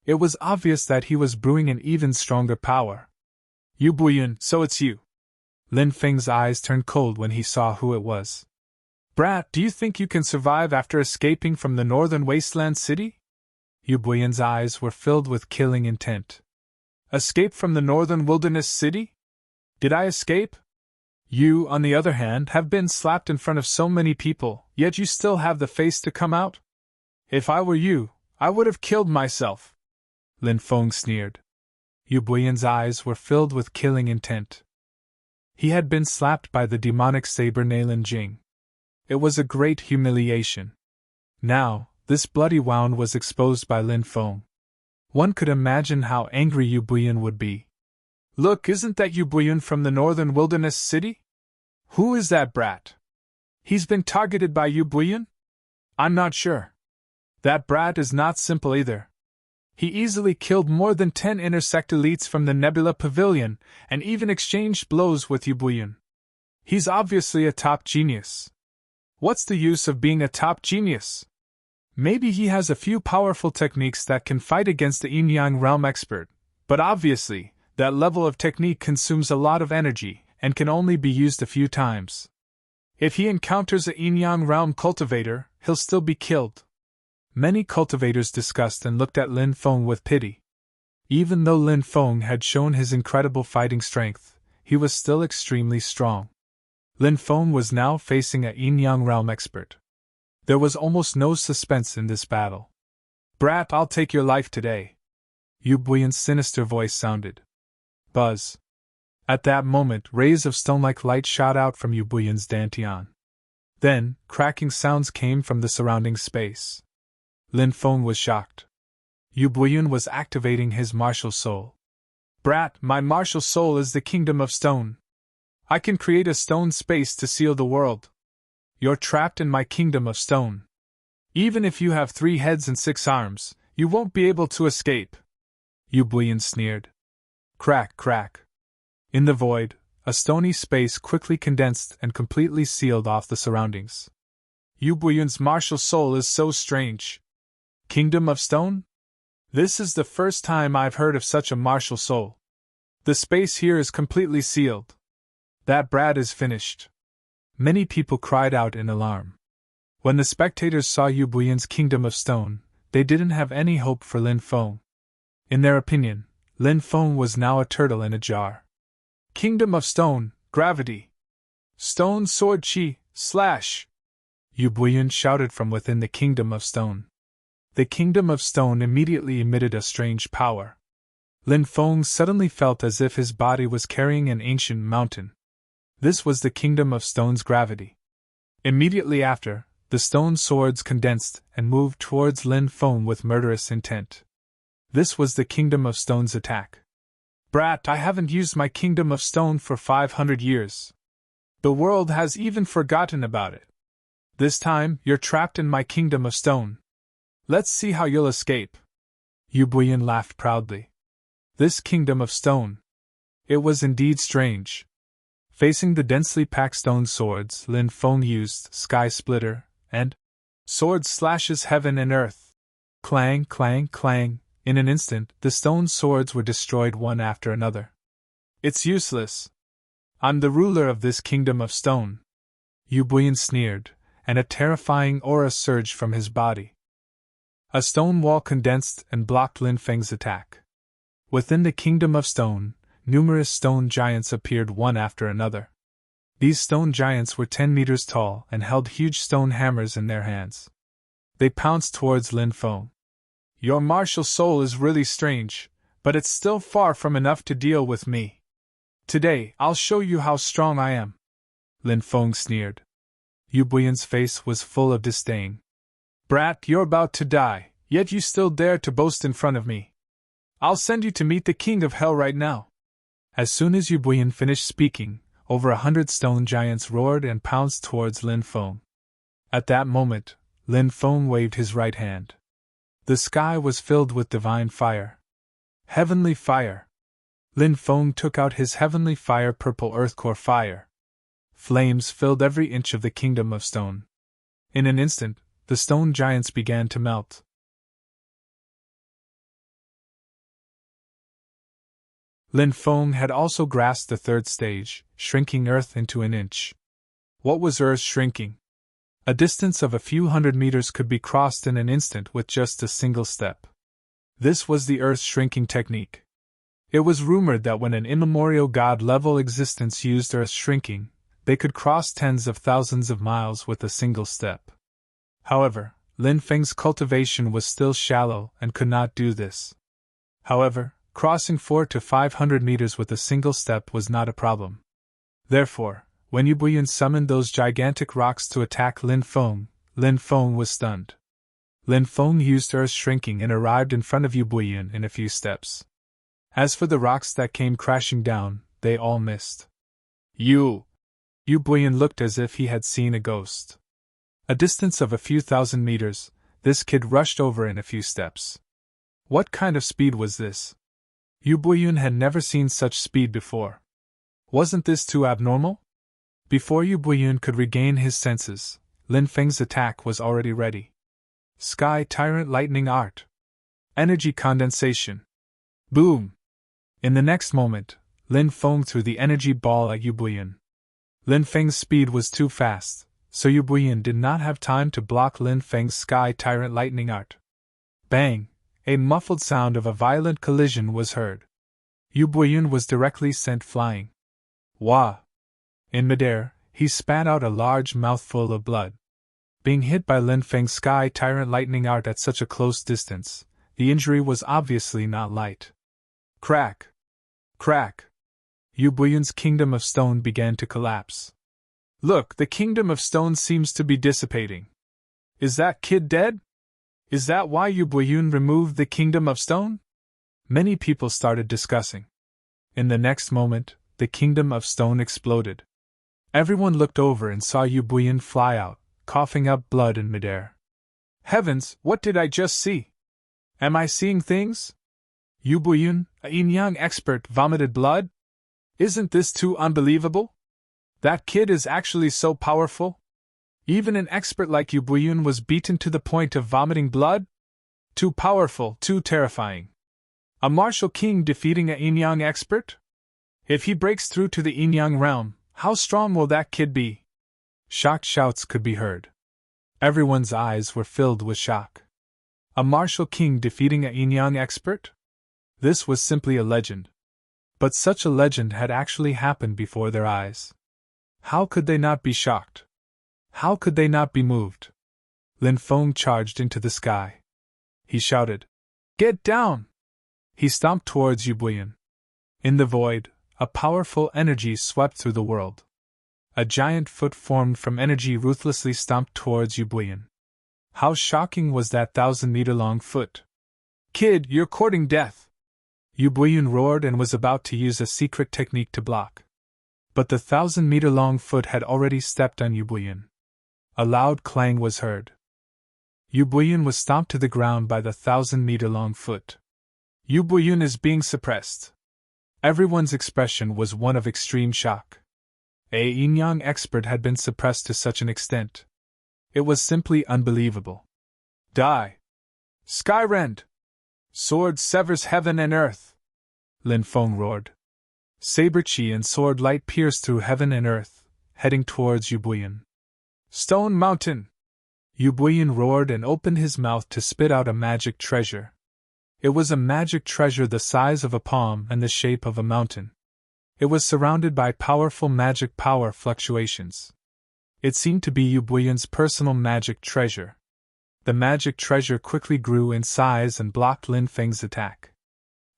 It was obvious that he was brewing an even stronger power. Yu Buyan, so it's you. Lin Feng's eyes turned cold when he saw who it was. Brat, do you think you can survive after escaping from the northern wasteland city? Yu Buyan's eyes were filled with killing intent. Escape from the northern wilderness city? Did I escape? You, on the other hand, have been slapped in front of so many people, yet you still have the face to come out? If I were you, I would have killed myself. Lin Feng sneered. Yu Buyan's eyes were filled with killing intent. He had been slapped by the demonic saber Nalin Jing. It was a great humiliation. Now, this bloody wound was exposed by Lin Feng. One could imagine how angry Yu Buyan would be. Look, isn't that Yu Buyan from the northern wilderness city? Who is that brat? He's been targeted by Yu Buyan? I'm not sure. That brat is not simple either. He easily killed more than 10 intersect elites from the Nebula Pavilion, and even exchanged blows with Yu Buyan. He's obviously a top genius. What's the use of being a top genius? Maybe he has a few powerful techniques that can fight against the yin-yang realm expert, but obviously, that level of technique consumes a lot of energy and can only be used a few times. If he encounters a yin-yang realm cultivator, he'll still be killed. Many cultivators discussed and looked at Lin Feng with pity. Even though Lin Feng had shown his incredible fighting strength, he was still extremely strong. Lin Feng was now facing a yin-yang realm expert. There was almost no suspense in this battle. "Brat, I'll take your life today," Yu Buyan's sinister voice sounded. Buzz. At that moment, rays of stone-like light shot out from Yu Buyan's dantian. Then, cracking sounds came from the surrounding space. Lin Feng was shocked. Yu Buyan was activating his martial soul. "Brat, my martial soul is the kingdom of stone. I can create a stone space to seal the world. You're trapped in my kingdom of stone. Even if you have 3 heads and 6 arms, you won't be able to escape," Yu Buyan sneered. Crack, crack. In the void, a stony space quickly condensed and completely sealed off the surroundings. "Yu Buyan's martial soul is so strange. Kingdom of stone? This is the first time I've heard of such a martial soul. The space here is completely sealed. That brat is finished." Many people cried out in alarm. When the spectators saw Yu Buyan's kingdom of stone, they didn't have any hope for Lin Feng. In their opinion, Lin Feng was now a turtle in a jar. "Kingdom of stone, gravity! Stone sword chi, slash!" Yu Buyan shouted from within the kingdom of stone. The kingdom of stone immediately emitted a strange power. Lin Feng suddenly felt as if his body was carrying an ancient mountain. This was the kingdom of stone's gravity. Immediately after, the stone swords condensed and moved towards Lin Feng with murderous intent. This was the kingdom of stone's attack. "Brat, I haven't used my kingdom of stone for 500 years. The world has even forgotten about it. This time, you're trapped in my kingdom of stone. Let's see how you'll escape." Yu Buyan laughed proudly. This kingdom of stone. It was indeed strange. Facing the densely packed stone swords, Lin Feng used Sky Splitter and Sword Slashes Heaven and Earth. Clang, clang, clang. In an instant, the stone swords were destroyed one after another. "It's useless. I'm the ruler of this kingdom of stone," Yu Buyan sneered, and a terrifying aura surged from his body. A stone wall condensed and blocked Lin Feng's attack. Within the kingdom of stone, numerous stone giants appeared one after another. These stone giants were 10 meters tall and held huge stone hammers in their hands. They pounced towards Lin Feng. "Your martial soul is really strange, but it's still far from enough to deal with me. Today, I'll show you how strong I am," Lin Feng sneered. Yu Buyan's face was full of disdain. "Brat, you're about to die, yet you still dare to boast in front of me. I'll send you to meet the king of hell right now." As soon as Yu Buyan finished speaking, over 100 stone giants roared and pounced towards Lin Feng. At that moment, Lin Feng waved his right hand. The sky was filled with divine fire. Heavenly fire! Lin Feng took out his heavenly fire, purple earth core fire. Flames filled every inch of the kingdom of stone. In an instant, the stone giants began to melt. Lin Feng had also grasped the 3rd stage, shrinking Earth into an inch. What was Earth shrinking? A distance of a few hundred meters could be crossed in an instant with just a single step. This was the Earth shrinking technique. It was rumored that when an immemorial god-level existence used Earth shrinking, they could cross tens of thousands of miles with a single step. However, Lin Feng's cultivation was still shallow and could not do this. However, crossing 400 to 500 meters with a single step was not a problem. Therefore, when Yu Buyan summoned those gigantic rocks to attack Lin Feng was stunned. Lin Feng used Earth shrinking and arrived in front of Yu Buyan in a few steps. As for the rocks that came crashing down, they all missed. Yu Buyan looked as if he had seen a ghost. A distance of a few thousand meters, this kid rushed over in a few steps. What kind of speed was this? Yu Buyan had never seen such speed before. Wasn't this too abnormal? Before Yu Buyan could regain his senses, Lin Feng's attack was already ready. Sky Tyrant Lightning Art. Energy Condensation. Boom! In the next moment, Lin Feng threw the energy ball at Yu Buyan. Lin Feng's speed was too fast, so Yu Buyan did not have time to block Lin Feng's Sky Tyrant Lightning Art. Bang! A muffled sound of a violent collision was heard. Yu Buyan was directly sent flying. Wah! In midair, he spat out a large mouthful of blood. Being hit by Lin Feng's Sky Tyrant Lightning Art at such a close distance, the injury was obviously not light. Crack! Crack! Yu Buyan's kingdom of stone began to collapse. Look, the kingdom of stone seems to be dissipating. Is that kid dead? Is that why Yu Buyan removed the kingdom of stone? Many people started discussing. In the next moment, the kingdom of stone exploded. Everyone looked over and saw Yu Buyan fly out, coughing up blood in midair. Heavens, what did I just see? Am I seeing things? Yu Buyan, a yin-yang expert, vomited blood? Isn't this too unbelievable? That kid is actually so powerful? Even an expert like Yu Buyan was beaten to the point of vomiting blood? Too powerful, too terrifying. A martial king defeating a yin-yang expert? If he breaks through to the yin-yang realm, how strong will that kid be? Shocked shouts could be heard. Everyone's eyes were filled with shock. A martial king defeating a yin-yang expert? This was simply a legend. But such a legend had actually happened before their eyes. How could they not be shocked? How could they not be moved? Lin Feng charged into the sky. He shouted, "Get down!" He stomped towards Yu Buyan. In the void, a powerful energy swept through the world. A giant foot formed from energy ruthlessly stomped towards Yu Buyan. How shocking was that 1,000-meter-long foot! Kid, you're courting death! Yu Buyan roared and was about to use a secret technique to block. But the 1,000-meter-long foot had already stepped on Yu Buyan. A loud clang was heard. Yu Buyan was stomped to the ground by the 1,000-meter-long foot. Yu Buyan is being suppressed. Everyone's expression was one of extreme shock. A yin-yang expert had been suppressed to such an extent. It was simply unbelievable. Die! Skyrend! Sword severs heaven and earth! Lin Feng roared. Saber chi and sword light pierced through heaven and earth, heading towards Yu Buyan. Stone Mountain! Yu Buyan roared and opened his mouth to spit out a magic treasure. It was a magic treasure the size of a palm and the shape of a mountain. It was surrounded by powerful magic power fluctuations. It seemed to be Yu Buyan's personal magic treasure. The magic treasure quickly grew in size and blocked Lin Feng's attack.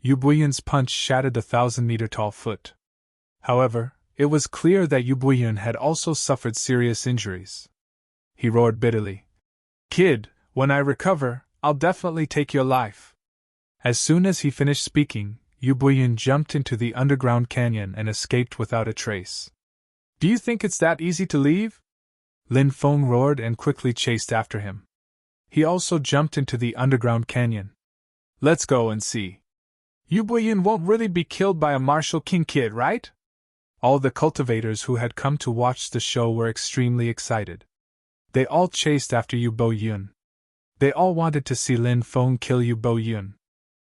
Yu Buyan's punch shattered the 1,000-meter-tall foot. However, it was clear that Yu Buyan had also suffered serious injuries. He roared bitterly. Kid, when I recover, I'll definitely take your life. As soon as he finished speaking, Yu Buyan jumped into the underground canyon and escaped without a trace. Do you think it's that easy to leave? Lin Feng roared and quickly chased after him. He also jumped into the underground canyon. Let's go and see. Yu Buyan won't really be killed by a martial king kid, right? All the cultivators who had come to watch the show were extremely excited. They all chased after Yu Buyan. They all wanted to see Lin Feng kill Yu Buyan.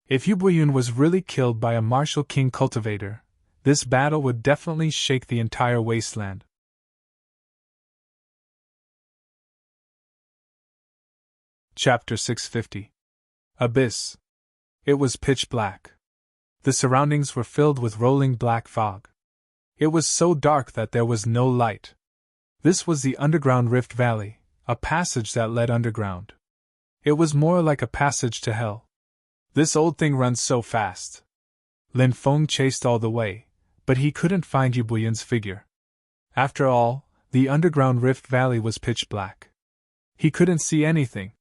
If Yu Buyan was really killed by a martial king cultivator, this battle would definitely shake the entire wasteland. Chapter 650. Abyss. It was pitch black. The surroundings were filled with rolling black fog. It was so dark that there was no light. This was the underground Rift Valley, a passage that led underground. It was more like a passage to hell. This old thing runs so fast. Lin Feng chased all the way, but he couldn't find Yu Buyan's figure. After all, the underground Rift Valley was pitch black. He couldn't see anything.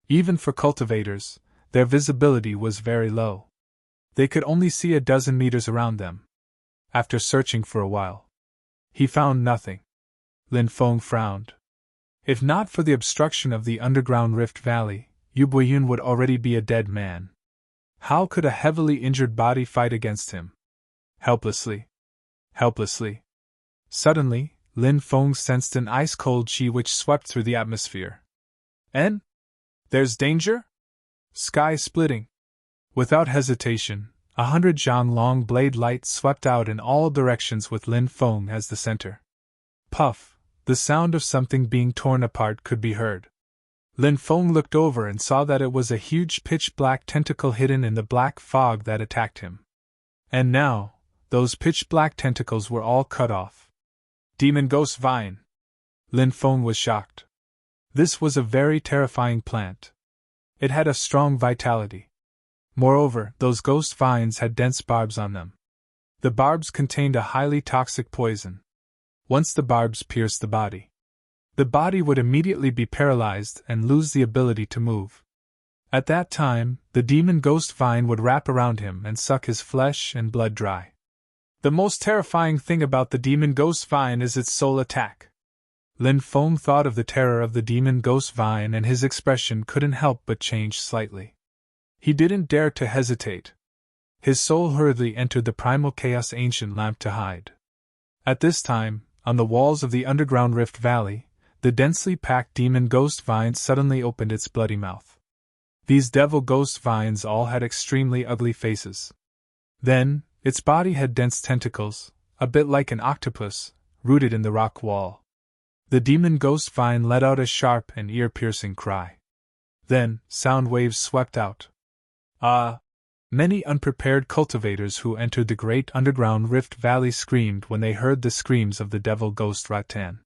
Even for cultivators, their visibility was very low. They could only see a dozen meters around them. After searching for a while, he found nothing. Lin Feng frowned. If not for the obstruction of the underground Rift Valley, Yu Buyan would already be a dead man. How could a heavily injured body fight against him? Helplessly. Helplessly. Suddenly, Lin Feng sensed an ice-cold qi which swept through the atmosphere. There's danger? Sky splitting. Without hesitation, 100 zhang long blade lights swept out in all directions with Lin Feng as the center. Puff, the sound of something being torn apart could be heard. Lin Feng looked over and saw that it was a huge pitch-black tentacle hidden in the black fog that attacked him. And now, those pitch-black tentacles were all cut off. Demon Ghost Vine! Lin Feng was shocked. This was a very terrifying plant. It had a strong vitality. Moreover, those ghost vines had dense barbs on them. The barbs contained a highly toxic poison. Once the barbs pierced the body would immediately be paralyzed and lose the ability to move. At that time, the demon ghost vine would wrap around him and suck his flesh and blood dry. The most terrifying thing about the demon ghost vine is its soul attack. Lin Feng thought of the terror of the demon ghost vine and his expression couldn't help but change slightly. He didn't dare to hesitate. His soul hurriedly entered the primal chaos ancient lamp to hide. At this time, on the walls of the underground rift valley, the densely packed demon ghost vine suddenly opened its bloody mouth. These devil ghost vines all had extremely ugly faces. Then, its body had dense tentacles, a bit like an octopus, rooted in the rock wall. The demon ghost vine let out a sharp and ear-piercing cry. Then, sound waves swept out. Many unprepared cultivators who entered the great underground rift valley screamed when they heard the screams of the devil ghost Rattan.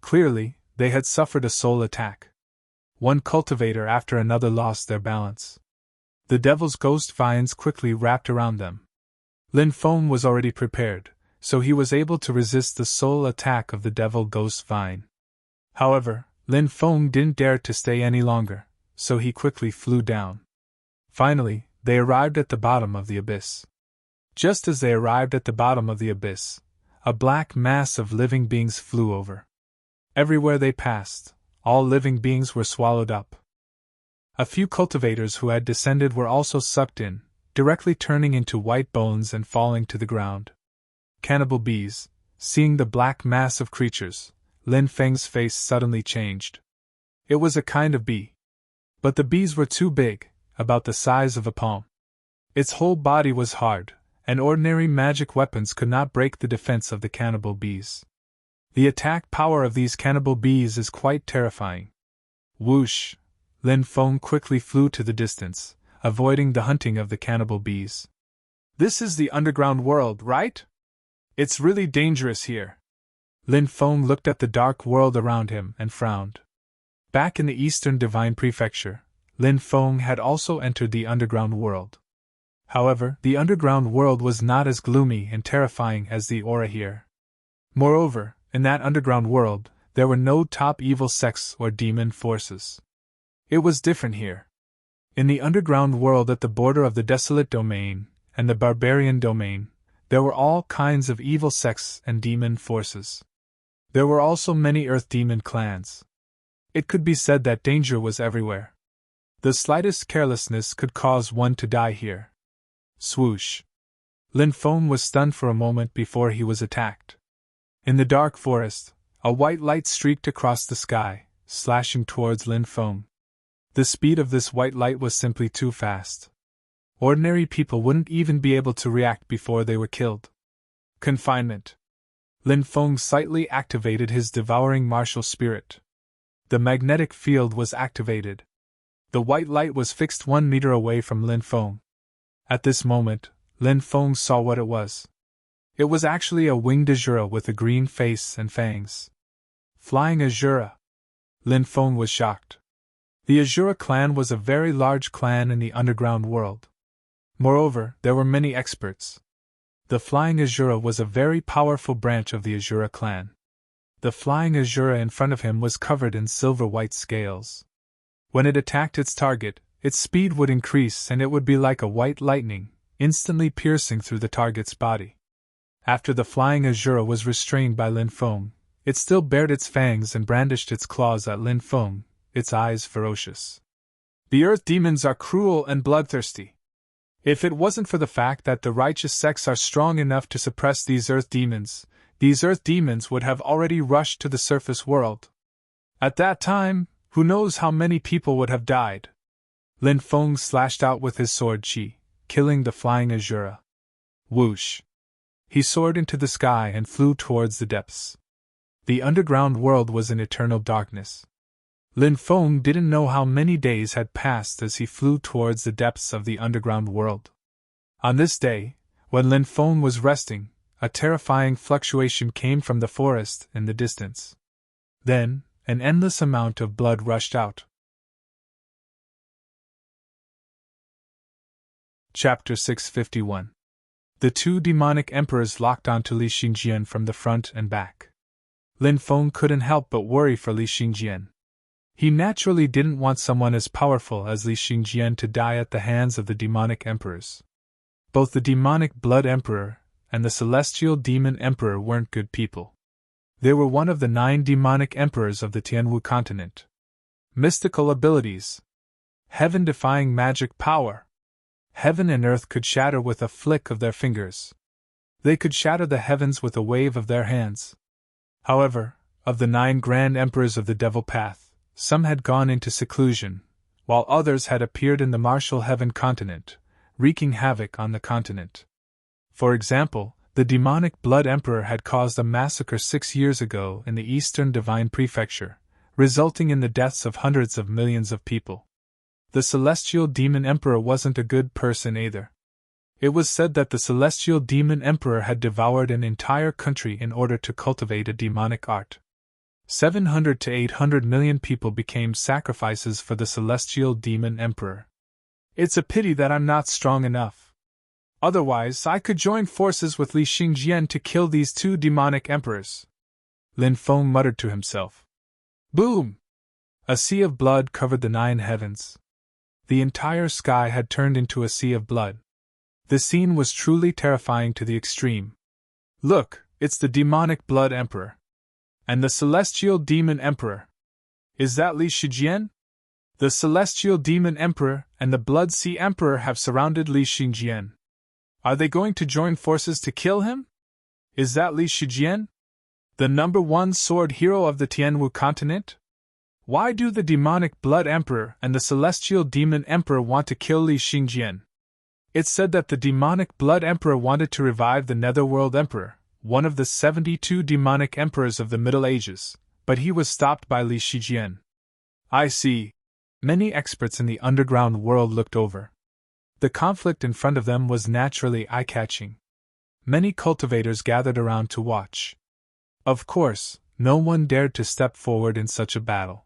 Clearly, they had suffered a soul attack. One cultivator after another lost their balance. The devil's ghost vines quickly wrapped around them. Lin Feng was already prepared, so he was able to resist the soul attack of the devil ghost vine. However, Lin Feng didn't dare to stay any longer, so he quickly flew down. Finally, they arrived at the bottom of the abyss. Just as they arrived at the bottom of the abyss, a black mass of living beings flew over. Everywhere they passed, all living beings were swallowed up. A few cultivators who had descended were also sucked in, directly turning into white bones and falling to the ground. Cannibal bees, seeing the black mass of creatures, Lin Feng's face suddenly changed. It was a kind of bee. But the bees were too big, about the size of a palm. Its whole body was hard, and ordinary magic weapons could not break the defense of the cannibal bees. The attack power of these cannibal bees is quite terrifying. Whoosh! Lin Feng quickly flew to the distance, avoiding the hunting of the cannibal bees. This is the underground world, right? It's really dangerous here. Lin Feng looked at the dark world around him and frowned. Back in the Eastern Divine Prefecture, Lin Feng had also entered the underground world. However, the underground world was not as gloomy and terrifying as the aura here. Moreover, in that underground world, there were no top evil sects or demon forces. It was different here. In the underground world at the border of the Desolate Domain and the Barbarian Domain, there were all kinds of evil sects and demon forces. There were also many Earth demon clans. It could be said that danger was everywhere. The slightest carelessness could cause one to die here. Swoosh! Lin Feng was stunned for a moment before he was attacked. In the dark forest, a white light streaked across the sky, slashing towards Lin Feng. The speed of this white light was simply too fast. Ordinary people wouldn't even be able to react before they were killed. Confinement. Lin Feng slightly activated his devouring martial spirit. The magnetic field was activated. The white light was fixed 1 meter away from Lin Feng. At this moment, Lin Feng saw what it was. It was actually a winged Azura with a green face and fangs. Flying Azura. Lin Feng was shocked. The Azura clan was a very large clan in the underground world. Moreover, there were many experts. The Flying Azura was a very powerful branch of the Azura clan. The Flying Azura in front of him was covered in silver-white scales. When it attacked its target, its speed would increase and it would be like a white lightning, instantly piercing through the target's body. After the Flying Azura was restrained by Lin Feng, it still bared its fangs and brandished its claws at Lin Feng, its eyes ferocious. The Earth demons are cruel and bloodthirsty. If it wasn't for the fact that the righteous sects are strong enough to suppress these Earth demons would have already rushed to the surface world. At that time, Who knows how many people would have died? Lin Feng slashed out with his sword Qi, killing the flying Azura. Whoosh! He soared into the sky and flew towards the depths. The underground world was in eternal darkness. Lin Feng didn't know how many days had passed as he flew towards the depths of the underground world. On this day, when Lin Feng was resting, a terrifying fluctuation came from the forest in the distance. Then, an endless amount of blood rushed out. Chapter 651. The two demonic emperors locked onto Li Xingjian from the front and back. Lin Feng couldn't help but worry for Li Xingjian. He naturally didn't want someone as powerful as Li Xingjian to die at the hands of the demonic emperors. Both the demonic blood emperor and the celestial demon emperor weren't good people. They were one of the 9 demonic emperors of the Tianwu continent. Mystical abilities. Heaven-defying magic power. Heaven and earth could shatter with a flick of their fingers. They could shatter the heavens with a wave of their hands. However, of the 9 grand emperors of the Devil Path, some had gone into seclusion, while others had appeared in the martial heaven continent, wreaking havoc on the continent. For example, the demonic blood emperor had caused a massacre 6 years ago in the eastern divine prefecture, resulting in the deaths of hundreds of millions of people. The celestial demon emperor wasn't a good person either. It was said that the celestial demon emperor had devoured an entire country in order to cultivate a demonic art. 700 to 800 million people became sacrifices for the celestial demon emperor. It's a pity that I'm not strong enough. Otherwise, I could join forces with Li Xingjian to kill these 2 demonic emperors. Lin Feng muttered to himself. Boom! A sea of blood covered the 9 heavens. The entire sky had turned into a sea of blood. The scene was truly terrifying to the extreme. Look, it's the demonic blood emperor. And the celestial demon emperor. Is that Li Xingjian? The celestial demon emperor and the blood sea emperor have surrounded Li Xingjian. Are they going to join forces to kill him? Is that Li Xingjian? The #1 sword hero of the Tianwu continent? Why do the demonic blood emperor and the celestial demon emperor want to kill Li Xingjian? It's said that the demonic blood emperor wanted to revive the netherworld emperor, one of the 72 demonic emperors of the Middle Ages, but he was stopped by Li Xingjian. I see. Many experts in the underground world looked over. The conflict in front of them was naturally eye-catching. Many cultivators gathered around to watch. Of course, no one dared to step forward in such a battle.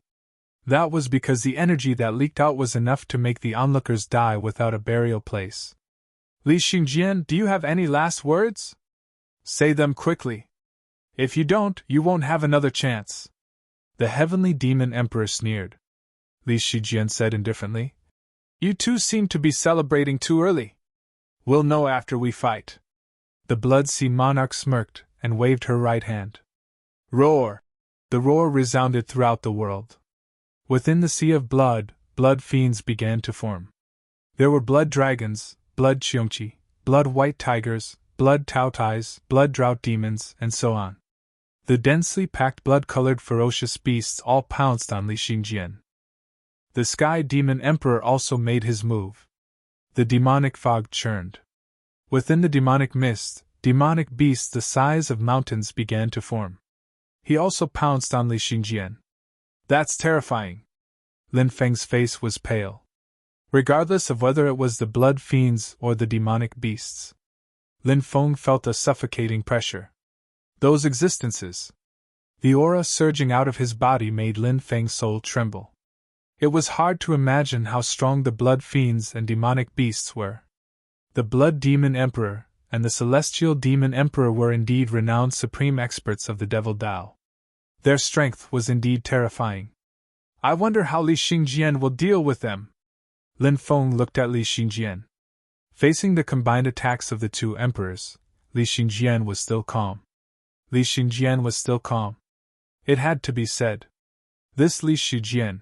That was because the energy that leaked out was enough to make the onlookers die without a burial place. Li Xingjian, do you have any last words? Say them quickly. If you don't, you won't have another chance. The heavenly demon emperor sneered. Li Xingjian said indifferently. You two seem to be celebrating too early. We'll know after we fight. The Blood Sea monarch smirked and waved her right hand. Roar! The roar resounded throughout the world. Within the sea of blood, blood fiends began to form. There were blood dragons, blood Qiongqi, blood white tigers, blood Taotais, blood drought demons, and so on. The densely packed blood-colored ferocious beasts all pounced on Li Xingjian. The Sky Demon Emperor also made his move. The demonic fog churned. Within the demonic mist, demonic beasts the size of mountains began to form. He also pounced on Li Xingjian. That's terrifying. Lin Feng's face was pale. Regardless of whether it was the blood fiends or the demonic beasts, Lin Feng felt a suffocating pressure. Those existences. The aura surging out of his body made Lin Feng's soul tremble. It was hard to imagine how strong the blood fiends and demonic beasts were. The Blood Demon Emperor and the Celestial Demon Emperor were indeed renowned supreme experts of the Devil Dao. Their strength was indeed terrifying. I wonder how Li Xingjian will deal with them. Lin Feng looked at Li Xingjian. Facing the combined attacks of the two emperors, Li Xingjian was still calm. Li Xingjian was still calm. It had to be said. This Li Xingjian.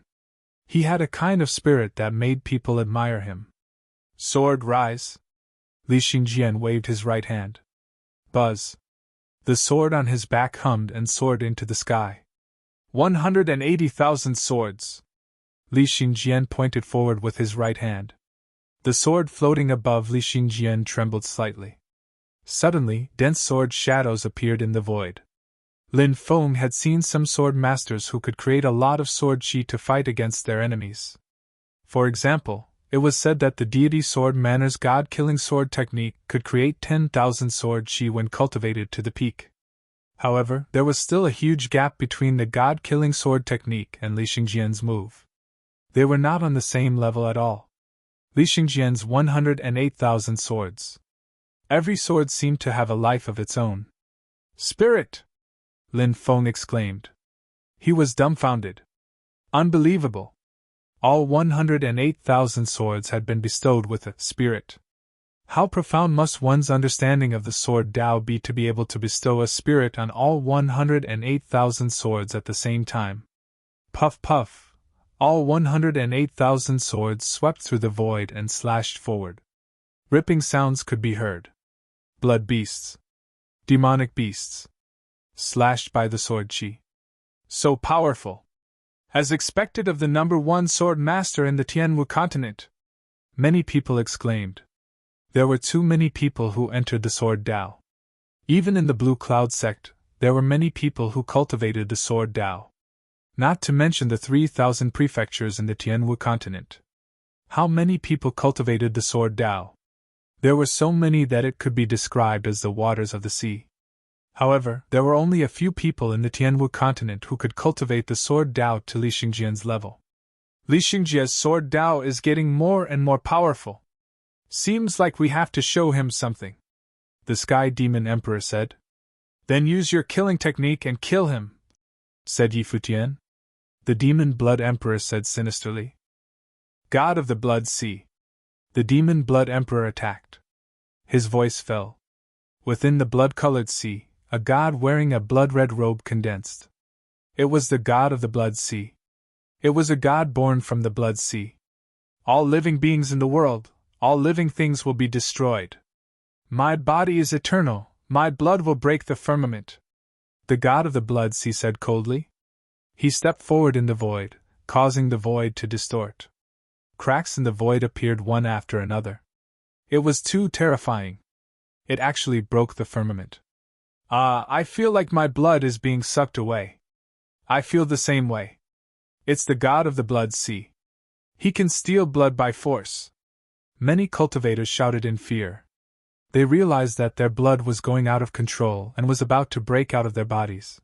He had a kind of spirit that made people admire him. Sword rise. Li Xingjian waved his right hand. Buzz. The sword on his back hummed and soared into the sky. 180,000 swords. Li Xingjian pointed forward with his right hand. The sword floating above Li Xingjian trembled slightly. Suddenly, dense sword shadows appeared in the void. Lin Feng had seen some sword masters who could create a lot of sword chi to fight against their enemies. For example, it was said that the deity sword Manor's god-killing sword technique could create 10,000 sword chi when cultivated to the peak. However, there was still a huge gap between the god-killing sword technique and Li Xingjian's move. They were not on the same level at all. Li Xingjian's 108,000 swords. Every sword seemed to have a life of its own. Spirit! Lin Feng exclaimed. He was dumbfounded. Unbelievable! All 108,000 swords had been bestowed with a spirit. How profound must one's understanding of the sword Dao be to be able to bestow a spirit on all 108,000 swords at the same time? Puff puff! All 108,000 swords swept through the void and slashed forward. Ripping sounds could be heard. Blood beasts. Demonic beasts. Slashed by the sword chi. So powerful! As expected of the number one sword master in the Tianwu continent. Many people exclaimed. There were too many people who entered the sword Dao. Even in the Blue Cloud sect, there were many people who cultivated the sword Dao. Not to mention the 3,000 prefectures in the Tianwu continent. How many people cultivated the sword Dao? There were so many that it could be described as the waters of the sea. However, there were only a few people in the Tianwu continent who could cultivate the sword Dao to Li Xingjian's level. Li Xingjian's sword Dao is getting more and more powerful. Seems like we have to show him something, the Sky Demon Emperor said. Then use your killing technique and kill him, said Yi Futian. The Demon Blood Emperor said sinisterly. God of the Blood Sea. The Demon Blood Emperor attacked. His voice fell. Within the blood-colored sea, a god wearing a blood-red robe condensed. It was the god of the Blood Sea. It was a god born from the Blood Sea. All living beings in the world, all living things will be destroyed. My body is eternal, my blood will break the firmament. The god of the Blood Sea said coldly. He stepped forward in the void, causing the void to distort. Cracks in the void appeared one after another. It was too terrifying. It actually broke the firmament. I feel like my blood is being sucked away. I feel the same way. It's the god of the Blood Sea. He can steal blood by force. Many cultivators shouted in fear. They realized that their blood was going out of control and was about to break out of their bodies.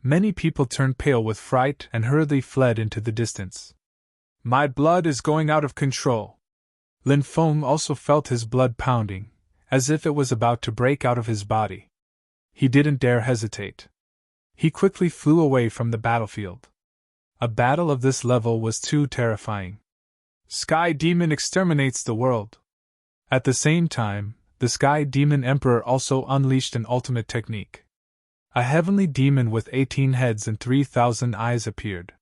Many people turned pale with fright and hurriedly fled into the distance. My blood is going out of control. Lin Feng also felt his blood pounding, as if it was about to break out of his body. He didn't dare hesitate. He quickly flew away from the battlefield. A battle of this level was too terrifying. Sky Demon exterminates the world. At the same time, the Sky Demon Emperor also unleashed an ultimate technique. A heavenly demon with 18 heads and 3,000 eyes appeared.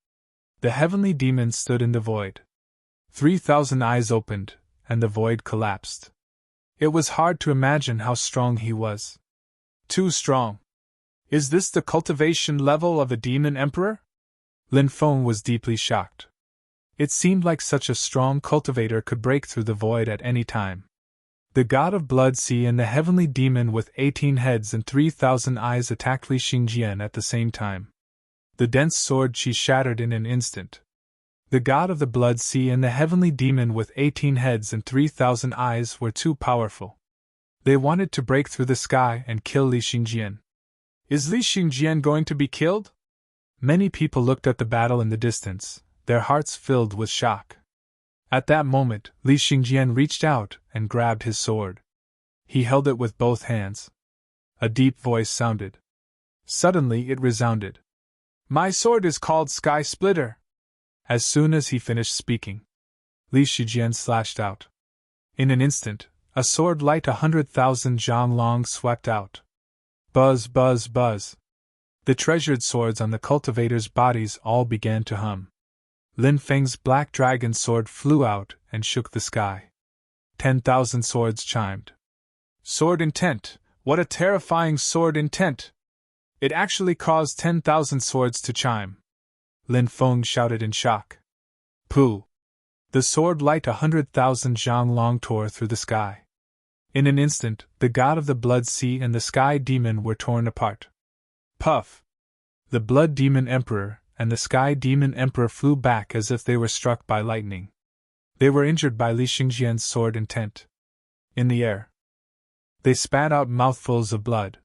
The heavenly demon stood in the void. 3,000 eyes opened, and the void collapsed. It was hard to imagine how strong he was. Too strong. Is this the cultivation level of a demon emperor? Lin Feng was deeply shocked. It seemed like such a strong cultivator could break through the void at any time. The god of Blood Sea and the heavenly demon with 18 heads and 3,000 eyes attacked Li Xingjian at the same time. The dense sword chi shattered in an instant. The god of the Blood Sea and the heavenly demon with 18 heads and 3,000 eyes were too powerful. They wanted to break through the sky and kill Li Xingjian. Is Li Xingjian going to be killed? Many people looked at the battle in the distance, their hearts filled with shock. At that moment, Li Xingjian reached out and grabbed his sword. He held it with both hands. A deep voice sounded. Suddenly it resounded. My sword is called Sky Splitter. As soon as he finished speaking, Li Xingjian slashed out. In an instant, a sword light 100,000 zhang long swept out. Buzz, buzz, buzz. The treasured swords on the cultivators' bodies all began to hum. Lin Feng's black dragon sword flew out and shook the sky. 10,000 swords chimed. Sword intent! What a terrifying sword intent! It actually caused 10,000 swords to chime. Lin Feng shouted in shock. Pooh! The sword light 100,000 zhang long tore through the sky. In an instant, the god of the Blood Sea and the Sky Demon were torn apart. Puff! The Blood Demon Emperor and the Sky Demon Emperor flew back as if they were struck by lightning. They were injured by Li Xingjian's sword intent. In the air, they spat out mouthfuls of blood.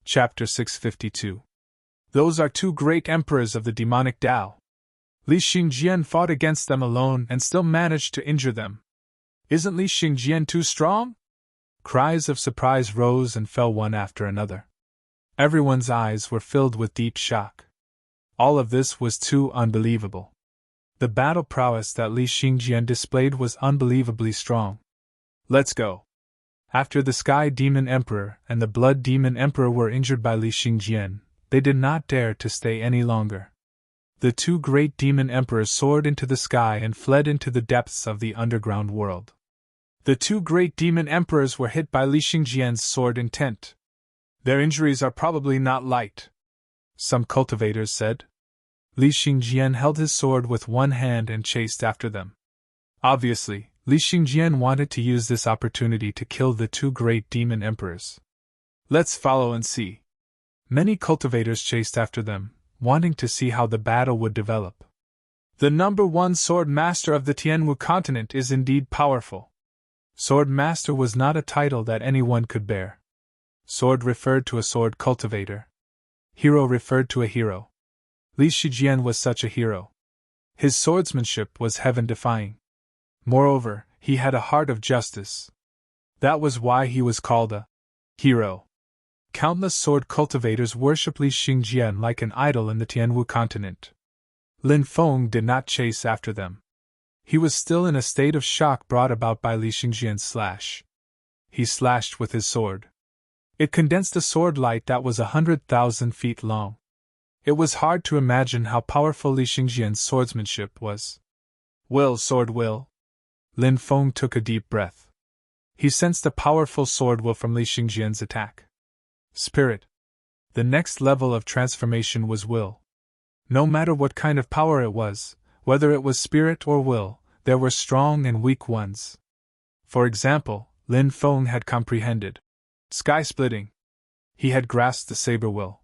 Chapter 652. Those are two great emperors of the demonic Tao. Li Xingjian fought against them alone and still managed to injure them. Isn't Li Xingjian too strong? Cries of surprise rose and fell one after another. Everyone's eyes were filled with deep shock. All of this was too unbelievable. The battle prowess that Li Xingjian displayed was unbelievably strong. Let's go. After the Sky Demon Emperor and the Blood Demon Emperor were injured by Li Xingjian, they did not dare to stay any longer. The two great demon emperors soared into the sky and fled into the depths of the underground world. The two great demon emperors were hit by Li Xingjian's sword intent. Their injuries are probably not light, some cultivators said. Li Xingjian held his sword with one hand and chased after them. Obviously, Li Xingjian wanted to use this opportunity to kill the two great demon emperors. Let's follow and see. Many cultivators chased after them, wanting to see how the battle would develop. The number one sword master of the Tianwu continent is indeed powerful. Sword master was not a title that anyone could bear. Sword referred to a sword cultivator. Hero referred to a hero. Li Xingjian was such a hero. His swordsmanship was heaven-defying. Moreover, he had a heart of justice. That was why he was called a hero. Countless sword cultivators worship Li Xingjian like an idol in the Tianwu continent. Lin Feng did not chase after them. He was still in a state of shock brought about by Li Xingjian's slash. He slashed with his sword. It condensed a sword light that was 100,000 feet long. It was hard to imagine how powerful Li Xingjian's swordsmanship was. Will, sword will. Lin Feng took a deep breath. He sensed a powerful sword will from Li Xingjian's attack. Spirit. The next level of transformation was will. No matter what kind of power it was, whether it was spirit or will, there were strong and weak ones. For example, Lin Feng had comprehended sky-splitting. He had grasped the saber will.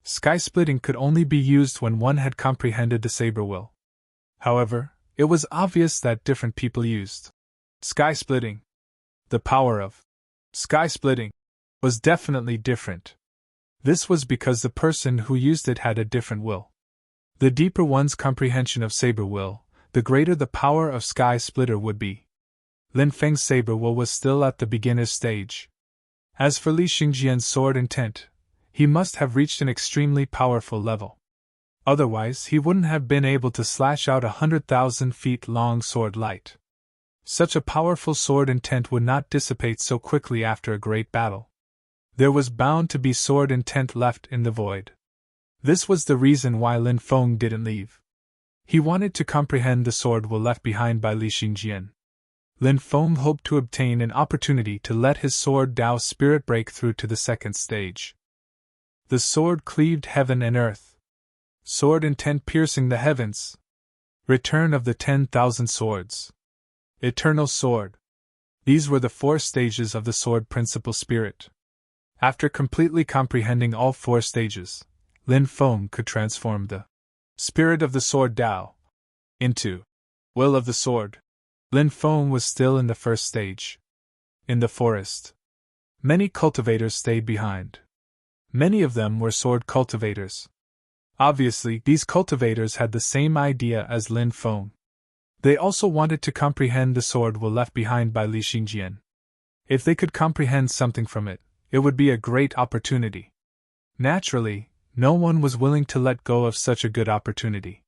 Sky-splitting could only be used when one had comprehended the saber will. However, it was obvious that different people used sky-splitting. The power of sky-splitting was definitely different. This was because the person who used it had a different will. The deeper one's comprehension of saber will, the greater the power of Sky Splitter would be. Lin Feng's saber will was still at the beginner's stage. As for Li Xingjian's sword intent, he must have reached an extremely powerful level. Otherwise, he wouldn't have been able to slash out 100,000 feet long sword light. Such a powerful sword intent would not dissipate so quickly after a great battle. There was bound to be sword intent left in the void. This was the reason why Lin Feng didn't leave. He wanted to comprehend the sword will left behind by Li Xingjian. Lin Feng hoped to obtain an opportunity to let his sword Dao spirit break through to the second stage. The sword cleaved heaven and earth. Sword intent piercing the heavens. Return of the 10,000 swords. Eternal sword. These were the 4 stages of the sword principal spirit. After completely comprehending all 4 stages, Lin Feng could transform the spirit of the sword Dao into will of the sword. Lin Feng was still in the first stage. In the forest, many cultivators stayed behind. Many of them were sword cultivators. Obviously, these cultivators had the same idea as Lin Feng. They also wanted to comprehend the sword will left behind by Li Xingjian. If they could comprehend something from it, it would be a great opportunity. Naturally, no one was willing to let go of such a good opportunity.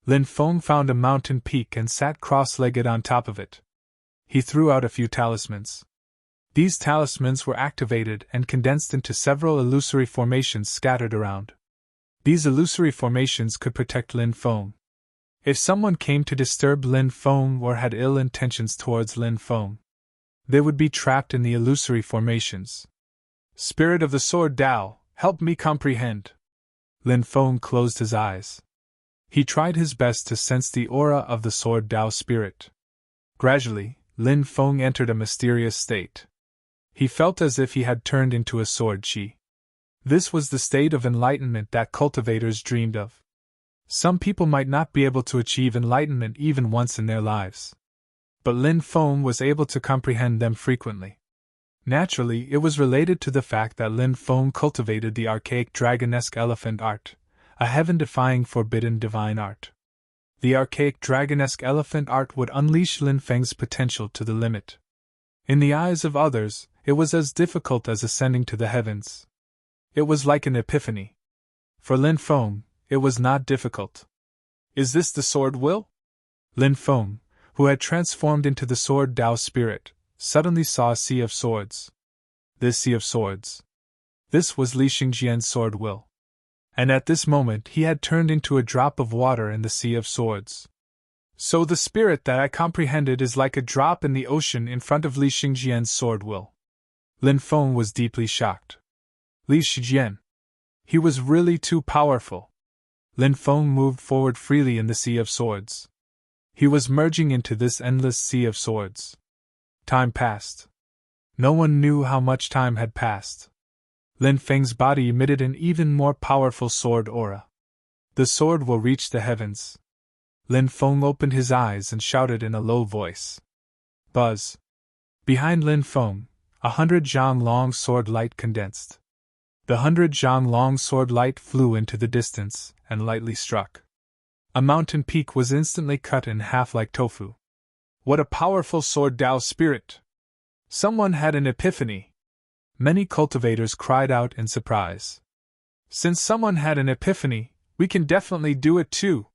Lin Feng found a mountain peak and sat cross-legged on top of it. He threw out a few talismans. These talismans were activated and condensed into several illusory formations scattered around. These illusory formations could protect Lin Feng. If someone came to disturb Lin Feng or had ill intentions towards Lin Feng, they would be trapped in the illusory formations. Spirit of the sword Dao, help me comprehend. Lin Feng closed his eyes. He tried his best to sense the aura of the Sword Dao spirit. Gradually, Lin Feng entered a mysterious state. He felt as if he had turned into a sword chi. This was the state of enlightenment that cultivators dreamed of. Some people might not be able to achieve enlightenment even once in their lives. But Lin Feng was able to comprehend them frequently. Naturally, it was related to the fact that Lin Feng cultivated the archaic dragonesque elephant art, a heaven-defying forbidden divine art. The archaic dragonesque elephant art would unleash Lin Feng's potential to the limit. In the eyes of others, it was as difficult as ascending to the heavens. It was like an epiphany. For Lin Feng, it was not difficult. Is this the sword will? Lin Feng, who had transformed into the Sword Dao spirit, suddenly saw a sea of swords. This sea of swords. This was Li Xingjian's sword will. And at this moment he had turned into a drop of water in the sea of swords. So the spirit that I comprehended is like a drop in the ocean in front of Li Xingjian's sword will. Lin Feng was deeply shocked. Li Xingjian. He was really too powerful. Lin Feng moved forward freely in the sea of swords. He was merging into this endless sea of swords. Time passed. No one knew how much time had passed. Lin Feng's body emitted an even more powerful sword aura. The sword will reach the heavens. Lin Feng opened his eyes and shouted in a low voice. Buzz. Behind Lin Feng, 100 zhang long sword light condensed. The 100 zhang long sword light flew into the distance and lightly struck. A mountain peak was instantly cut in half like tofu. What a powerful Sword Dao spirit! Someone had an epiphany. Many cultivators cried out in surprise. Since someone had an epiphany, we can definitely do it too.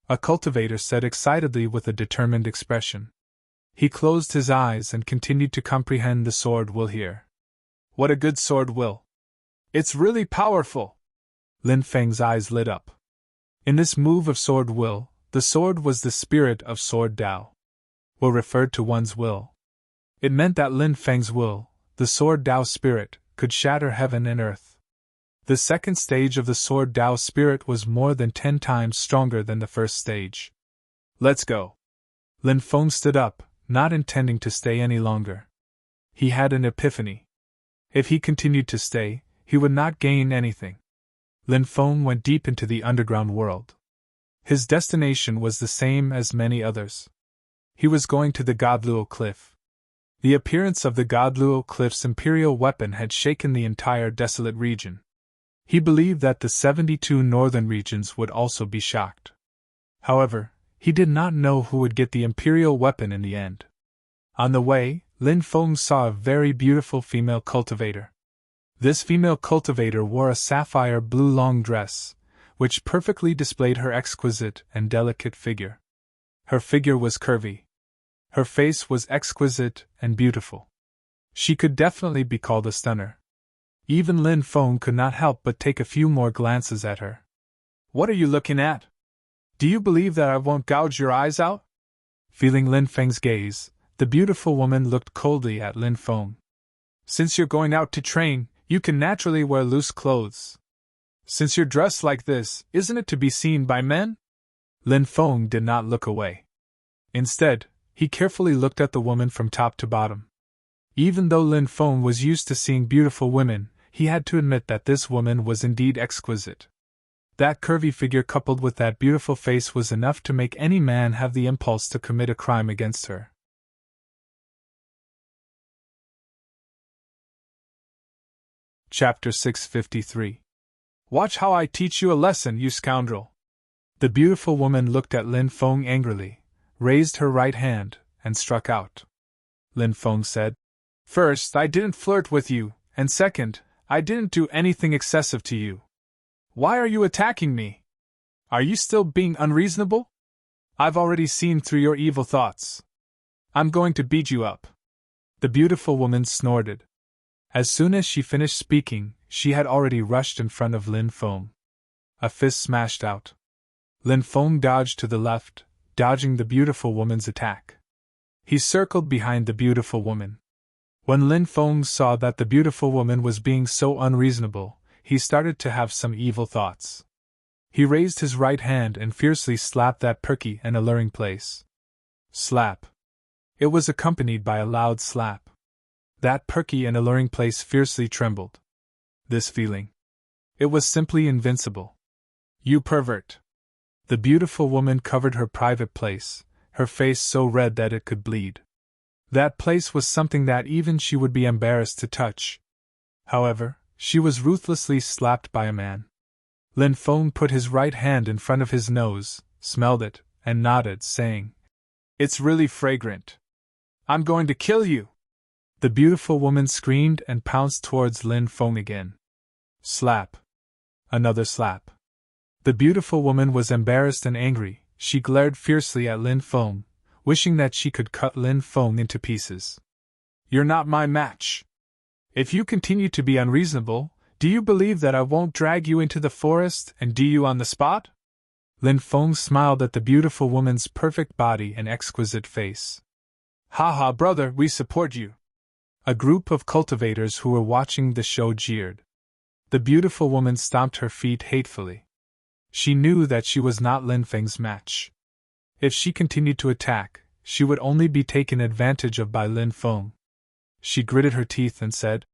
A cultivator said excitedly with a determined expression. He closed his eyes and continued to comprehend the sword will here. What a good sword will! It's really powerful! Lin Feng's eyes lit up. In this move of sword will, the sword was the spirit of Sword Dao. Will referred to one's will. It meant that Lin Feng's will, the Sword Dao spirit, could shatter heaven and earth. The second stage of the Sword Dao spirit was more than 10 times stronger than the first stage. Let's go. Lin Feng stood up, not intending to stay any longer. He had an epiphany. If he continued to stay, he would not gain anything. Lin Feng went deep into the underground world. His destination was the same as many others. He was going to the Godluo Cliff. The appearance of the Godluo Cliff's imperial weapon had shaken the entire desolate region. He believed that the 72 northern regions would also be shocked. However, he did not know who would get the imperial weapon in the end. On the way, Lin Feng saw a very beautiful female cultivator. This female cultivator wore a sapphire blue long dress, which perfectly displayed her exquisite and delicate figure. Her figure was curvy. Her face was exquisite and beautiful. She could definitely be called a stunner. Even Lin Feng could not help but take a few more glances at her. What are you looking at? Do you believe that I won't gouge your eyes out? Feeling Lin Feng's gaze, the beautiful woman looked coldly at Lin Feng. Since you're going out to train, you can naturally wear loose clothes. Since you're dressed like this, isn't it to be seen by men? Lin Feng did not look away. Instead, he carefully looked at the woman from top to bottom. Even though Lin Feng was used to seeing beautiful women, he had to admit that this woman was indeed exquisite. That curvy figure coupled with that beautiful face was enough to make any man have the impulse to commit a crime against her. Chapter 653. Watch how I teach you a lesson, you scoundrel! The beautiful woman looked at Lin Feng angrily, raised her right hand, and struck out. Lin Feng said, First, I didn't flirt with you, and second, I didn't do anything excessive to you. Why are you attacking me? Are you still being unreasonable? I've already seen through your evil thoughts. I'm going to beat you up. The beautiful woman snorted. As soon as she finished speaking, she had already rushed in front of Lin Feng. A fist smashed out. Lin Feng dodged to the left, dodging the beautiful woman's attack. He circled behind the beautiful woman. When Lin Feng saw that the beautiful woman was being so unreasonable, he started to have some evil thoughts. He raised his right hand and fiercely slapped that perky and alluring place. Slap. It was accompanied by a loud slap. That perky and alluring place fiercely trembled. This feeling. It was simply invincible. You pervert! The beautiful woman covered her private place, her face so red that it could bleed. That place was something that even she would be embarrassed to touch. However, she was ruthlessly slapped by a man. Lin Feng put his right hand in front of his nose, smelled it, and nodded, saying, "It's really fragrant. I'm going to kill you!" The beautiful woman screamed and pounced towards Lin Feng again. Slap. Another slap. The beautiful woman was embarrassed and angry. She glared fiercely at Lin Feng, wishing that she could cut Lin Feng into pieces. "You're not my match. If you continue to be unreasonable, do you believe that I won't drag you into the forest and do you on the spot?" Lin Feng smiled at the beautiful woman's perfect body and exquisite face. "Ha ha, brother, we support you." A group of cultivators who were watching the show jeered. The beautiful woman stomped her feet hatefully. She knew that she was not Lin Feng's match. If she continued to attack, she would only be taken advantage of by Lin Feng. She gritted her teeth and said,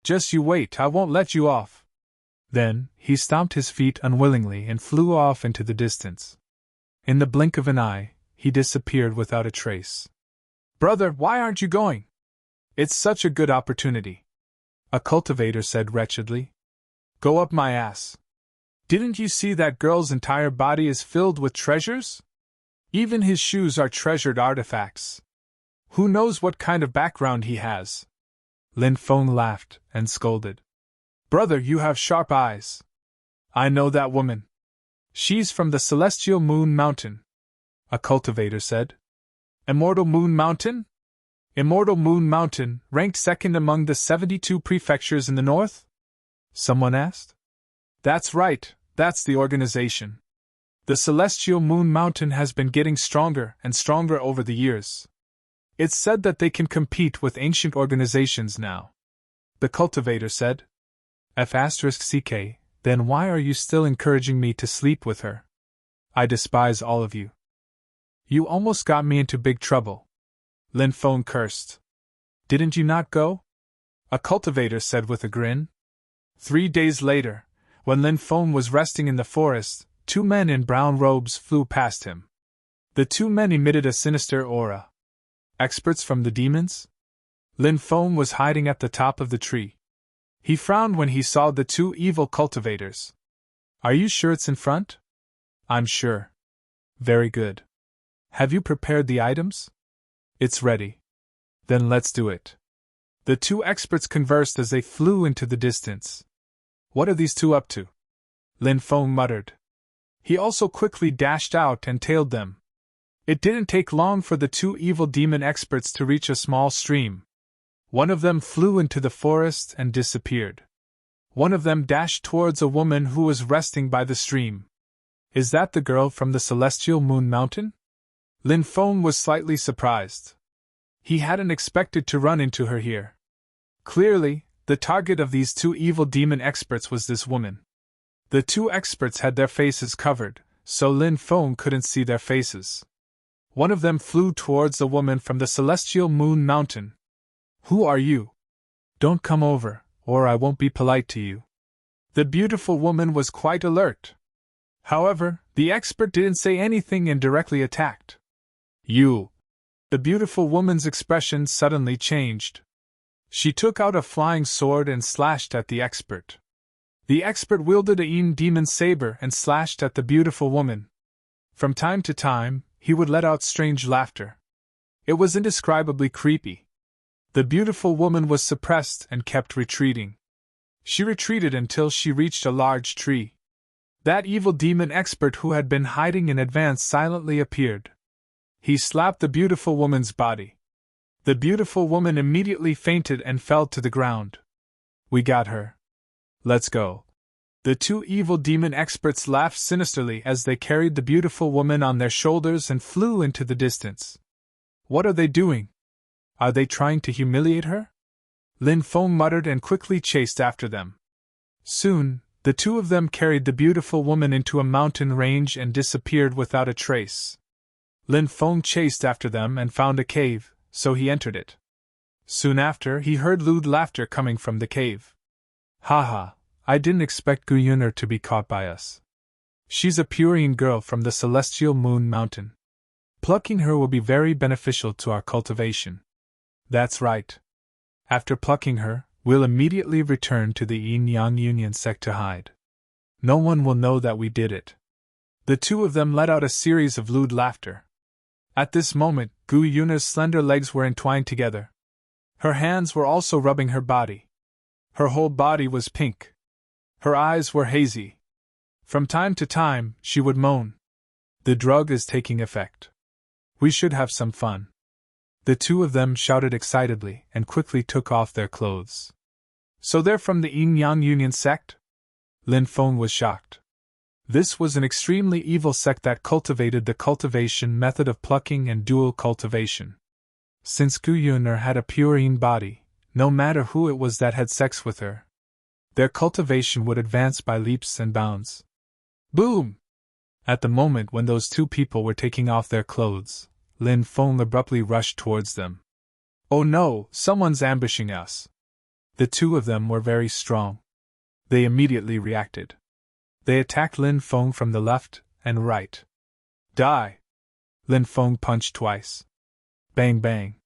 "Just you wait, I won't let you off." Then, he stomped his feet unwillingly and flew off into the distance. In the blink of an eye, he disappeared without a trace. "Brother, why aren't you going? It's such a good opportunity," a cultivator said wretchedly. "Go up my ass. Didn't you see that girl's entire body is filled with treasures? Even his shoes are treasured artifacts. Who knows what kind of background he has?" Lin Feng laughed and scolded. "Brother, you have sharp eyes. I know that woman. She's from the Celestial Moon Mountain," a cultivator said. "Immortal Moon Mountain? Immortal Moon Mountain, ranked second among the 72 prefectures in the north?" someone asked. "That's right, that's the organization. The Celestial Moon Mountain has been getting stronger and stronger over the years. It's said that they can compete with ancient organizations now," the cultivator said. F***ck, then why are you still encouraging me to sleep with her? I despise all of you. You almost got me into big trouble. Lin Feng cursed. "Didn't you not go?" a cultivator said with a grin. 3 days later, when Lin Feng was resting in the forest, 2 men in brown robes flew past him. The 2 men emitted a sinister aura. Experts from the demons? Lin Feng was hiding at the top of the tree. He frowned when he saw the 2 evil cultivators. "Are you sure it's in front?" "I'm sure." "Very good. Have you prepared the items?" "It's ready." "Then let's do it." The 2 experts conversed as they flew into the distance. "What are these 2 up to?" Lin Feng muttered. He also quickly dashed out and tailed them. It didn't take long for the 2 evil demon experts to reach a small stream. One of them flew into the forest and disappeared. One of them dashed towards a woman who was resting by the stream. "Is that the girl from the Celestial Moon Mountain?" Lin Feng was slightly surprised. He hadn't expected to run into her here. Clearly, the target of these 2 evil demon experts was this woman. The 2 experts had their faces covered, so Lin Feng couldn't see their faces. One of them flew towards the woman from the Celestial Moon Mountain. "Who are you? Don't come over, or I won't be polite to you." The beautiful woman was quite alert. However, the expert didn't say anything and directly attacked. "You!" The beautiful woman's expression suddenly changed. She took out a flying sword and slashed at the expert. The expert wielded a demon saber and slashed at the beautiful woman. From time to time, he would let out strange laughter. It was indescribably creepy. The beautiful woman was suppressed and kept retreating. She retreated until she reached a large tree. That evil demon expert who had been hiding in advance silently appeared. He slapped the beautiful woman's body. The beautiful woman immediately fainted and fell to the ground. "We got her. Let's go." The 2 evil demon experts laughed sinisterly as they carried the beautiful woman on their shoulders and flew into the distance. "What are they doing? Are they trying to humiliate her?" Lin Feng muttered and quickly chased after them. Soon, The two of them carried the beautiful woman into a mountain range and disappeared without a trace. Lin Feng chased after them and found a cave, so he entered it. Soon after, he heard lewd laughter coming from the cave. Haha, I didn't expect Gu Yuner to be caught by us. She's a Purian girl from the celestial moon mountain. Plucking her will be very beneficial to our cultivation. That's right. After plucking her, we'll immediately return to the Yin-Yang Union sect to hide. No one will know that we did it. The two of them let out a series of lewd laughter. At this moment, Gu Yuna's slender legs were entwined together. Her hands were also rubbing her body. Her whole body was pink. Her eyes were hazy. From time to time, she would moan. The drug is taking effect. We should have some fun. The two of them shouted excitedly and quickly took off their clothes. So they're from the Yin-Yang Union sect? Lin Feng was shocked. This was an extremely evil sect that cultivated the cultivation method of plucking and dual cultivation. Since Gu Yuner had a Purian body, no matter who it was that had sex with her, their cultivation would advance by leaps and bounds. Boom! At the moment when those two people were taking off their clothes, Lin Feng abruptly rushed towards them. Oh no, someone's ambushing us! The two of them were very strong. They immediately reacted. They attacked Lin Feng from the left and right. Die! Lin Feng punched twice. Bang bang.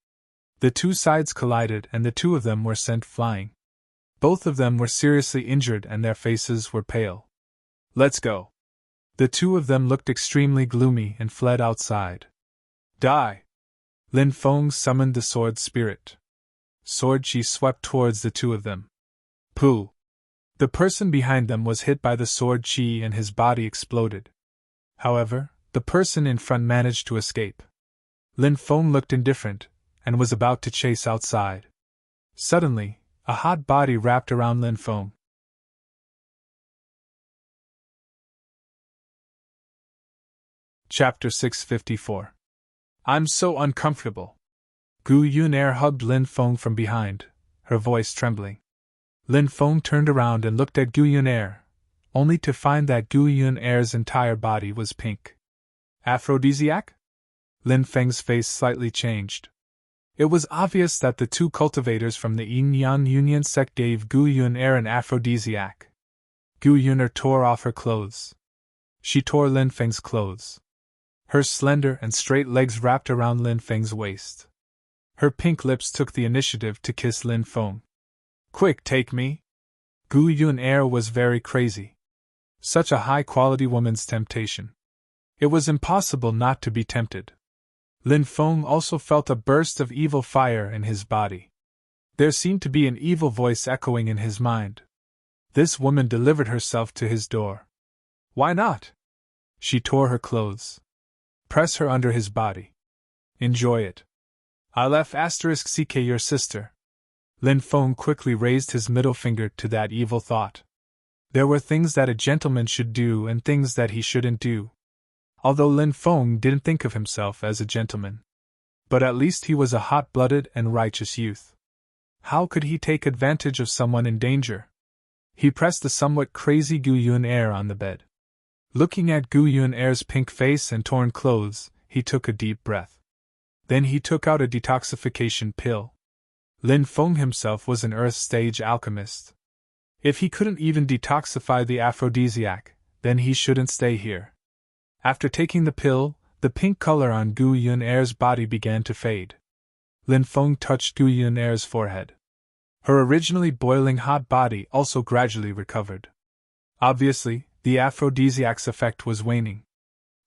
The two sides collided and the two of them were sent flying. Both of them were seriously injured and their faces were pale. Let's go. The two of them looked extremely gloomy and fled outside. Die! Lin Feng summoned the sword spirit. Sword chi swept towards the two of them. Pooh! The person behind them was hit by the sword chi and his body exploded. However, the person in front managed to escape. Lin Feng looked indifferent and was about to chase outside. Suddenly, a hot body wrapped around Lin Feng. Chapter 654. I'm so uncomfortable. Gu Yuner hugged Lin Feng from behind, her voice trembling. Lin Feng turned around and looked at Gu Yuner, only to find that Gu Yuner's entire body was pink. Aphrodisiac? Lin Feng's face slightly changed. It was obvious that the two cultivators from the Yin-Yang Union sect gave Gu Yuner an aphrodisiac. Gu Yuner tore off her clothes. She tore Lin Feng's clothes. Her slender and straight legs wrapped around Lin Feng's waist. Her pink lips took the initiative to kiss Lin Feng. Quick, take me! Gu Yuner was very crazy. Such a high-quality woman's temptation. It was impossible not to be tempted. Lin Feng also felt a burst of evil fire in his body. There seemed to be an evil voice echoing in his mind. This woman delivered herself to his door. Why not? She tore her clothes. Press her under his body. Enjoy it. I'll *CK your sister. Lin Feng quickly raised his middle finger to that evil thought. There were things that a gentleman should do and things that he shouldn't do. Although Lin Feng didn't think of himself as a gentleman. But at least he was a hot-blooded and righteous youth. How could he take advantage of someone in danger? He pressed the somewhat crazy Gu Yuner on the bed. Looking at Gu Yuner's pink face and torn clothes, he took a deep breath. Then he took out a detoxification pill. Lin Feng himself was an Earth-stage alchemist. If he couldn't even detoxify the aphrodisiac, then he shouldn't stay here. After taking the pill, the pink color on Gu Yuner's body began to fade. Lin Feng touched Gu Yuner's forehead. Her originally boiling hot body also gradually recovered. Obviously, the aphrodisiac's effect was waning.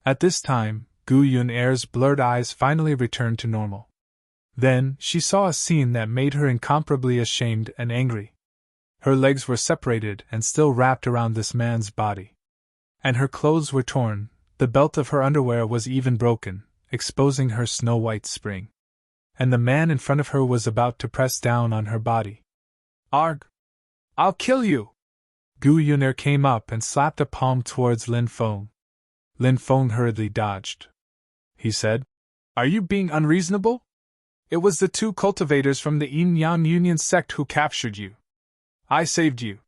At this time, Gu Yuner's blurred eyes finally returned to normal. Then, she saw a scene that made her incomparably ashamed and angry. Her legs were separated and still wrapped around this man's body. And her clothes were torn, the belt of her underwear was even broken, exposing her snow-white spring. And the man in front of her was about to press down on her body. Arg! I'll kill you! Gu Yuner came up and slapped a palm towards Lin Feng. Lin Feng hurriedly dodged. He said, Are you being unreasonable? It was the two cultivators from the Yin-Yang Union sect who captured you. I saved you.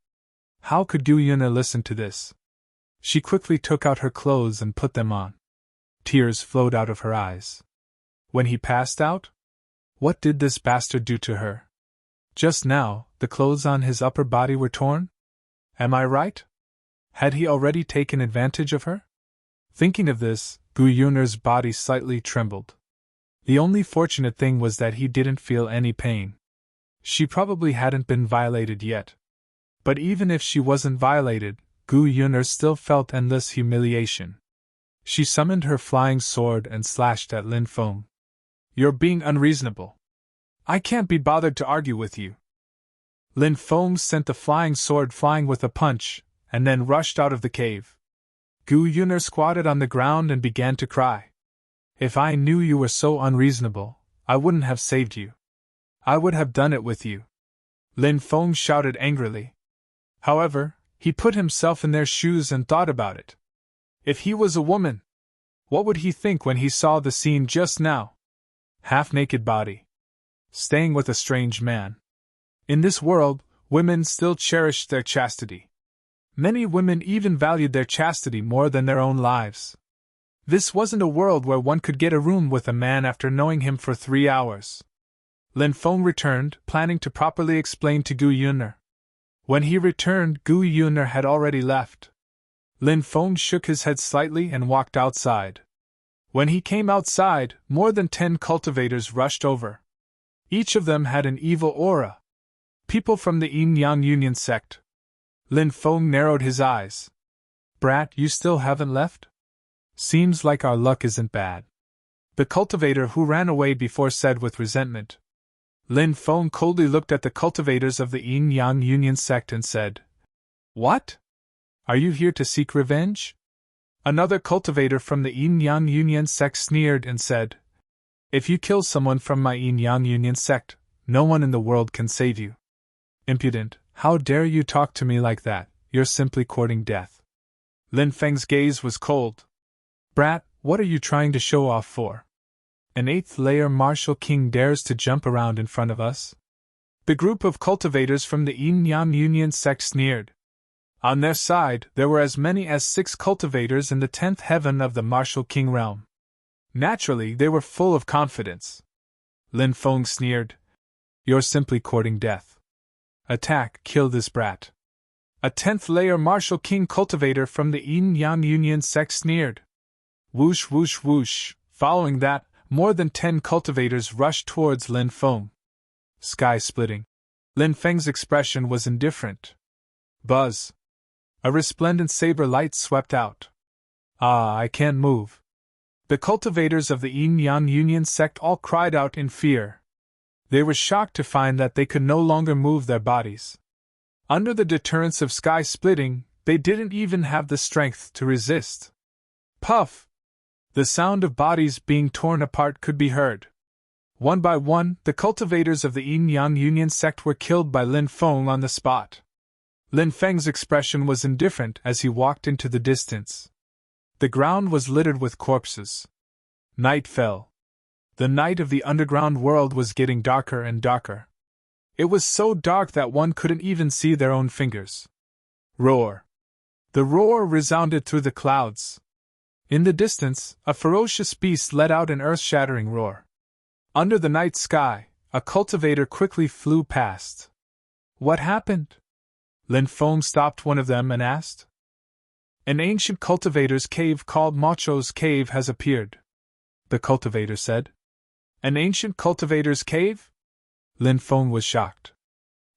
How could Gu Yun'er listen to this? She quickly took out her clothes and put them on. Tears flowed out of her eyes. When he passed out? What did this bastard do to her? Just now, the clothes on his upper body were torn? Am I right? Had he already taken advantage of her? Thinking of this, Gu Yun'er's body slightly trembled. The only fortunate thing was that he didn't feel any pain. She probably hadn't been violated yet. But even if she wasn't violated, Gu Yun'er still felt endless humiliation. She summoned her flying sword and slashed at Lin Feng. You're being unreasonable. I can't be bothered to argue with you. Lin Feng sent the flying sword flying with a punch, and then rushed out of the cave. Gu Yun'er squatted on the ground and began to cry. If I knew you were so unreasonable, I wouldn't have saved you. I would have done it with you. Lin Feng shouted angrily. However, he put himself in their shoes and thought about it. If he was a woman, what would he think when he saw the scene just now? Half-naked body. Staying with a strange man. In this world, women still cherished their chastity. Many women even valued their chastity more than their own lives. This wasn't a world where one could get a room with a man after knowing him for 3 hours. Lin Feng returned, planning to properly explain to Gu Yun'er. When he returned, Gu Yun'er had already left. Lin Feng shook his head slightly and walked outside. When he came outside, more than 10 cultivators rushed over. Each of them had an evil aura. People from the Yin-Yang Union sect. Lin Feng narrowed his eyes. Brat, you still haven't left? Seems like our luck isn't bad. The cultivator who ran away before said with resentment. Lin Feng coldly looked at the cultivators of the Yin-Yang Union sect and said, What? Are you here to seek revenge? Another cultivator from the Yin-Yang Union sect sneered and said, If you kill someone from my Yin-Yang Union sect, no one in the world can save you. Impudent, how dare you talk to me like that, you're simply courting death. Lin Feng's gaze was cold. Brat, what are you trying to show off for? An 8th-layer martial king dares to jump around in front of us? The group of cultivators from the Yin-Yang Union sect sneered. On their side, there were as many as 6 cultivators in the 10th heaven of the martial king realm. Naturally, they were full of confidence. Lin Feng sneered. You're simply courting death. Attack, kill this brat. A 10th-layer martial king cultivator from the Yin-Yang Union sect sneered. Whoosh whoosh whoosh. Following that, more than 10 cultivators rushed towards Lin Feng. Sky splitting. Lin Feng's expression was indifferent. Buzz. A resplendent saber light swept out. Ah, I can't move. The cultivators of the Yin-Yang Union sect all cried out in fear. They were shocked to find that they could no longer move their bodies. Under the deterrence of sky splitting, they didn't even have the strength to resist. Puff! The sound of bodies being torn apart could be heard. One by one, the cultivators of the Yin-Yang Union sect were killed by Lin Feng on the spot. Lin Feng's expression was indifferent as he walked into the distance. The ground was littered with corpses. Night fell. The night of the underground world was getting darker and darker. It was so dark that one couldn't even see their own fingers. Roar. The roar resounded through the clouds. In the distance, a ferocious beast let out an earth-shattering roar. Under the night sky, a cultivator quickly flew past. What happened? Lin Feng stopped one of them and asked. An ancient cultivator's cave called Macho's Cave has appeared. The cultivator said. An ancient cultivator's cave? Lin Feng was shocked.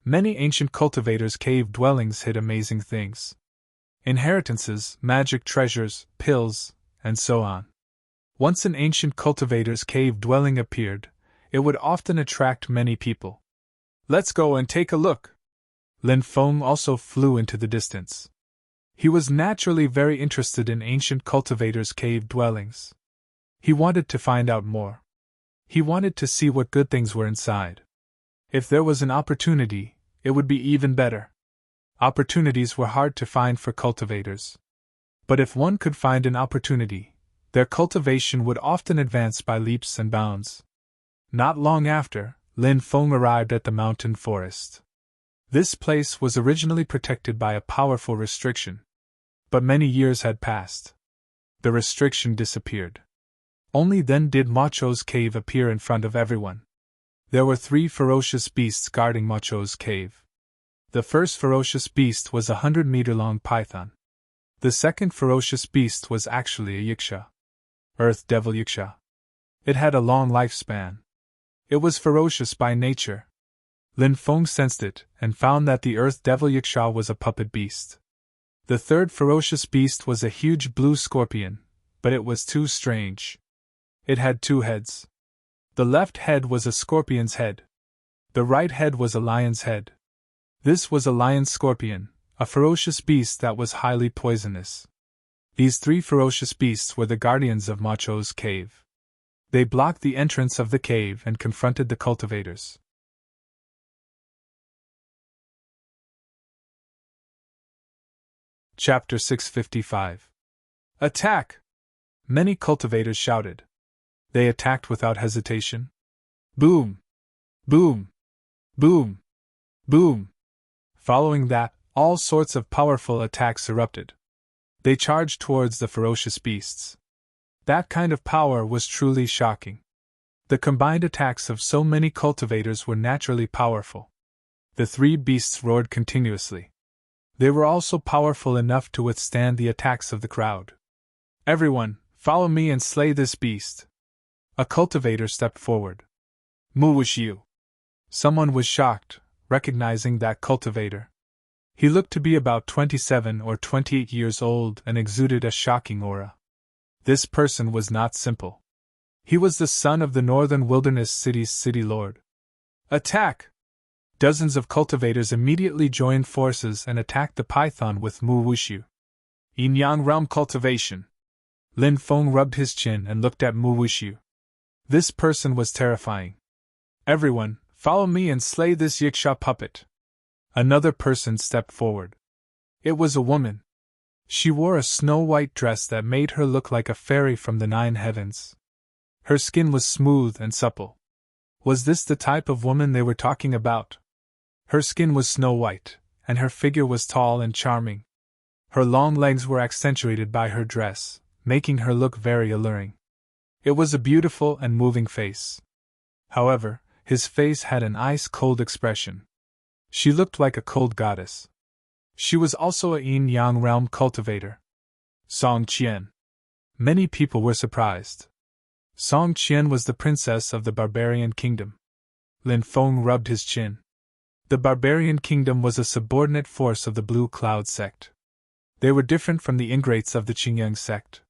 Many ancient cultivators' cave dwellings hid amazing things. Inheritances, magic treasures, pills, and so on. Once an ancient cultivator's cave dwelling appeared, it would often attract many people. Let's go and take a look. Lin Feng also flew into the distance. He was naturally very interested in ancient cultivators' cave dwellings. He wanted to find out more. He wanted to see what good things were inside. If there was an opportunity, it would be even better. Opportunities were hard to find for cultivators. But if one could find an opportunity, their cultivation would often advance by leaps and bounds. Not long after, Lin Feng arrived at the mountain forest. This place was originally protected by a powerful restriction. But many years had passed. The restriction disappeared. Only then did Macho's cave appear in front of everyone. There were 3 ferocious beasts guarding Macho's cave. The first ferocious beast was a 100-meter-long python. The second ferocious beast was actually a yiksha. Earth Devil Yiksha. It had a long lifespan. It was ferocious by nature. Lin Feng sensed it, and found that the Earth Devil Yiksha was a puppet beast. The third ferocious beast was a huge blue scorpion, but it was too strange. It had 2 heads. The left head was a scorpion's head. The right head was a lion's head. This was a lion-scorpion, a ferocious beast that was highly poisonous. These 3 ferocious beasts were the guardians of Macho's cave. They blocked the entrance of the cave and confronted the cultivators. Chapter 655. Attack! Many cultivators shouted. They attacked without hesitation. Boom! Boom! Boom! Boom! Following that, all sorts of powerful attacks erupted. They charged towards the ferocious beasts. That kind of power was truly shocking. The combined attacks of so many cultivators were naturally powerful. The 3 beasts roared continuously. They were also powerful enough to withstand the attacks of the crowd. Everyone, follow me and slay this beast. A cultivator stepped forward. Muwishu. Someone was shocked, recognizing that cultivator. He looked to be about 27 or 28 years old and exuded a shocking aura. This person was not simple. He was the son of the Northern Wilderness City's city lord. Attack! Dozens of cultivators immediately joined forces and attacked the python with Muwishu. Yin-Yang Realm Cultivation. Lin Feng rubbed his chin and looked at Muwishu. This person was terrifying. Everyone, follow me and slay this Yiksha puppet. Another person stepped forward. It was a woman. She wore a snow-white dress that made her look like a fairy from the 9 heavens. Her skin was smooth and supple. Was this the type of woman they were talking about? Her skin was snow-white, and her figure was tall and charming. Her long legs were accentuated by her dress, making her look very alluring. It was a beautiful and moving face. However, his face had an ice-cold expression. She looked like a cold goddess. She was also a yin-yang realm cultivator. Song Qian. Many people were surprised. Song Qian was the princess of the barbarian kingdom. Lin Feng rubbed his chin. The barbarian kingdom was a subordinate force of the Blue Cloud sect. They were different from the ingrates of the Qingyang sect.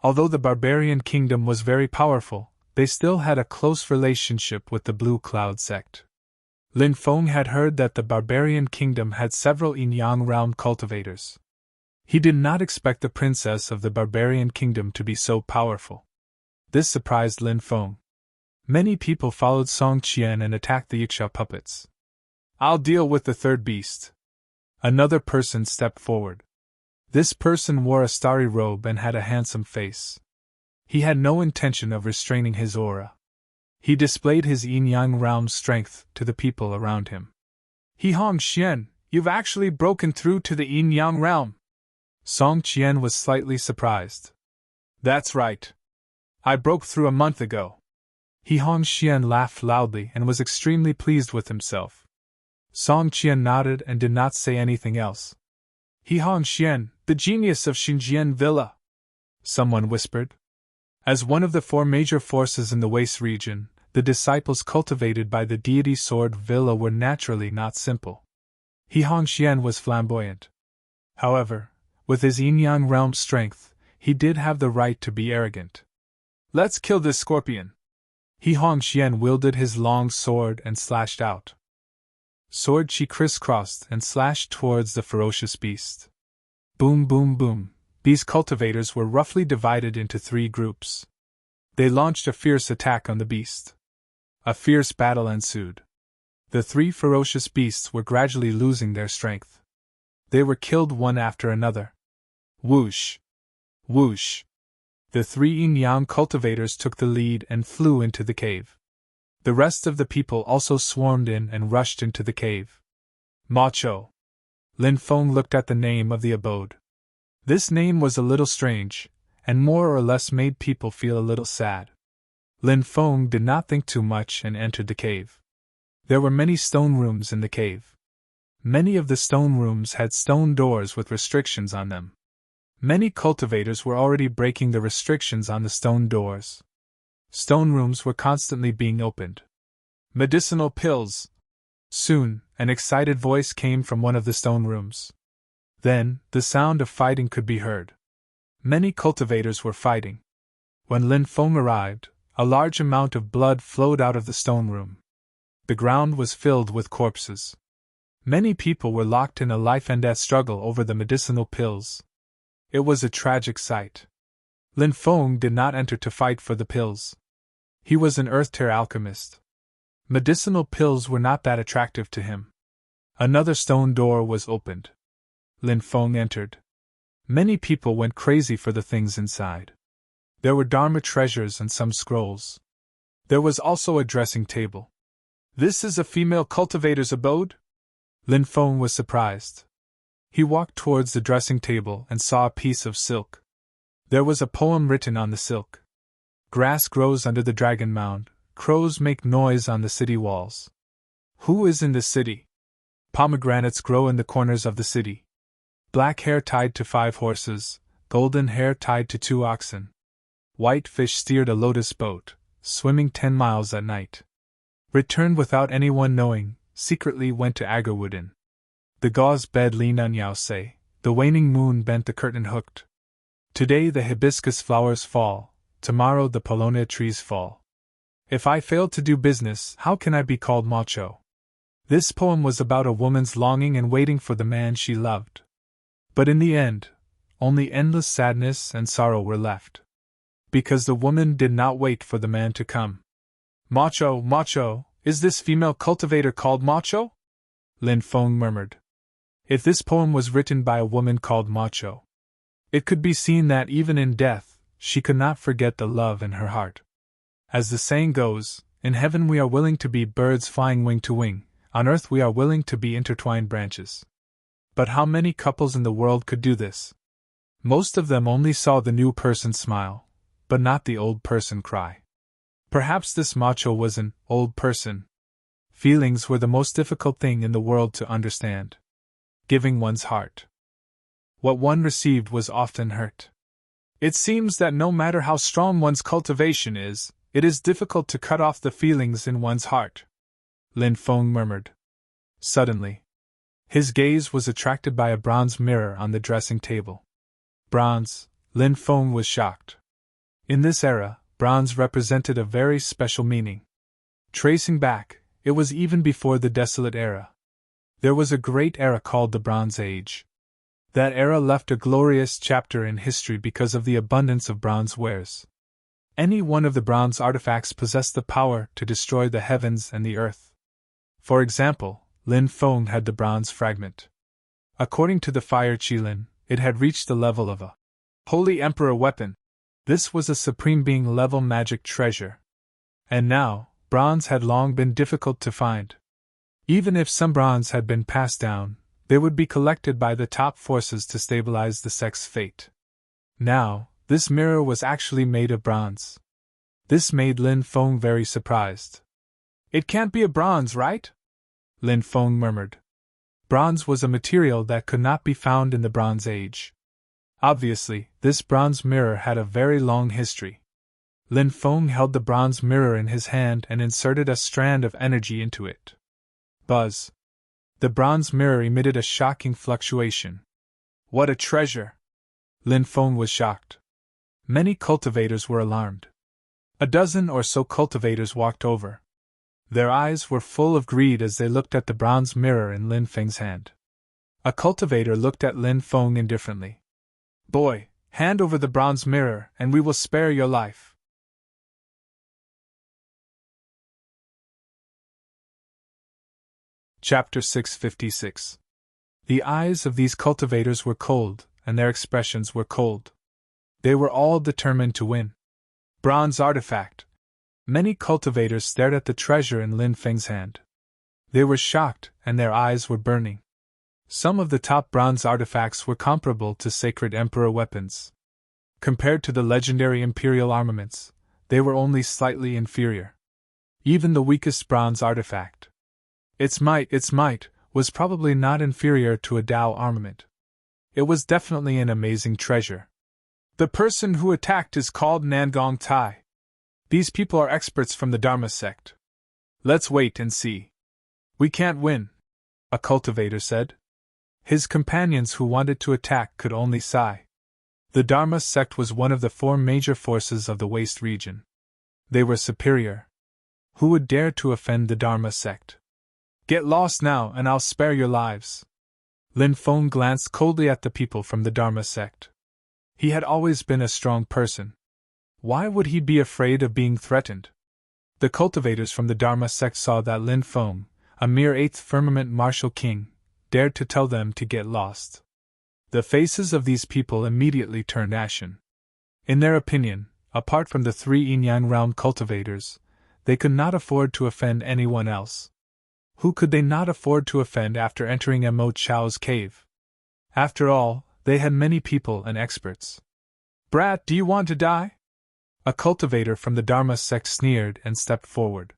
Although the barbarian kingdom was very powerful, they still had a close relationship with the Blue Cloud sect. Lin Feng had heard that the barbarian kingdom had several yin-yang realm cultivators. He did not expect the princess of the barbarian kingdom to be so powerful. This surprised Lin Feng. Many people followed Song Qian and attacked the Yiksha puppets. I'll deal with the third beast. Another person stepped forward. This person wore a starry robe and had a handsome face. He had no intention of restraining his aura. He displayed his yin-yang realm strength to the people around him. He Hong Xian, you've actually broken through to the yin-yang realm. Song Qian was slightly surprised. That's right. I broke through a month ago. He Hong Xian laughed loudly and was extremely pleased with himself. Song Qian nodded and did not say anything else. He Hong Xian, the genius of Xinjian Villa. Someone whispered. As one of the 4 major forces in the Waste region, the disciples cultivated by the deity Sword Villa were naturally not simple. He Hong Xian was flamboyant. However, with his yin-yang realm strength, he did have the right to be arrogant. Let's kill this scorpion. He Hong Xian wielded his long sword and slashed out. Sword chi crisscrossed and slashed towards the ferocious beast. Boom, boom, boom. These cultivators were roughly divided into 3 groups. They launched a fierce attack on the beast. A fierce battle ensued. The 3 ferocious beasts were gradually losing their strength. They were killed one after another. Whoosh! Whoosh! The 3 yin-yang cultivators took the lead and flew into the cave. The rest of the people also swarmed in and rushed into the cave. Macho. Lin Feng looked at the name of the abode. This name was a little strange, and more or less made people feel a little sad. Lin Feng did not think too much and entered the cave. There were many stone rooms in the cave. Many of the stone rooms had stone doors with restrictions on them. Many cultivators were already breaking the restrictions on the stone doors. Stone rooms were constantly being opened. Medicinal pills! Soon, an excited voice came from one of the stone rooms. Then, the sound of fighting could be heard. Many cultivators were fighting. When Lin Feng arrived, a large amount of blood flowed out of the stone room. The ground was filled with corpses. Many people were locked in a life-and-death struggle over the medicinal pills. It was a tragic sight. Lin Feng did not enter to fight for the pills. He was an earth-tear alchemist. Medicinal pills were not that attractive to him. Another stone door was opened. Lin Feng entered. Many people went crazy for the things inside. There were Dharma treasures and some scrolls. There was also a dressing table. This is a female cultivator's abode? Lin Feng was surprised. He walked towards the dressing table and saw a piece of silk. There was a poem written on the silk. Grass grows under the dragon mound, crows make noise on the city walls. Who is in the city? Pomegranates grow in the corners of the city. Black hair tied to 5 horses, golden hair tied to 2 oxen. White fish steered a lotus boat, swimming 10 miles at night. Returned without anyone knowing, secretly went to Agarwoodin. The gauze bed leaned on Yao Se, the waning moon bent the curtain hooked. Today the hibiscus flowers fall, tomorrow the paulownia trees fall. If I fail to do business, how can I be called macho? This poem was about a woman's longing and waiting for the man she loved. But in the end, only endless sadness and sorrow were left. Because the woman did not wait for the man to come. Macho, macho, is this female cultivator called macho? Lin Feng murmured. If this poem was written by a woman called macho, it could be seen that even in death, she could not forget the love in her heart. As the saying goes, in heaven we are willing to be birds flying wing to wing, on earth we are willing to be intertwined branches. But how many couples in the world could do this? Most of them only saw the new person smile, but not the old person cry. Perhaps this macho was an old person. Feelings were the most difficult thing in the world to understand. Giving one's heart. What one received was often hurt. It seems that no matter how strong one's cultivation is, it is difficult to cut off the feelings in one's heart. Lin Feng murmured. Suddenly, his gaze was attracted by a bronze mirror on the dressing table. Bronze, Lin Feng was shocked. In this era, bronze represented a very special meaning. Tracing back, it was even before the Desolate Era. There was a great era called the Bronze Age. That era left a glorious chapter in history because of the abundance of bronze wares. Any one of the bronze artifacts possessed the power to destroy the heavens and the earth. For example, Lin Feng had the bronze fragment. According to the Fire Qilin, it had reached the level of a Holy Emperor weapon. This was a supreme being level magic treasure. And now, bronze had long been difficult to find. Even if some bronze had been passed down, they would be collected by the top forces to stabilize the sect's fate. Now, this mirror was actually made of bronze. This made Lin Feng very surprised. It can't be a bronze, right? Lin Feng murmured. Bronze was a material that could not be found in the Bronze Age. Obviously, this bronze mirror had a very long history. Lin Feng held the bronze mirror in his hand and inserted a strand of energy into it. Buzz. The bronze mirror emitted a shocking fluctuation. What a treasure! Lin Feng was shocked. Many cultivators were alarmed. A dozen or so cultivators walked over. Their eyes were full of greed as they looked at the bronze mirror in Lin Feng's hand. A cultivator looked at Lin Feng indifferently. Boy, hand over the bronze mirror and we will spare your life. Chapter 656. The eyes of these cultivators were cold, and their expressions were cold. They were all determined to win. Bronze artifact. Many cultivators stared at the treasure in Lin Feng's hand. They were shocked, and their eyes were burning. Some of the top bronze artifacts were comparable to sacred emperor weapons. Compared to the legendary imperial armaments, they were only slightly inferior. Even the weakest bronze artifact, its might, was probably not inferior to a Dao armament. It was definitely an amazing treasure. The person who attacked is called Nangong Tai. These people are experts from the Dharma sect. Let's wait and see. We can't win, a cultivator said. His companions who wanted to attack could only sigh. The Dharma sect was one of the 4 major forces of the Waste region. They were superior. Who would dare to offend the Dharma sect? Get lost now and I'll spare your lives. Lin Feng glanced coldly at the people from the Dharma sect. He had always been a strong person. Why would he be afraid of being threatened? The cultivators from the Dharma sect saw that Lin Feng, a mere 8th firmament martial king, dared to tell them to get lost. The faces of these people immediately turned ashen. In their opinion, apart from the 3 yin-yang realm cultivators, they could not afford to offend anyone else. Who could they not afford to offend after entering Mo Chao's cave? After all, they had many people and experts. Brat, do you want to die? A cultivator from the Dharma sect sneered and stepped forward.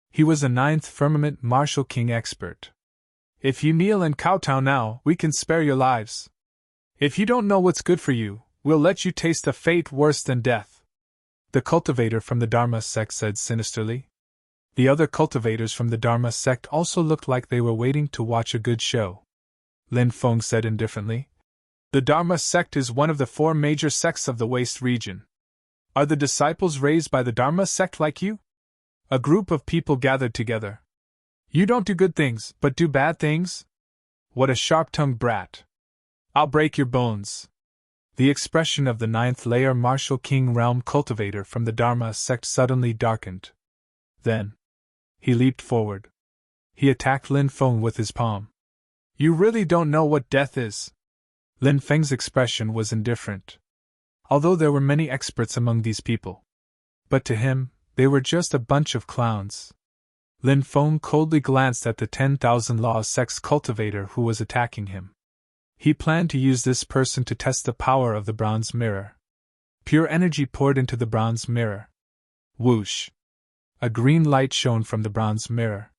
He was a 9th firmament martial king expert. If you kneel and kowtow now, we can spare your lives. If you don't know what's good for you, we'll let you taste a fate worse than death. The cultivator from the Dharma sect said sinisterly. The other cultivators from the Dharma sect also looked like they were waiting to watch a good show. Lin Feng said indifferently. The Dharma sect is one of the 4 major sects of the Waste region. Are the disciples raised by the Dharma sect like you? A group of people gathered together. You don't do good things, but do bad things? What a sharp-tongued brat. I'll break your bones. The expression of the 9th layer martial king realm cultivator from the Dharma sect suddenly darkened. Then he leaped forward. He attacked Lin Feng with his palm. You really don't know what death is. Lin Feng's expression was indifferent. Although there were many experts among these people. But to him, they were just a bunch of clowns. Lin Feng coldly glanced at the 10,000 Laws sect's cultivator who was attacking him. He planned to use this person to test the power of the bronze mirror. Pure energy poured into the bronze mirror. Whoosh! A green light shone from the bronze mirror.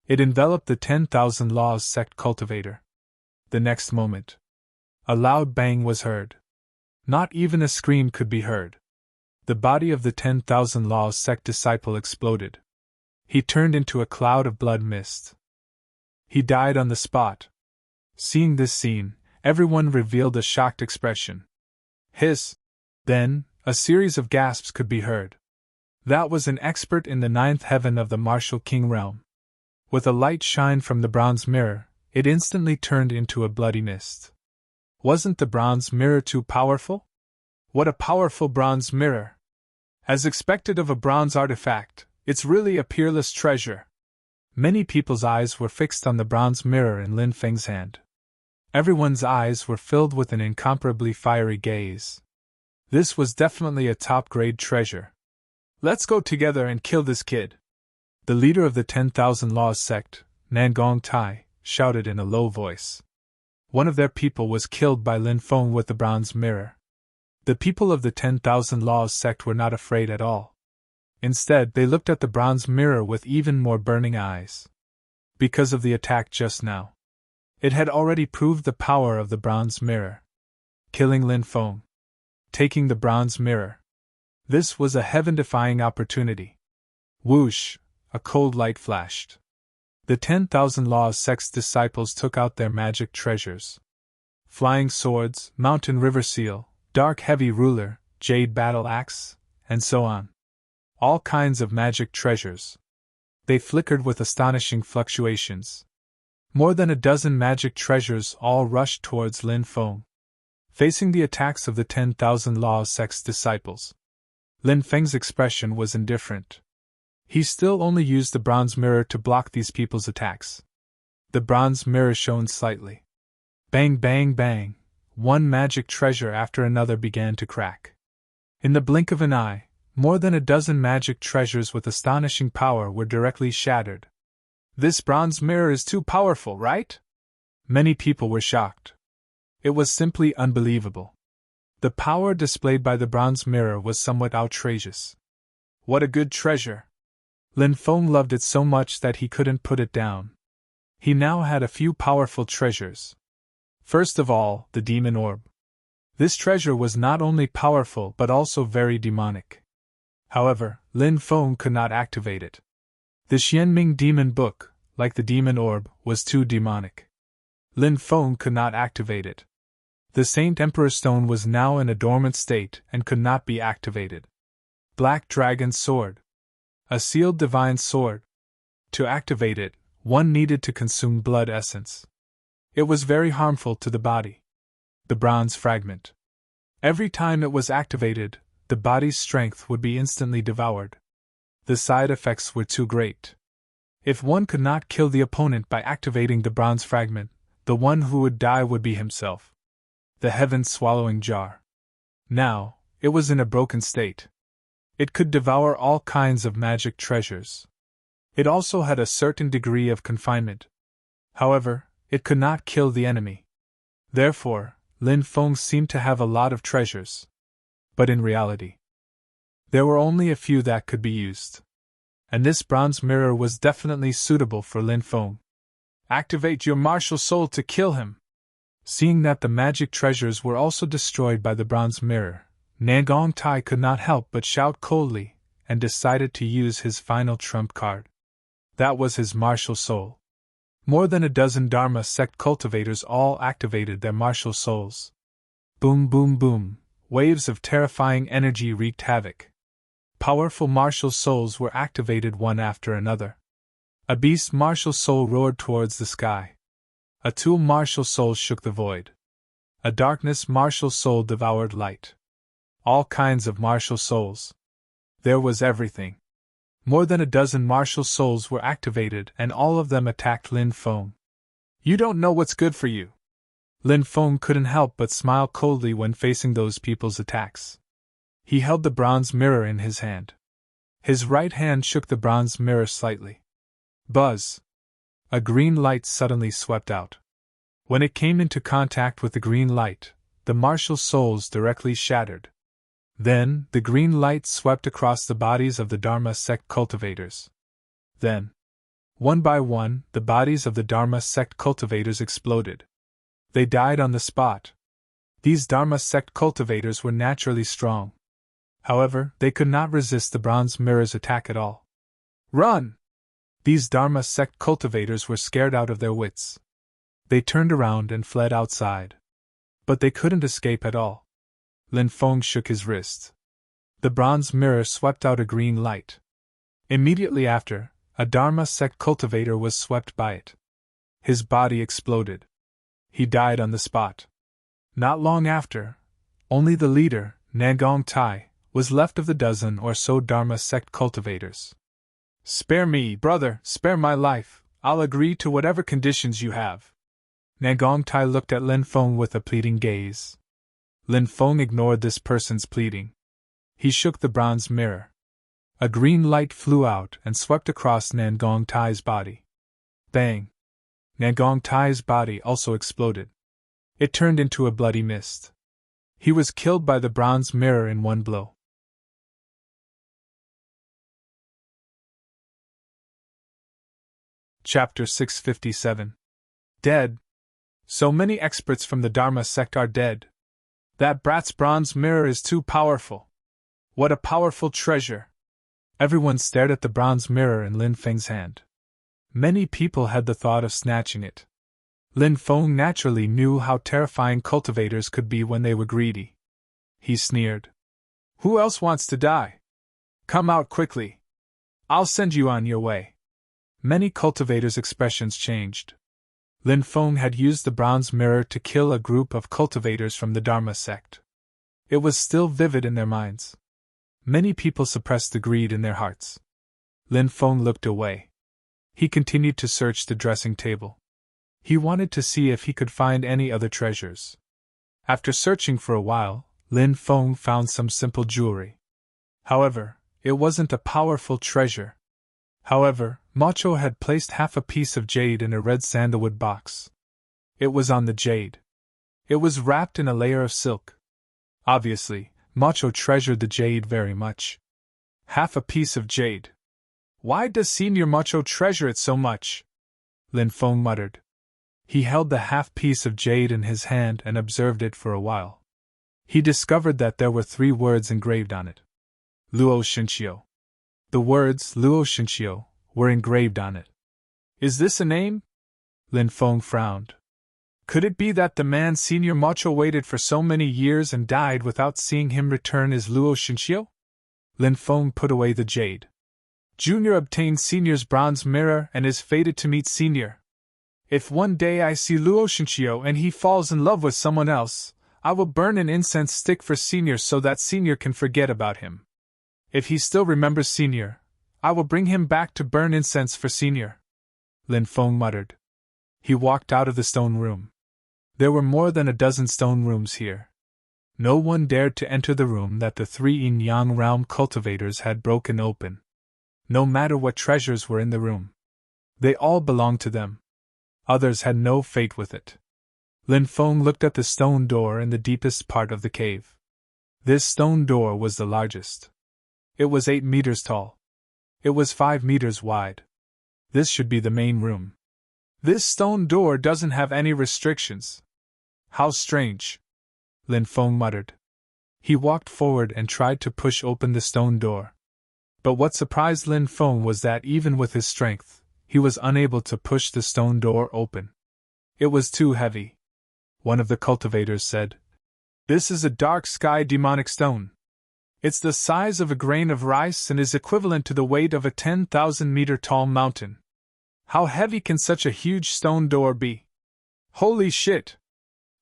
It enveloped the 10,000 Laws sect cultivator. The next moment, a loud bang was heard. Not even a scream could be heard. The body of the 10,000 Laws sect disciple exploded. He turned into a cloud of blood mist. He died on the spot. Seeing this scene, everyone revealed a shocked expression. Hiss! Then, a series of gasps could be heard. That was an expert in the 9th heaven of the martial king realm. With a light shine from the bronze mirror, it instantly turned into a bloody mist. Wasn't the bronze mirror too powerful? What a powerful bronze mirror! As expected of a bronze artifact, it's really a peerless treasure. Many people's eyes were fixed on the bronze mirror in Lin Feng's hand. Everyone's eyes were filled with an incomparably fiery gaze. This was definitely a top-grade treasure. Let's go together and kill this kid. The leader of the 10,000 Laws sect, Nangong Tai, shouted in a low voice. One of their people was killed by Lin Feng with the bronze mirror. The people of the 10,000 Laws sect were not afraid at all. Instead, they looked at the bronze mirror with even more burning eyes. Because of the attack just now. It had already proved the power of the bronze mirror. Killing Lin Feng. Taking the bronze mirror. This was a heaven-defying opportunity. Whoosh! A cold light flashed. The 10,000 Laws sect's disciples took out their magic treasures. Flying swords, mountain river seal, dark heavy ruler, jade battle axe, and so on. All kinds of magic treasures. They flickered with astonishing fluctuations. More than a dozen magic treasures all rushed towards Lin Feng. Facing the attacks of the 10,000 Laws sect's disciples, Lin Feng's expression was indifferent. He still only used the bronze mirror to block these people's attacks. The bronze mirror shone slightly. Bang, bang, bang. One magic treasure after another began to crack. In the blink of an eye, more than a dozen magic treasures with astonishing power were directly shattered. This bronze mirror is too powerful, right? Many people were shocked. It was simply unbelievable. The power displayed by the bronze mirror was somewhat outrageous. What a good treasure! Lin Feng loved it so much that he couldn't put it down. He now had a few powerful treasures. First of all, the demon orb. This treasure was not only powerful but also very demonic. However, Lin Feng could not activate it. The Xianming demon book, like the demon orb, was too demonic. Lin Feng could not activate it. The Saint Emperor Stone was now in a dormant state and could not be activated. Black Dragon Sword. A sealed divine sword. To activate it, one needed to consume blood essence. It was very harmful to the body. The bronze fragment. Every time it was activated, the body's strength would be instantly devoured. The side effects were too great. If one could not kill the opponent by activating the bronze fragment, the one who would die would be himself. The heaven-swallowing jar. Now, it was in a broken state. It could devour all kinds of magic treasures. It also had a certain degree of confinement. However, it could not kill the enemy. Therefore, Lin Feng seemed to have a lot of treasures. But in reality, there were only a few that could be used. And this bronze mirror was definitely suitable for Lin Feng. Activate your martial soul to kill him! Seeing that the magic treasures were also destroyed by the bronze mirror, Nangong Tai could not help but shout coldly, and decided to use his final trump card. That was his martial soul. More than a dozen Dharma sect cultivators all activated their martial souls. Boom boom boom, waves of terrifying energy wreaked havoc. Powerful martial souls were activated one after another. A beast martial soul roared towards the sky. A tool martial soul shook the void. A darkness martial soul devoured light. All kinds of martial souls. There was everything. More than a dozen martial souls were activated and all of them attacked Lin Feng. You don't know what's good for you. Lin Feng couldn't help but smile coldly when facing those people's attacks. He held the bronze mirror in his hand. His right hand shook the bronze mirror slightly. Buzz! A green light suddenly swept out. When it came into contact with the green light, the martial souls directly shattered. Then, the green light swept across the bodies of the Dharma sect cultivators. Then, one by one, the bodies of the Dharma sect cultivators exploded. They died on the spot. These Dharma sect cultivators were naturally strong. However, they could not resist the bronze mirror's attack at all. Run! These Dharma sect cultivators were scared out of their wits. They turned around and fled outside. But they couldn't escape at all. Lin Feng shook his wrist. The bronze mirror swept out a green light. Immediately after, a Dharma sect cultivator was swept by it. His body exploded. He died on the spot. Not long after, only the leader, Nangong Tai, was left of the dozen or so Dharma sect cultivators. Spare me, brother, spare my life, I'll agree to whatever conditions you have. Nangong Tai looked at Lin Feng with a pleading gaze. Lin Feng ignored this person's pleading. He shook the bronze mirror. A green light flew out and swept across Nangong Tai's body. Bang! Nangong Tai's body also exploded. It turned into a bloody mist. He was killed by the bronze mirror in one blow. Chapter 657. Dead. So many experts from the Dharma sect are dead. That brat's bronze mirror is too powerful. What a powerful treasure! Everyone stared at the bronze mirror in Lin Feng's hand. Many people had the thought of snatching it. Lin Feng naturally knew how terrifying cultivators could be when they were greedy. He sneered. Who else wants to die? Come out quickly. I'll send you on your way. Many cultivators' expressions changed. Lin Feng had used the bronze mirror to kill a group of cultivators from the Dharma sect. It was still vivid in their minds. Many people suppressed the greed in their hearts. Lin Feng looked away. He continued to search the dressing table. He wanted to see if he could find any other treasures. After searching for a while, Lin Feng found some simple jewelry. However, it wasn't a powerful treasure. However, Macho had placed half a piece of jade in a red sandalwood box. It was on the jade. It was wrapped in a layer of silk. Obviously, Macho treasured the jade very much. Half a piece of jade. Why does Senior Macho treasure it so much? Lin Feng muttered. He held the half piece of jade in his hand and observed it for a while. He discovered that there were 3 words engraved on it. Luo Shinxiu. The words Luo Shinxiu were engraved on it. Is this a name? Lin Feng frowned. Could it be that the man Senior Macho waited for so many years and died without seeing him return is Luo Shinxiu? Lin Feng put away the jade. Junior obtained Senior's bronze mirror and is fated to meet Senior. If one day I see Luo Shinxiu and he falls in love with someone else, I will burn an incense stick for Senior so that Senior can forget about him. If he still remembers Senior, I will bring him back to burn incense for Senior. Lin Feng muttered. He walked out of the stone room. There were more than a dozen stone rooms here. No one dared to enter the room that the 3 yin-yang realm cultivators had broken open. No matter what treasures were in the room, they all belonged to them. Others had no fate with it. Lin Feng looked at the stone door in the deepest part of the cave. This stone door was the largest. It was 8 meters tall. It was 5 meters wide. This should be the main room. This stone door doesn't have any restrictions. How strange, Lin Feng muttered. He walked forward and tried to push open the stone door. But what surprised Lin Feng was that even with his strength, he was unable to push the stone door open. It was too heavy. One of the cultivators said, "This is a dark sky demonic stone. It's the size of a grain of rice and is equivalent to the weight of a 10,000-meter tall mountain. How heavy can such a huge stone door be? Holy shit!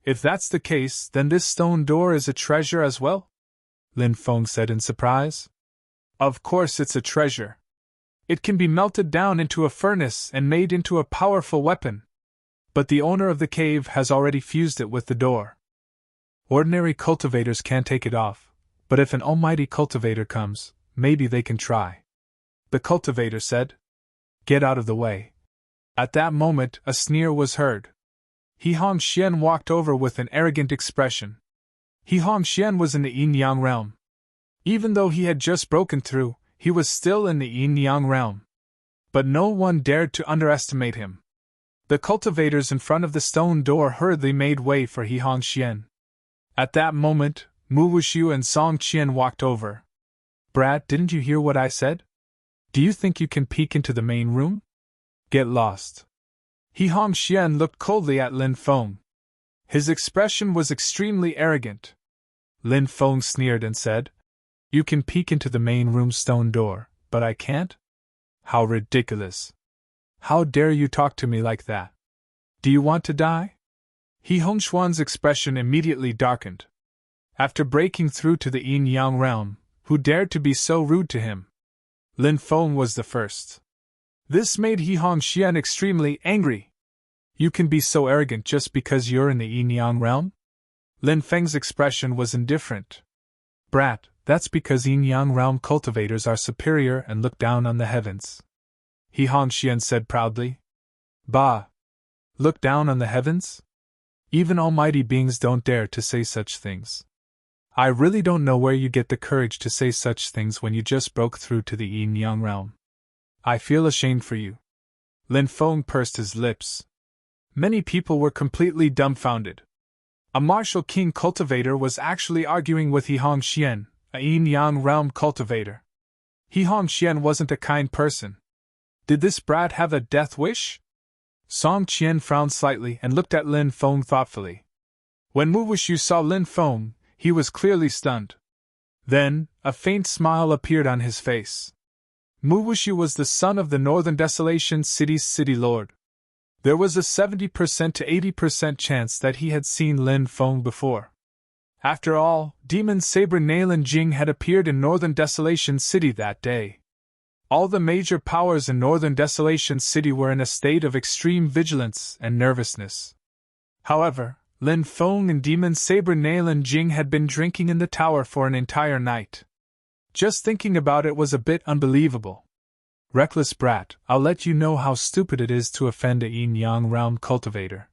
If that's the case, then this stone door is a treasure as well?" Lin Feng said in surprise. "Of course it's a treasure. It can be melted down into a furnace and made into a powerful weapon. But the owner of the cave has already fused it with the door. Ordinary cultivators can't take it off, but if an almighty cultivator comes, maybe they can try." The cultivator said, "Get out of the way." At that moment, a sneer was heard. He Hongxian walked over with an arrogant expression. He Hongxian was in the yin-yang realm. Even though he had just broken through, he was still in the yin-yang realm. But no one dared to underestimate him. The cultivators in front of the stone door hurriedly made way for He Hongxian. At that moment, Mu Wushu and Song Qian walked over. "Brat, didn't you hear what I said? Do you think you can peek into the main room? Get lost." He Hongxian looked coldly at Lin Feng. His expression was extremely arrogant. Lin Feng sneered and said, "You can peek into the main room stone door, but I can't? How ridiculous! How dare you talk to me like that? Do you want to die?" He Hongxuan's expression immediately darkened. After breaking through to the yin-yang realm, who dared to be so rude to him? Lin Feng was the first. This made He Hongxian extremely angry. "You can be so arrogant just because you're in the yin-yang realm?" Lin Feng's expression was indifferent. "Brat, that's because yin-yang realm cultivators are superior and look down on the heavens," He Hongxian said proudly. "Bah! Look down on the heavens? Even almighty beings don't dare to say such things. I really don't know where you get the courage to say such things when you just broke through to the yin-yang realm. I feel ashamed for you." Lin Feng pursed his lips. Many people were completely dumbfounded. A martial king cultivator was actually arguing with He Hongxian, a yin-yang realm cultivator. He Hongxian wasn't a kind person. Did this brat have a death wish? Song Qian frowned slightly and looked at Lin Feng thoughtfully. When Mu Wushu saw Lin Feng, he was clearly stunned. Then, a faint smile appeared on his face. Mu Wushu was the son of the Northern Desolation City's city lord. There was a 70% to 80% chance that he had seen Lin Feng before. After all, Demon Saber Nailin Jing had appeared in Northern Desolation City that day. All the major powers in Northern Desolation City were in a state of extreme vigilance and nervousness. However, Lin Feng and Demon Saber Nailin Jing had been drinking in the tower for an entire night. Just thinking about it was a bit unbelievable. "Reckless brat, I'll let you know how stupid it is to offend a yin-yang realm cultivator."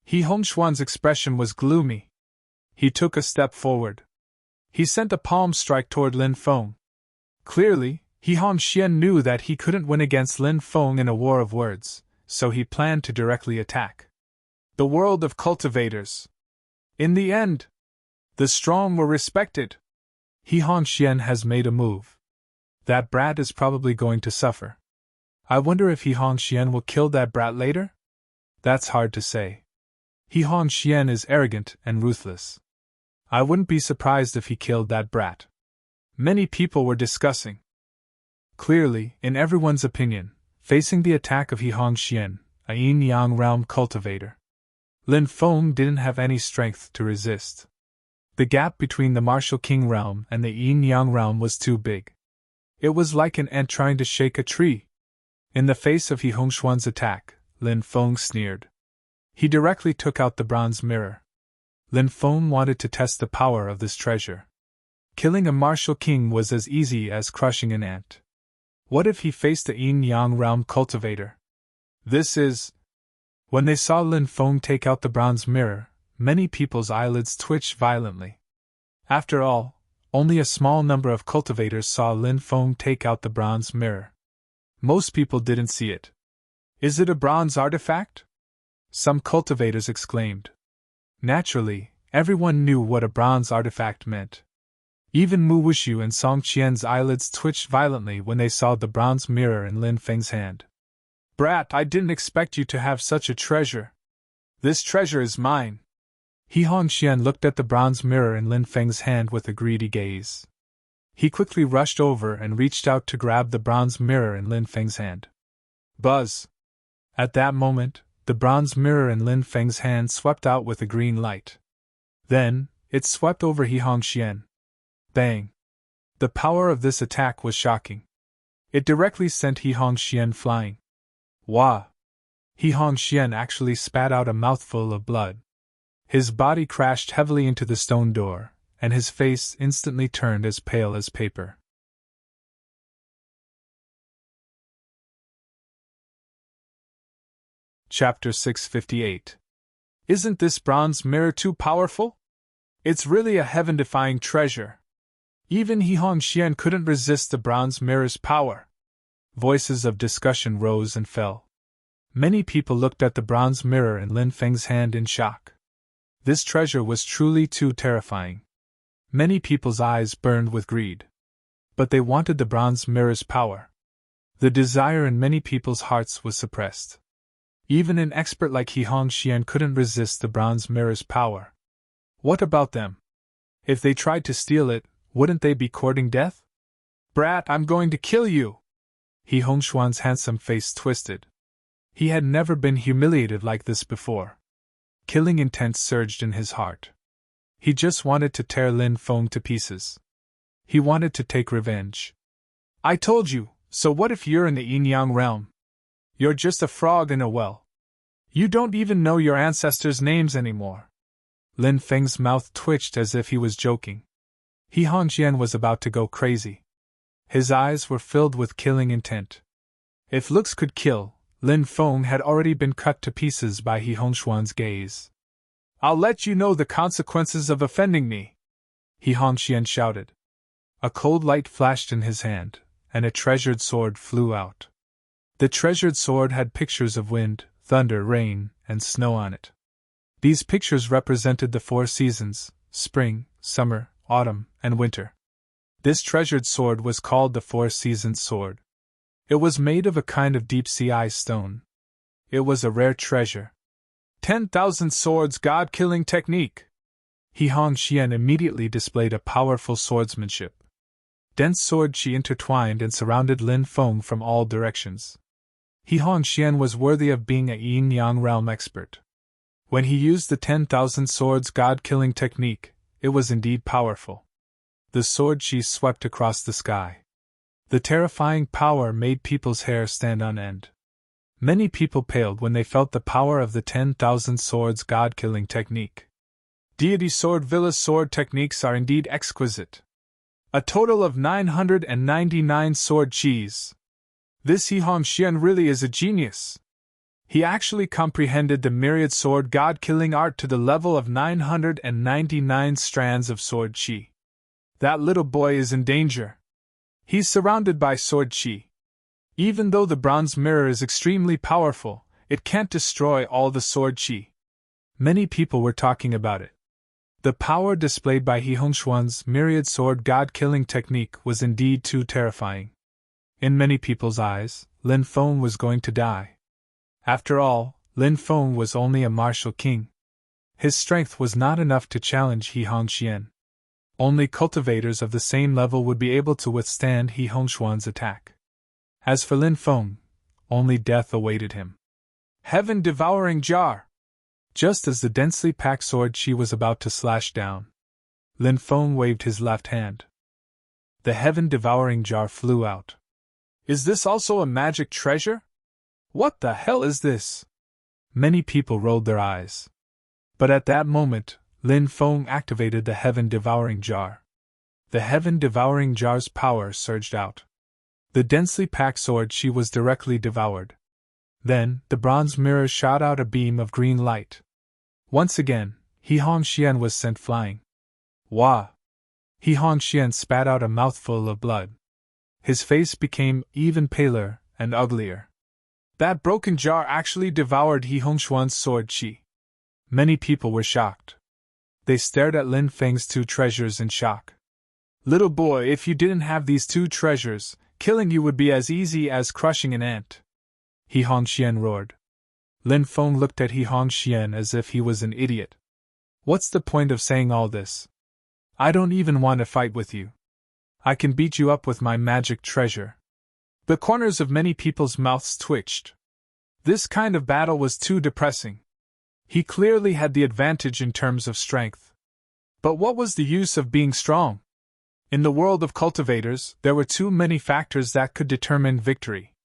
He Hongshuan's expression was gloomy. He took a step forward. He sent a palm strike toward Lin Feng. Clearly, He Hongxian knew that he couldn't win against Lin Feng in a war of words, so he planned to directly attack the world of cultivators. In the end, the strong were respected. He Hongxian has made a move. That brat is probably going to suffer. I wonder if He Hongxian will kill that brat later? That's hard to say. He Hongxian is arrogant and ruthless. I wouldn't be surprised if he killed that brat. Many people were discussing. Clearly, in everyone's opinion, facing the attack of He Hongxian, a yin-yang realm cultivator, Lin Feng didn't have any strength to resist. The gap between the martial king realm and the yin-yang realm was too big. It was like an ant trying to shake a tree. In the face of He Hongxuan's attack, Lin Feng sneered. He directly took out the bronze mirror. Lin Feng wanted to test the power of this treasure. Killing a martial king was as easy as crushing an ant. What if he faced a yin-yang realm cultivator? This is... When they saw Lin Feng take out the bronze mirror, many people's eyelids twitched violently. After all, only a small number of cultivators saw Lin Feng take out the bronze mirror. Most people didn't see it. Is it a bronze artifact? Some cultivators exclaimed. Naturally, everyone knew what a bronze artifact meant. Even Mu Wushu and Song Qian's eyelids twitched violently when they saw the bronze mirror in Lin Feng's hand. Brat, I didn't expect you to have such a treasure. This treasure is mine. He Hongxian looked at the bronze mirror in Lin Feng's hand with a greedy gaze. He quickly rushed over and reached out to grab the bronze mirror in Lin Feng's hand. Buzz! At that moment, the bronze mirror in Lin Feng's hand swept out with a green light. Then, it swept over He Hongxian. Bang! The power of this attack was shocking. It directly sent He Hongxian flying. Wah! He Hongxian actually spat out a mouthful of blood. His body crashed heavily into the stone door, and his face instantly turned as pale as paper. Chapter 658. Isn't this bronze mirror too powerful? It's really a heaven-defying treasure. Even He Hongxian couldn't resist the bronze mirror's power. Voices of discussion rose and fell. Many people looked at the bronze mirror in Lin Feng's hand in shock. This treasure was truly too terrifying. Many people's eyes burned with greed. But they wanted the bronze mirror's power. The desire in many people's hearts was suppressed. Even an expert like He Hongxian couldn't resist the bronze mirror's power. What about them? If they tried to steal it, wouldn't they be courting death? Brat, I'm going to kill you! He Hongxuan's handsome face twisted. He had never been humiliated like this before. Killing intent surged in his heart. He just wanted to tear Lin Feng to pieces. He wanted to take revenge. I told you, so what if you're in the yin-yang realm? You're just a frog in a well. You don't even know your ancestors' names anymore. Lin Feng's mouth twitched as if he was joking. He Hongxian was about to go crazy. His eyes were filled with killing intent. If looks could kill, Lin Feng had already been cut to pieces by He Hongxuan's gaze. I'll let you know the consequences of offending me, He Hongxian shouted. A cold light flashed in his hand, and a treasured sword flew out. The treasured sword had pictures of wind, thunder, rain, and snow on it. These pictures represented the 4 seasons: spring, summer, autumn, and winter. This treasured sword was called the 4-seasons sword. It was made of a kind of deep-sea ice stone. It was a rare treasure. 10,000 swords god-killing technique! He Hongxian immediately displayed a powerful swordsmanship. Dense sword chi intertwined and surrounded Lin Feng from all directions. He Hongxian was worthy of being a yin-yang realm expert. When he used the 10,000 swords god-killing technique, it was indeed powerful. The sword chi swept across the sky. The terrifying power made people's hair stand on end. Many people paled when they felt the power of the 10,000 swords god-killing technique. Deity sword Villa sword techniques are indeed exquisite. A total of 999 sword chis. This He Hongxian really is a genius. He actually comprehended the myriad sword god-killing art to the level of 999 strands of sword chi. That little boy is in danger. He's surrounded by sword chi. Even though the bronze mirror is extremely powerful, it can't destroy all the sword chi. Many people were talking about it. The power displayed by He Hongxuan's myriad sword god-killing technique was indeed too terrifying. In many people's eyes, Lin Feng was going to die. After all, Lin Feng was only a martial king. His strength was not enough to challenge He Hongxian. Only cultivators of the same level would be able to withstand He Hongxuan's attack. As for Lin Feng, only death awaited him. Heaven-devouring jar! Just as the densely packed sword chi was about to slash down, Lin Feng waved his left hand. The heaven-devouring jar flew out. Is this also a magic treasure? What the hell is this? Many people rolled their eyes. But at that moment, Lin Feng activated the heaven-devouring jar. The heaven-devouring jar's power surged out. The densely packed sword chi was directly devoured. Then, the bronze mirror shot out a beam of green light. Once again, He Hongxian was sent flying. Wah! He Hongxian spat out a mouthful of blood. His face became even paler and uglier. That broken jar actually devoured He Hongxuan's sword chi. Many people were shocked. They stared at Lin Feng's two treasures in shock. Little boy, if you didn't have these two treasures, killing you would be as easy as crushing an ant. He Hongxian roared. Lin Feng looked at He Hongxian as if he was an idiot. What's the point of saying all this? I don't even want to fight with you. I can beat you up with my magic treasure. The corners of many people's mouths twitched. This kind of battle was too depressing. He clearly had the advantage in terms of strength. But what was the use of being strong? In the world of cultivators, there were too many factors that could determine victory.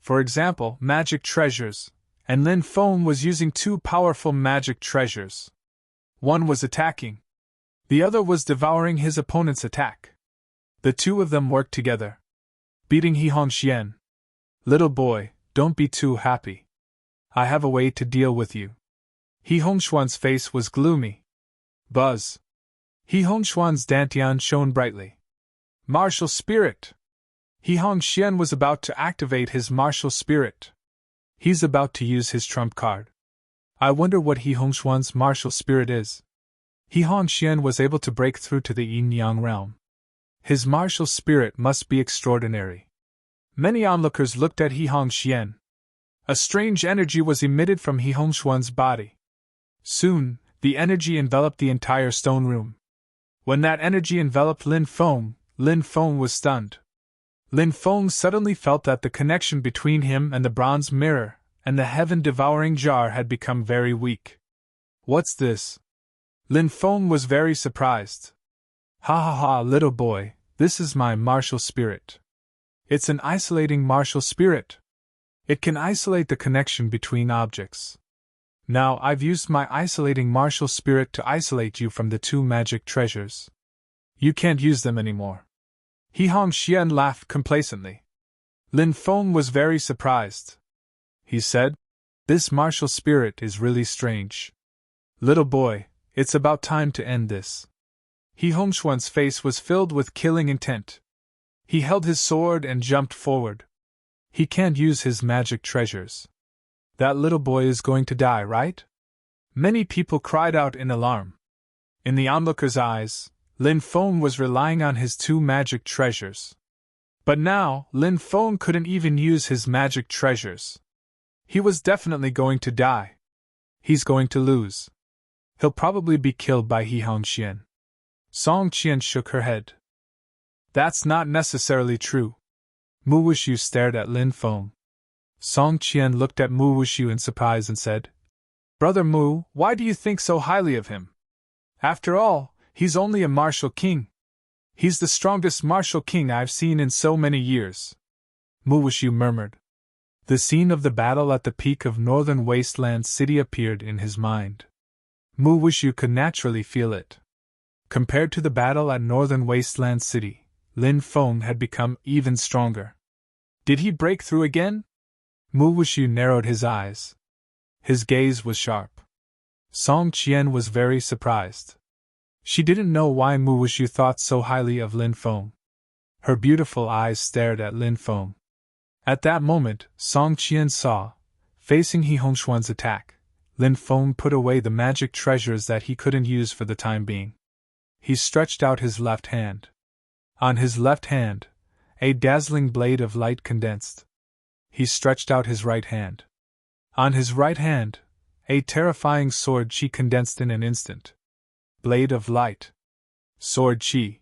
For example, magic treasures, and Lin Feng was using two powerful magic treasures. One was attacking. The other was devouring his opponent's attack. The two of them worked together, beating He Hongxian. Little boy, don't be too happy. I have a way to deal with you. He Hongxuan's face was gloomy. Buzz. He Hongxuan's dantian shone brightly. Martial spirit! He Hongxian was about to activate his martial spirit. He's about to use his trump card. I wonder what He Hongxuan's martial spirit is. He Hongxian was able to break through to the yin-yang realm. His martial spirit must be extraordinary. Many onlookers looked at He Hongxian. A strange energy was emitted from He Hongxuan's body. Soon, the energy enveloped the entire stone room. When that energy enveloped Lin Feng was stunned. Lin Feng suddenly felt that the connection between him and the bronze mirror and the heaven-devouring jar had become very weak. What's this? Lin Feng was very surprised. Ha ha ha, little boy, this is my martial spirit. It's an isolating martial spirit. It can isolate the connection between objects. Now I've used my isolating martial spirit to isolate you from the two magic treasures. You can't use them anymore. He Hongxian laughed complacently. Lin Feng was very surprised. He said, "This martial spirit is really strange. Little boy, it's about time to end this." He Hongxuan's face was filled with killing intent. He held his sword and jumped forward. He can't use his magic treasures. That little boy is going to die, right? Many people cried out in alarm. In the onlookers' eyes, Lin Feng was relying on his two magic treasures. But now, Lin Feng couldn't even use his magic treasures. He was definitely going to die. He's going to lose. He'll probably be killed by He Hongxian. Song Qian shook her head. That's not necessarily true. Mu Wuxiu stared at Lin Feng. Song Qian looked at Mu Wuxiu in surprise and said, "Brother Mu, why do you think so highly of him? After all, he's only a martial king. He's the strongest martial king I've seen in so many years." Mu Wuxiu murmured. The scene of the battle at the peak of Northern Wasteland City appeared in his mind. Mu Wuxiu could naturally feel it. Compared to the battle at Northern Wasteland City, Lin Feng had become even stronger. Did he break through again? Mu Wuxiu narrowed his eyes. His gaze was sharp. Song Qian was very surprised. She didn't know why Mu Wuxiu thought so highly of Lin Feng. Her beautiful eyes stared at Lin Feng. At that moment, Song Qian saw, facing He Hongshuan's attack, Lin Feng put away the magic treasures that he couldn't use for the time being. He stretched out his left hand. On his left hand, a dazzling blade of light condensed. He stretched out his right hand. On his right hand, a terrifying sword chi condensed in an instant. Blade of light. Sword chi.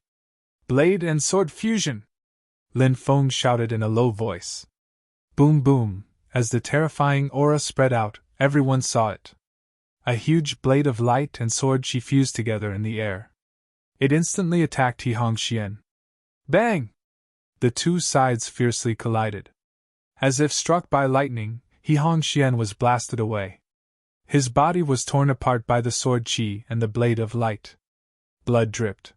Blade and sword fusion! Lin Feng shouted in a low voice. Boom boom, as the terrifying aura spread out, everyone saw it. A huge blade of light and sword chi fused together in the air. It instantly attacked He Hongxian. Bang! The two sides fiercely collided. As if struck by lightning, He Hongxian was blasted away. His body was torn apart by the sword chi and the blade of light. Blood dripped.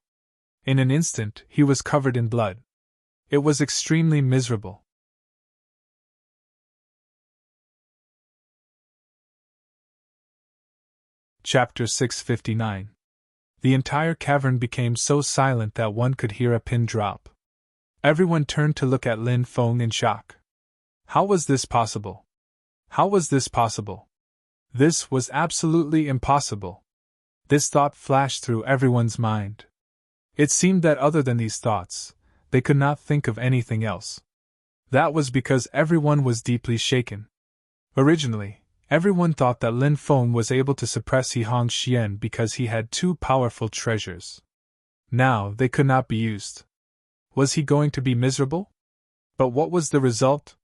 In an instant, he was covered in blood. It was extremely miserable. Chapter 659. The entire cavern became so silent that one could hear a pin drop. Everyone turned to look at Lin Feng in shock. How was this possible? How was this possible? This was absolutely impossible. This thought flashed through everyone's mind. It seemed that other than these thoughts, they could not think of anything else. That was because everyone was deeply shaken. Originally, everyone thought that Lin Feng was able to suppress He Hongxian because he had two powerful treasures. Now they could not be used. Was he going to be miserable? But what was the result?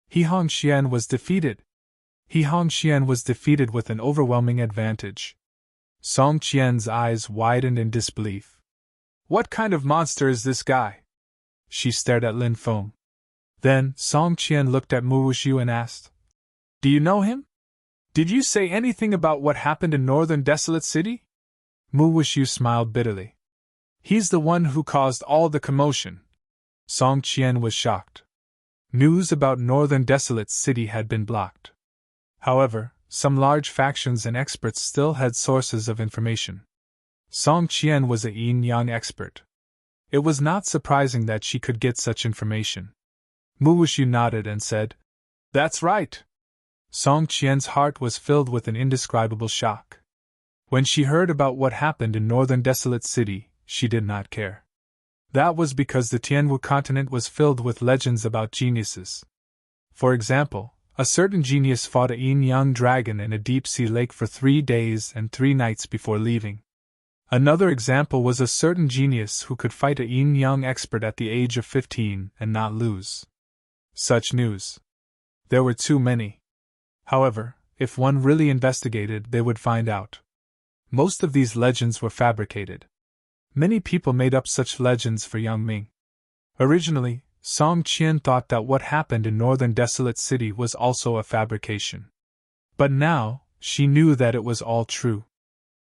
He Hongxian was defeated. He Hongxian was defeated with an overwhelming advantage. Song Qian's eyes widened in disbelief. What kind of monster is this guy? She stared at Lin Feng. Then, Song Qian looked at Mu Wuxiu and asked, Do you know him? Did you say anything about what happened in Northern Desolate City? Mu Wuxiu smiled bitterly. He's the one who caused all the commotion. Song Qian was shocked. News about Northern Desolate City had been blocked. However, some large factions and experts still had sources of information. Song Qian was a yin-yang expert. It was not surprising that she could get such information. Mu Wuxiu nodded and said, That's right. Song Qian's heart was filled with an indescribable shock. When she heard about what happened in Northern Desolate City, she did not care. That was because the Tianwu continent was filled with legends about geniuses. For example, a certain genius fought a yin-yang dragon in a deep-sea lake for 3 days and 3 nights before leaving. Another example was a certain genius who could fight a yin-yang expert at the age of 15 and not lose. Such news. There were too many. However, if one really investigated, they would find out. Most of these legends were fabricated. Many people made up such legends for Yang Ming. Originally, Song Qian thought that what happened in Northern Desolate City was also a fabrication. But now, she knew that it was all true.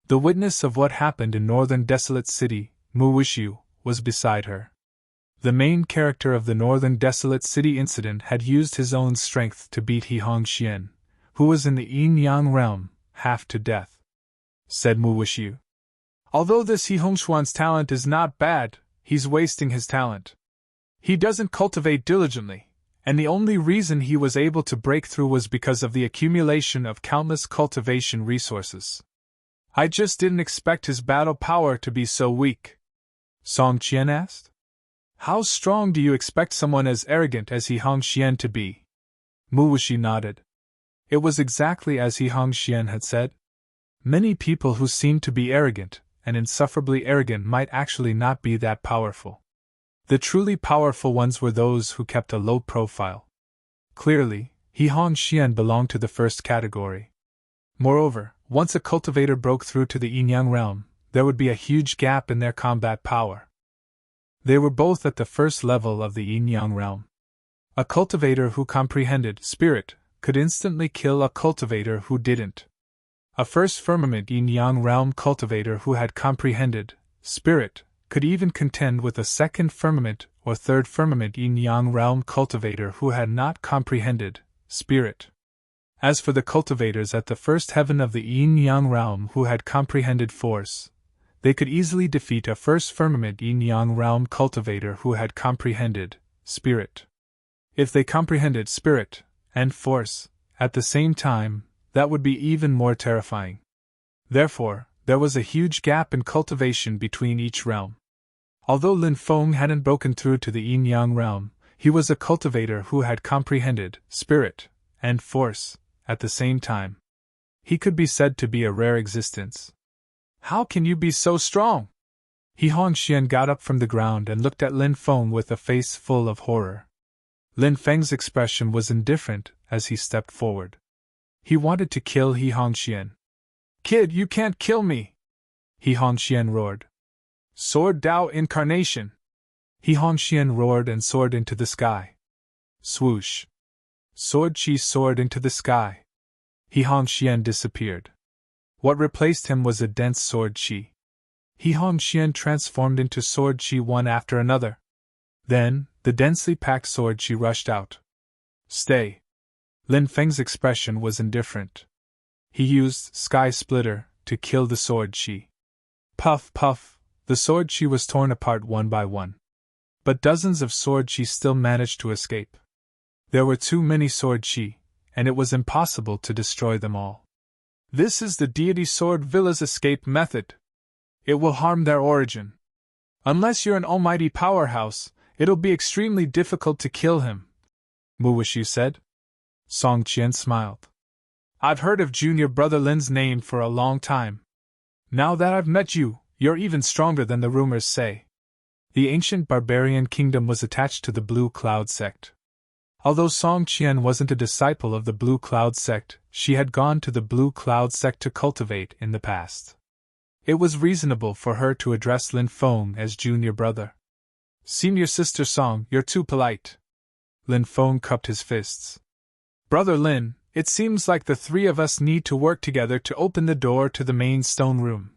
The witness of what happened in Northern Desolate City, Mu Wuxiu, was beside her. The main character of the Northern Desolate City incident had used his own strength to beat He Hongxian, who was in the yin-yang realm, half to death. Said Mu Wuxiu. Although this He Hongshuan's talent is not bad, he's wasting his talent. He doesn't cultivate diligently, and the only reason he was able to break through was because of the accumulation of countless cultivation resources. I just didn't expect his battle power to be so weak. Song Qian asked. How strong do you expect someone as arrogant as He Hongxian to be? Mu Wuxiu nodded. It was exactly as He Hongxian had said. Many people who seemed to be arrogant, and insufferably arrogant, might actually not be that powerful. The truly powerful ones were those who kept a low profile. Clearly, He Hongxian belonged to the first category. Moreover, once a cultivator broke through to the yin-yang realm, there would be a huge gap in their combat power. They were both at the first level of the yin-yang realm. A cultivator who comprehended spirit could instantly kill a cultivator who didn't. A first firmament yin-yang realm cultivator who had comprehended spirit could even contend with a second firmament or third firmament yin-yang realm cultivator who had not comprehended spirit. As for the cultivators at the first heaven of the yin-yang realm who had comprehended force, they could easily defeat a first firmament yin-yang realm cultivator who had comprehended spirit. If they comprehended spirit and force at the same time, that would be even more terrifying. Therefore, there was a huge gap in cultivation between each realm. Although Lin Feng hadn't broken through to the yin-yang realm, he was a cultivator who had comprehended spirit and force at the same time. He could be said to be a rare existence. How can you be so strong? He Hongxian got up from the ground and looked at Lin Feng with a face full of horror. Lin Feng's expression was indifferent as he stepped forward. He wanted to kill He Hongxian. Kid, you can't kill me! He Hongxian roared. Sword Dao Incarnation! He Hongxian roared and soared into the sky. Swoosh! Sword Chi soared into the sky. He Hongxian disappeared. What replaced him was a dense sword Chi. He Hongxian transformed into sword Chi one after another. Then, the densely packed sword Chi rushed out. Stay! Lin Feng's expression was indifferent. He used Sky Splitter to kill the sword Chi. Puff, puff, the sword Chi was torn apart one by one. But dozens of sword Chi still managed to escape. There were too many sword Chi, and it was impossible to destroy them all. This is the deity sword villa's escape method. It will harm their origin. Unless you're an almighty powerhouse, it'll be extremely difficult to kill him, Mu Wushu said. Song Qian smiled. I've heard of junior brother Lin's name for a long time. Now that I've met you, you're even stronger than the rumors say. The ancient barbarian kingdom was attached to the Blue Cloud sect. Although Song Qian wasn't a disciple of the Blue Cloud sect, she had gone to the Blue Cloud sect to cultivate in the past. It was reasonable for her to address Lin Feng as junior brother. Senior sister Song, you're too polite. Lin Feng cupped his fists. Brother Lin, it seems like the three of us need to work together to open the door to the main stone room,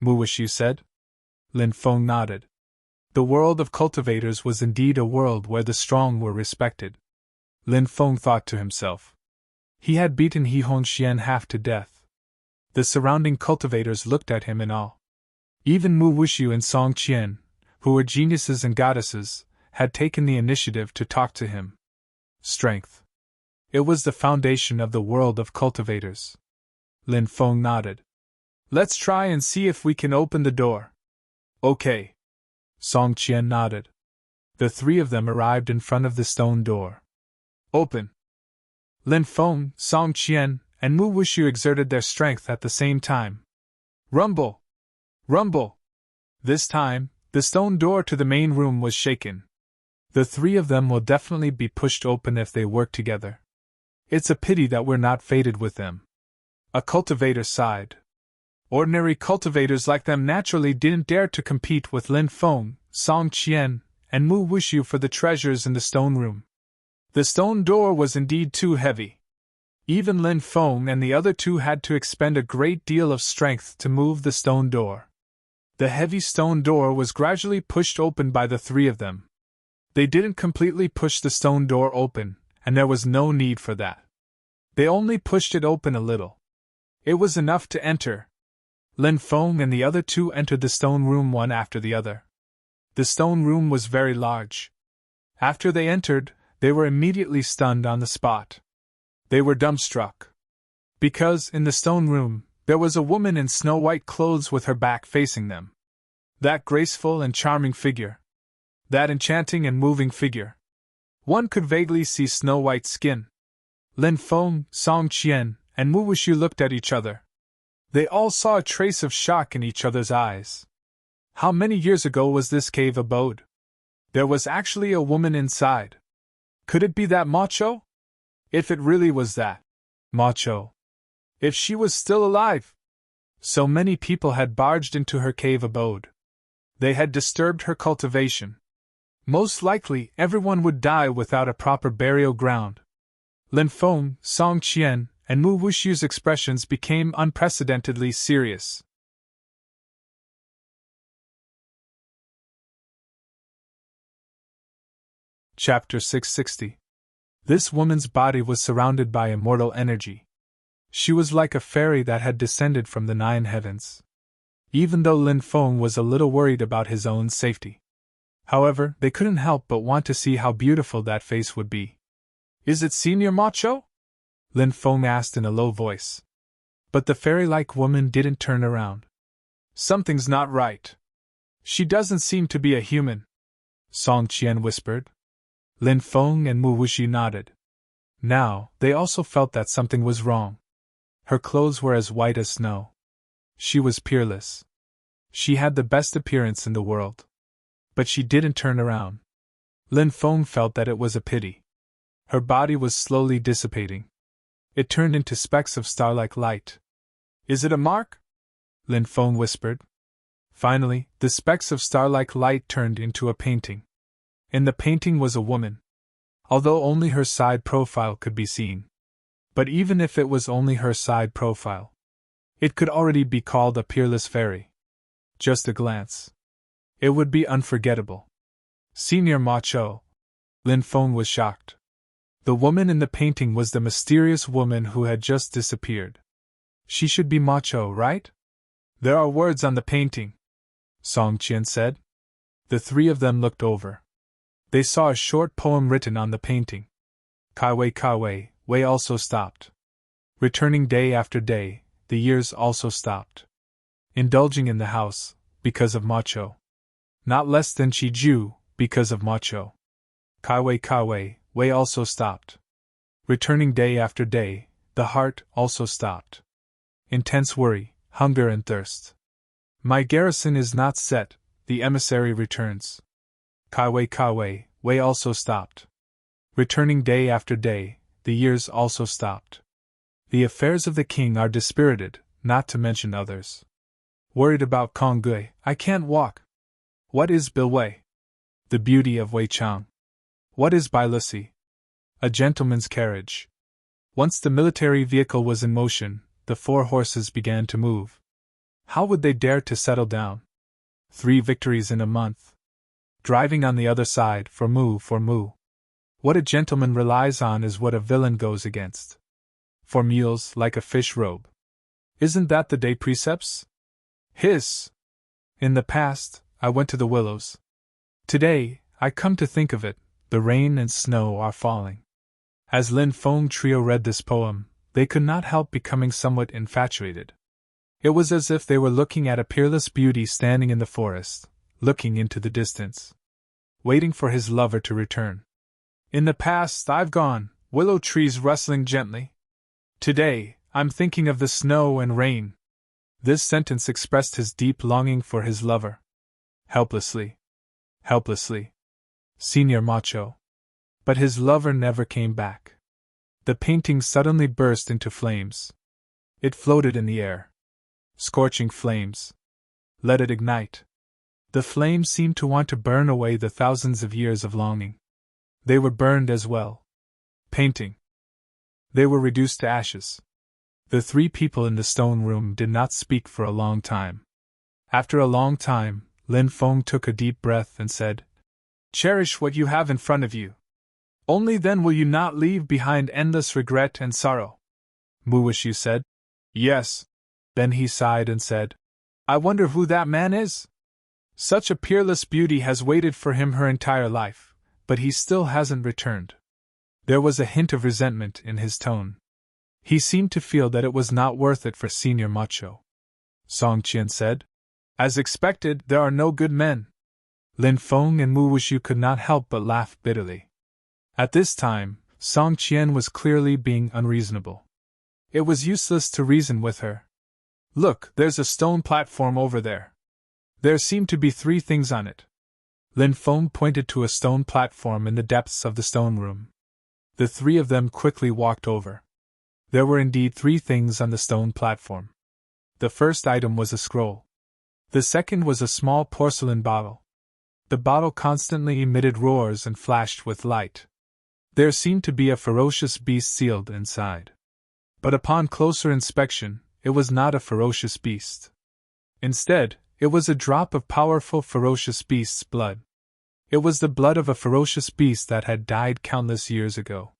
Mu Wushu said. Lin Feng nodded. The world of cultivators was indeed a world where the strong were respected. Lin Feng thought to himself. He had beaten He Hongxian half to death. The surrounding cultivators looked at him in awe. Even Mu Wushu and Song Qian, who were geniuses and goddesses, had taken the initiative to talk to him. Strength. It was the foundation of the world of cultivators. Lin Feng nodded. Let's try and see if we can open the door. Okay. Song Qian nodded. The three of them arrived in front of the stone door. Open. Lin Feng, Song Qian, and Mu Wushu exerted their strength at the same time. Rumble! Rumble! This time, the stone door to the main room was shaken. The three of them will definitely be pushed open if they work together. It's a pity that we're not fated with them. A cultivator sighed. Ordinary cultivators like them naturally didn't dare to compete with Lin Feng, Song Qian, and Mu Wushu for the treasures in the stone room. The stone door was indeed too heavy. Even Lin Feng and the other two had to expend a great deal of strength to move the stone door. The heavy stone door was gradually pushed open by the three of them. They didn't completely push the stone door open, and there was no need for that. They only pushed it open a little. It was enough to enter. Lin Feng and the other two entered the stone room one after the other. The stone room was very large. After they entered, they were immediately stunned on the spot. They were dumbstruck. Because, in the stone room, there was a woman in snow-white clothes with her back facing them. That graceful and charming figure. That enchanting and moving figure. One could vaguely see snow-white skin. Lin Feng, Song Qian, and Mu Wushu looked at each other. They all saw a trace of shock in each other's eyes. How many years ago was this cave abode? There was actually a woman inside. Could it be that Macho? If it really was that Macho. If she was still alive. So many people had barged into her cave abode. They had disturbed her cultivation. Most likely, everyone would die without a proper burial ground. Lin Feng, Song Qian, and Mu Wushu's expressions became unprecedentedly serious. Chapter 660. This woman's body was surrounded by immortal energy. She was like a fairy that had descended from the 9 heavens. Even though Lin Feng was a little worried about his own safety. However, they couldn't help but want to see how beautiful that face would be. Is it Senior Macho? Lin Feng asked in a low voice. But the fairy-like woman didn't turn around. Something's not right. She doesn't seem to be a human, Song Qian whispered. Lin Feng and Mu Wuxi nodded. Now, they also felt that something was wrong. Her clothes were as white as snow. She was peerless. She had the best appearance in the world. But she didn't turn around. Lin Feng felt that it was a pity. Her body was slowly dissipating. It turned into specks of star-like light. Is it a mark? Lin Feng whispered. Finally, the specks of star-like light turned into a painting. In the painting was a woman. Although only her side profile could be seen. But even if it was only her side profile, it could already be called a peerless fairy. Just a glance. It would be unforgettable. Senior Macho. Lin Feng was shocked. The woman in the painting was the mysterious woman who had just disappeared. She should be Macho, right? There are words on the painting, Song Qian said. The 3 of them looked over. They saw a short poem written on the painting. Kai Wei also stopped. Returning day after day, the years also stopped. Indulging in the house, because of Macho. Not less than Chiju, because of Macho. Kai Wei also stopped. Returning day after day, the heart also stopped. Intense worry, hunger and thirst. My garrison is not set, the emissary returns. Kai Wei also stopped. Returning day after day, the years also stopped. The affairs of the king are dispirited, not to mention others. Worried about Kong Gui, I can't walk. What is Bilwei? The beauty of Wei Chang. What is Bailusi? A gentleman's carriage. Once the military vehicle was in motion, the 4 horses began to move. How would they dare to settle down? 3 victories in a month. Driving on the other side, for Mu. What a gentleman relies on is what a villain goes against. For mules, like a fish robe. Isn't that the day precepts? Hiss! In the past, I went to the willows. Today, I come to think of it, the rain and snow are falling. As Lin Feng Trio read this poem, they could not help becoming somewhat infatuated. It was as if they were looking at a peerless beauty standing in the forest, looking into the distance, waiting for his lover to return. In the past, I've gone, willow trees rustling gently. Today, I'm thinking of the snow and rain. This sentence expressed his deep longing for his lover. Helplessly. Senior Macho. But his lover never came back. The painting suddenly burst into flames. It floated in the air. Scorching flames. Let it ignite. The flames seemed to want to burn away the thousands of years of longing. They were burned as well. Painting. They were reduced to ashes. The 3 people in the stone room did not speak for a long time. After a long time, Lin Feng took a deep breath and said, Cherish what you have in front of you. Only then will you not leave behind endless regret and sorrow. Mu Wuxi said. Yes. Then he sighed and said, I wonder who that man is? Such a peerless beauty has waited for him her entire life, but he still hasn't returned. There was a hint of resentment in his tone. He seemed to feel that it was not worth it for Senior Macho. Song Qian said. As expected, there are no good men. Lin Feng and Mu Wuxi could not help but laugh bitterly. At this time, Song Qian was clearly being unreasonable. It was useless to reason with her. Look, there's a stone platform over there. There seem to be 3 things on it. Lin Feng pointed to a stone platform in the depths of the stone room. The 3 of them quickly walked over. There were indeed 3 things on the stone platform. The first item was a scroll. The second was a small porcelain bottle. The bottle constantly emitted roars and flashed with light. There seemed to be a ferocious beast sealed inside. But upon closer inspection, it was not a ferocious beast. Instead, it was a drop of powerful ferocious beast's blood. It was the blood of a ferocious beast that had died countless years ago.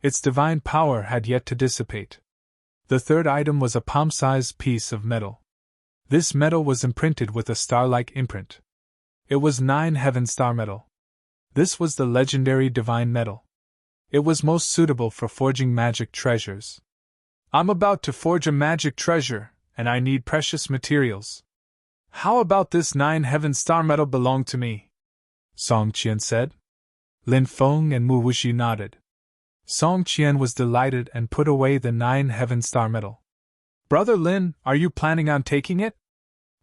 Its divine power had yet to dissipate. The third item was a palm-sized piece of metal. This metal was imprinted with a star-like imprint. It was 9 heaven star metal. This was the legendary divine metal. It was most suitable for forging magic treasures. I'm about to forge a magic treasure, and I need precious materials. How about this 9 heaven star metal belong to me? Song Qian said. Lin Feng and Mu Wuxi nodded. Song Qian was delighted and put away the 9 heaven star metal. Brother Lin, are you planning on taking it?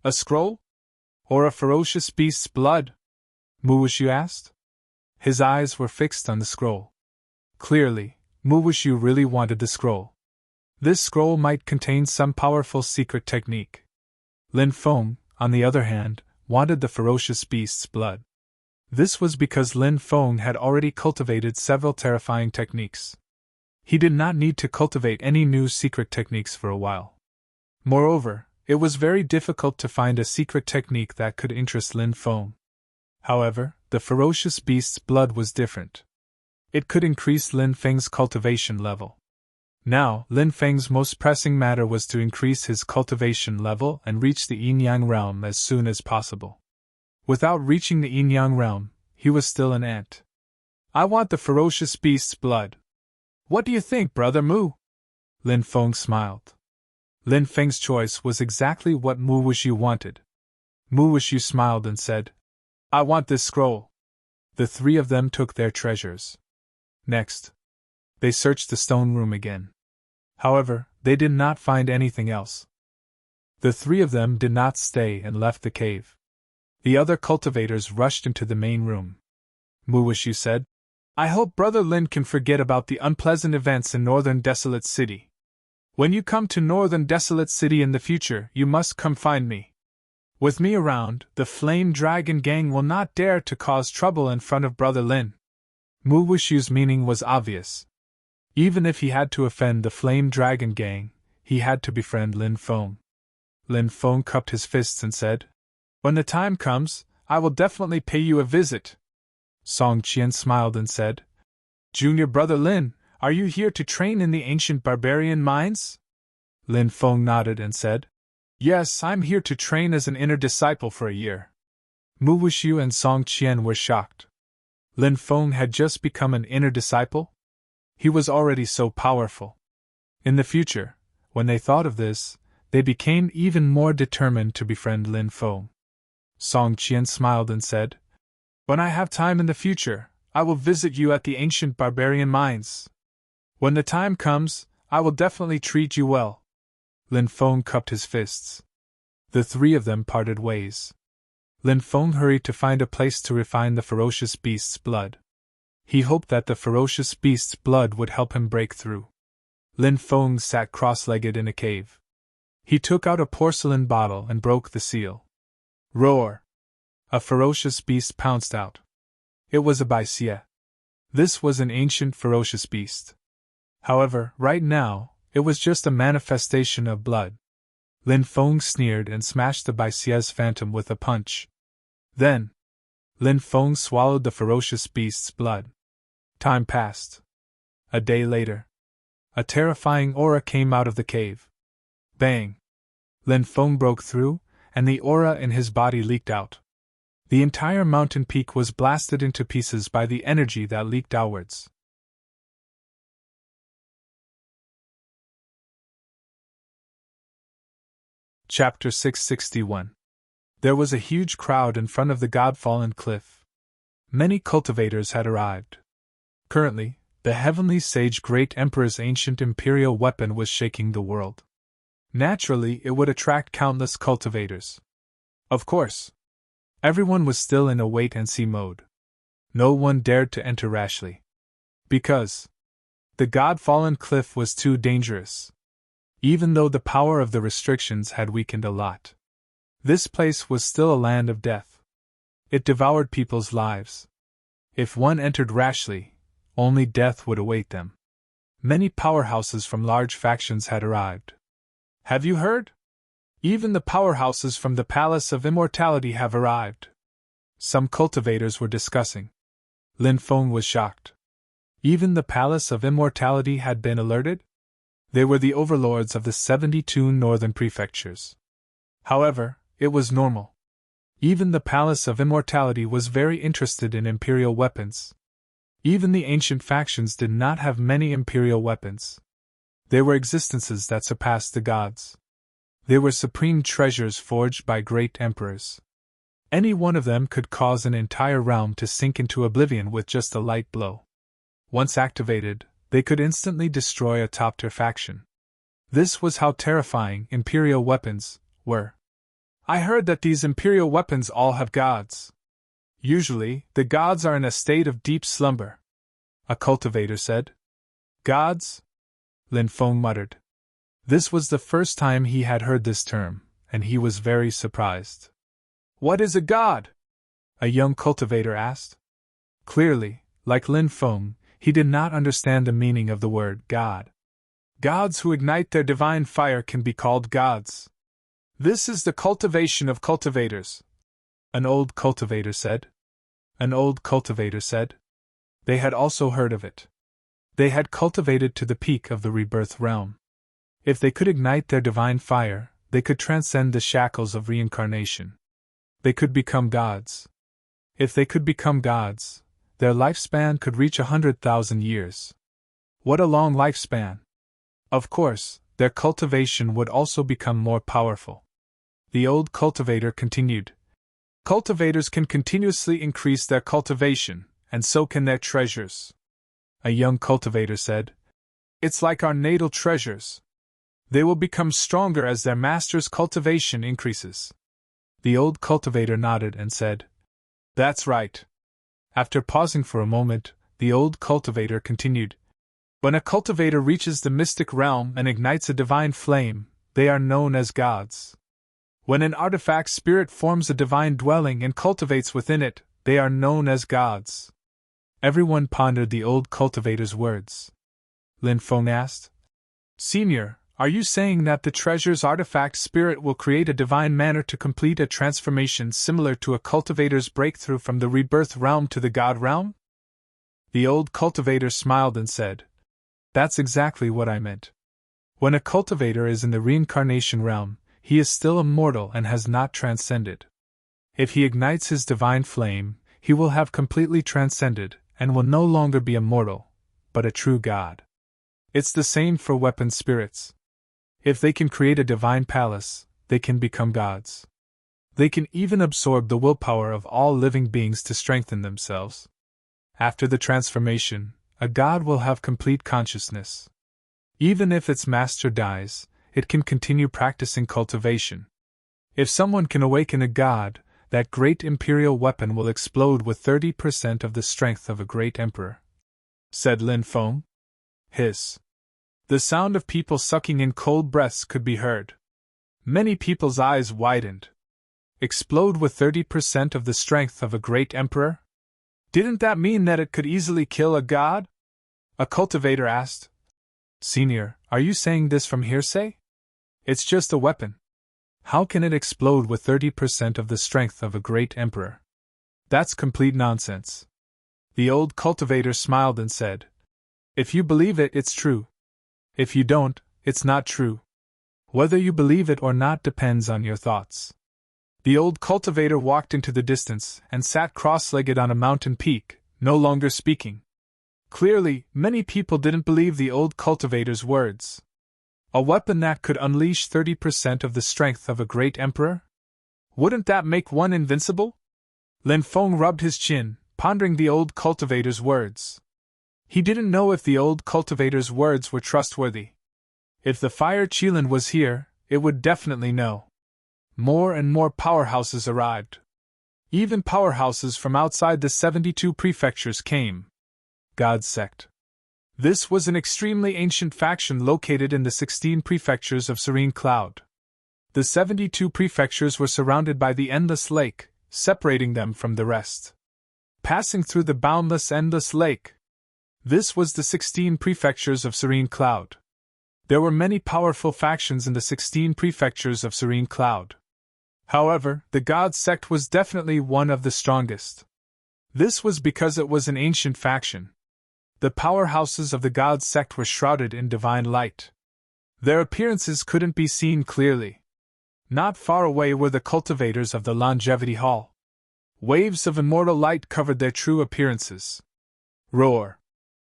A scroll? Or a ferocious beast's blood? Mu Wuxi asked. His eyes were fixed on the scroll. Clearly, Mu Wuxi really wanted the scroll. This scroll might contain some powerful secret technique. Lin Feng, on the other hand, wanted the ferocious beast's blood. This was because Lin Feng had already cultivated several terrifying techniques. He did not need to cultivate any new secret techniques for a while. Moreover, it was very difficult to find a secret technique that could interest Lin Feng. However, the ferocious beast's blood was different. It could increase Lin Feng's cultivation level. Now, Lin Feng's most pressing matter was to increase his cultivation level and reach the yin-yang realm as soon as possible. Without reaching the yin-yang realm, he was still an ant. I want the ferocious beast's blood. What do you think, Brother Mu? Lin Feng smiled. Lin Feng's choice was exactly what Mu Wuxi wanted. Mu Wuxi smiled and said, I want this scroll. The three of them took their treasures. Next, they searched the stone room again. However, they did not find anything else. The three of them did not stay and left the cave. The other cultivators rushed into the main room. Mu Wuxi said, I hope Brother Lin can forget about the unpleasant events in Northern Desolate City. When you come to Northern Desolate City in the future, you must come find me. With me around, the Flame Dragon Gang will not dare to cause trouble in front of Brother Lin. Mu Wuxi's meaning was obvious. Even if he had to offend the Flame Dragon Gang, he had to befriend Lin Feng. Lin Feng cupped his fists and said, When the time comes, I will definitely pay you a visit. Song Qian smiled and said, Junior Brother Lin, are you here to train in the ancient barbarian mines? Lin Feng nodded and said, Yes, I'm here to train as an inner disciple for a year. Mu Wuxi and Song Qian were shocked. Lin Feng had just become an inner disciple? He was already so powerful. In the future, when they thought of this, they became even more determined to befriend Lin Feng. Song Qian smiled and said, When I have time in the future, I will visit you at the ancient barbarian mines. When the time comes, I will definitely treat you well. Lin Feng cupped his fists. The three of them parted ways. Lin Feng hurried to find a place to refine the ferocious beast's blood. He hoped that the ferocious beast's blood would help him break through. Lin Feng sat cross-legged in a cave. He took out a porcelain bottle and broke the seal. Roar! A ferocious beast pounced out. It was a baixie. This was an ancient ferocious beast. However, right now, it was just a manifestation of blood. Lin Feng sneered and smashed the baixie's phantom with a punch. Then, Lin Feng swallowed the ferocious beast's blood. Time passed. A day later, a terrifying aura came out of the cave. Bang! Lin Feng broke through, and the aura in his body leaked out. The entire mountain peak was blasted into pieces by the energy that leaked outwards. Chapter 661. There was a huge crowd in front of the God-fallen cliff. Many cultivators had arrived. Currently, the Heavenly Sage Great Emperor's ancient imperial weapon was shaking the world. Naturally, it would attract countless cultivators. Of course, everyone was still in a wait-and-see mode. No one dared to enter rashly. Because the God-fallen cliff was too dangerous. Even though the power of the restrictions had weakened a lot, this place was still a land of death. It devoured people's lives. If one entered rashly, only death would await them. Many powerhouses from large factions had arrived. Have you heard? Even the powerhouses from the Palace of Immortality have arrived. Some cultivators were discussing. Lin Feng was shocked. Even the Palace of Immortality had been alerted? They were the overlords of the 72 northern prefectures. However, it was normal. Even the Palace of Immortality was very interested in imperial weapons. Even the ancient factions did not have many imperial weapons. They were existences that surpassed the gods. They were supreme treasures forged by great emperors. Any one of them could cause an entire realm to sink into oblivion with just a light blow. Once activated, they could instantly destroy a top-tier faction. This was how terrifying imperial weapons were. I heard that these imperial weapons all have gods. Usually, the gods are in a state of deep slumber, a cultivator said. Gods? Lin Feng muttered. This was the first time he had heard this term, and he was very surprised. What is a god? A young cultivator asked. Clearly, like Lin Feng, he did not understand the meaning of the word god. Gods who ignite their divine fire can be called gods. This is the cultivation of cultivators, an old cultivator said. An old cultivator said. They had also heard of it. They had cultivated to the peak of the rebirth realm. If they could ignite their divine fire, they could transcend the shackles of reincarnation. They could become gods. If they could become gods, their lifespan could reach 100,000 years. What a long lifespan! Of course, their cultivation would also become more powerful. The old cultivator continued. Cultivators can continuously increase their cultivation, and so can their treasures. A young cultivator said. It's like our natal treasures. They will become stronger as their master's cultivation increases. The old cultivator nodded and said, That's right. After pausing for a moment, the old cultivator continued. When a cultivator reaches the mystic realm and ignites a divine flame, they are known as gods. When an artifact spirit forms a divine dwelling and cultivates within it, they are known as gods. Everyone pondered the old cultivator's words. Lin Feng asked, Senior, are you saying that the treasure's artifact spirit will create a divine manner to complete a transformation similar to a cultivator's breakthrough from the rebirth realm to the god realm? The old cultivator smiled and said, That's exactly what I meant. When a cultivator is in the reincarnation realm, he is still a mortal and has not transcended. If he ignites his divine flame, he will have completely transcended and will no longer be a mortal, but a true god. It's the same for weapon spirits. If they can create a divine palace, they can become gods. They can even absorb the willpower of all living beings to strengthen themselves. After the transformation, a god will have complete consciousness. Even if its master dies, it can continue practicing cultivation. If someone can awaken a god, that great imperial weapon will explode with 30% of the strength of a great emperor, said Lin Feng. Hiss. The sound of people sucking in cold breaths could be heard. Many people's eyes widened. Explode with 30% of the strength of a great emperor? Didn't that mean that it could easily kill a god? A cultivator asked. Senior, are you saying this from hearsay? It's just a weapon. How can it explode with 30% of the strength of a great emperor? That's complete nonsense. The old cultivator smiled and said, If you believe it, it's true. If you don't, it's not true. Whether you believe it or not depends on your thoughts. The old cultivator walked into the distance and sat cross-legged on a mountain peak, no longer speaking. Clearly, many people didn't believe the old cultivator's words. A weapon that could unleash 30% of the strength of a great emperor? Wouldn't that make one invincible? Lin Feng rubbed his chin, pondering the old cultivator's words. He didn't know if the old cultivator's words were trustworthy. If the Fire Qilin was here, it would definitely know. More and more powerhouses arrived. Even powerhouses from outside the 72 prefectures came. God's sect. This was an extremely ancient faction located in the 16 prefectures of Serene Cloud. The 72 prefectures were surrounded by the endless lake, separating them from the rest. Passing through the boundless endless lake. This was the 16 prefectures of Serene Cloud. There were many powerful factions in the 16 prefectures of Serene Cloud. However, the God sect was definitely one of the strongest. This was because it was an ancient faction. The powerhouses of the god sect were shrouded in divine light. Their appearances couldn't be seen clearly. Not far away were the cultivators of the Longevity Hall. Waves of immortal light covered their true appearances. Roar!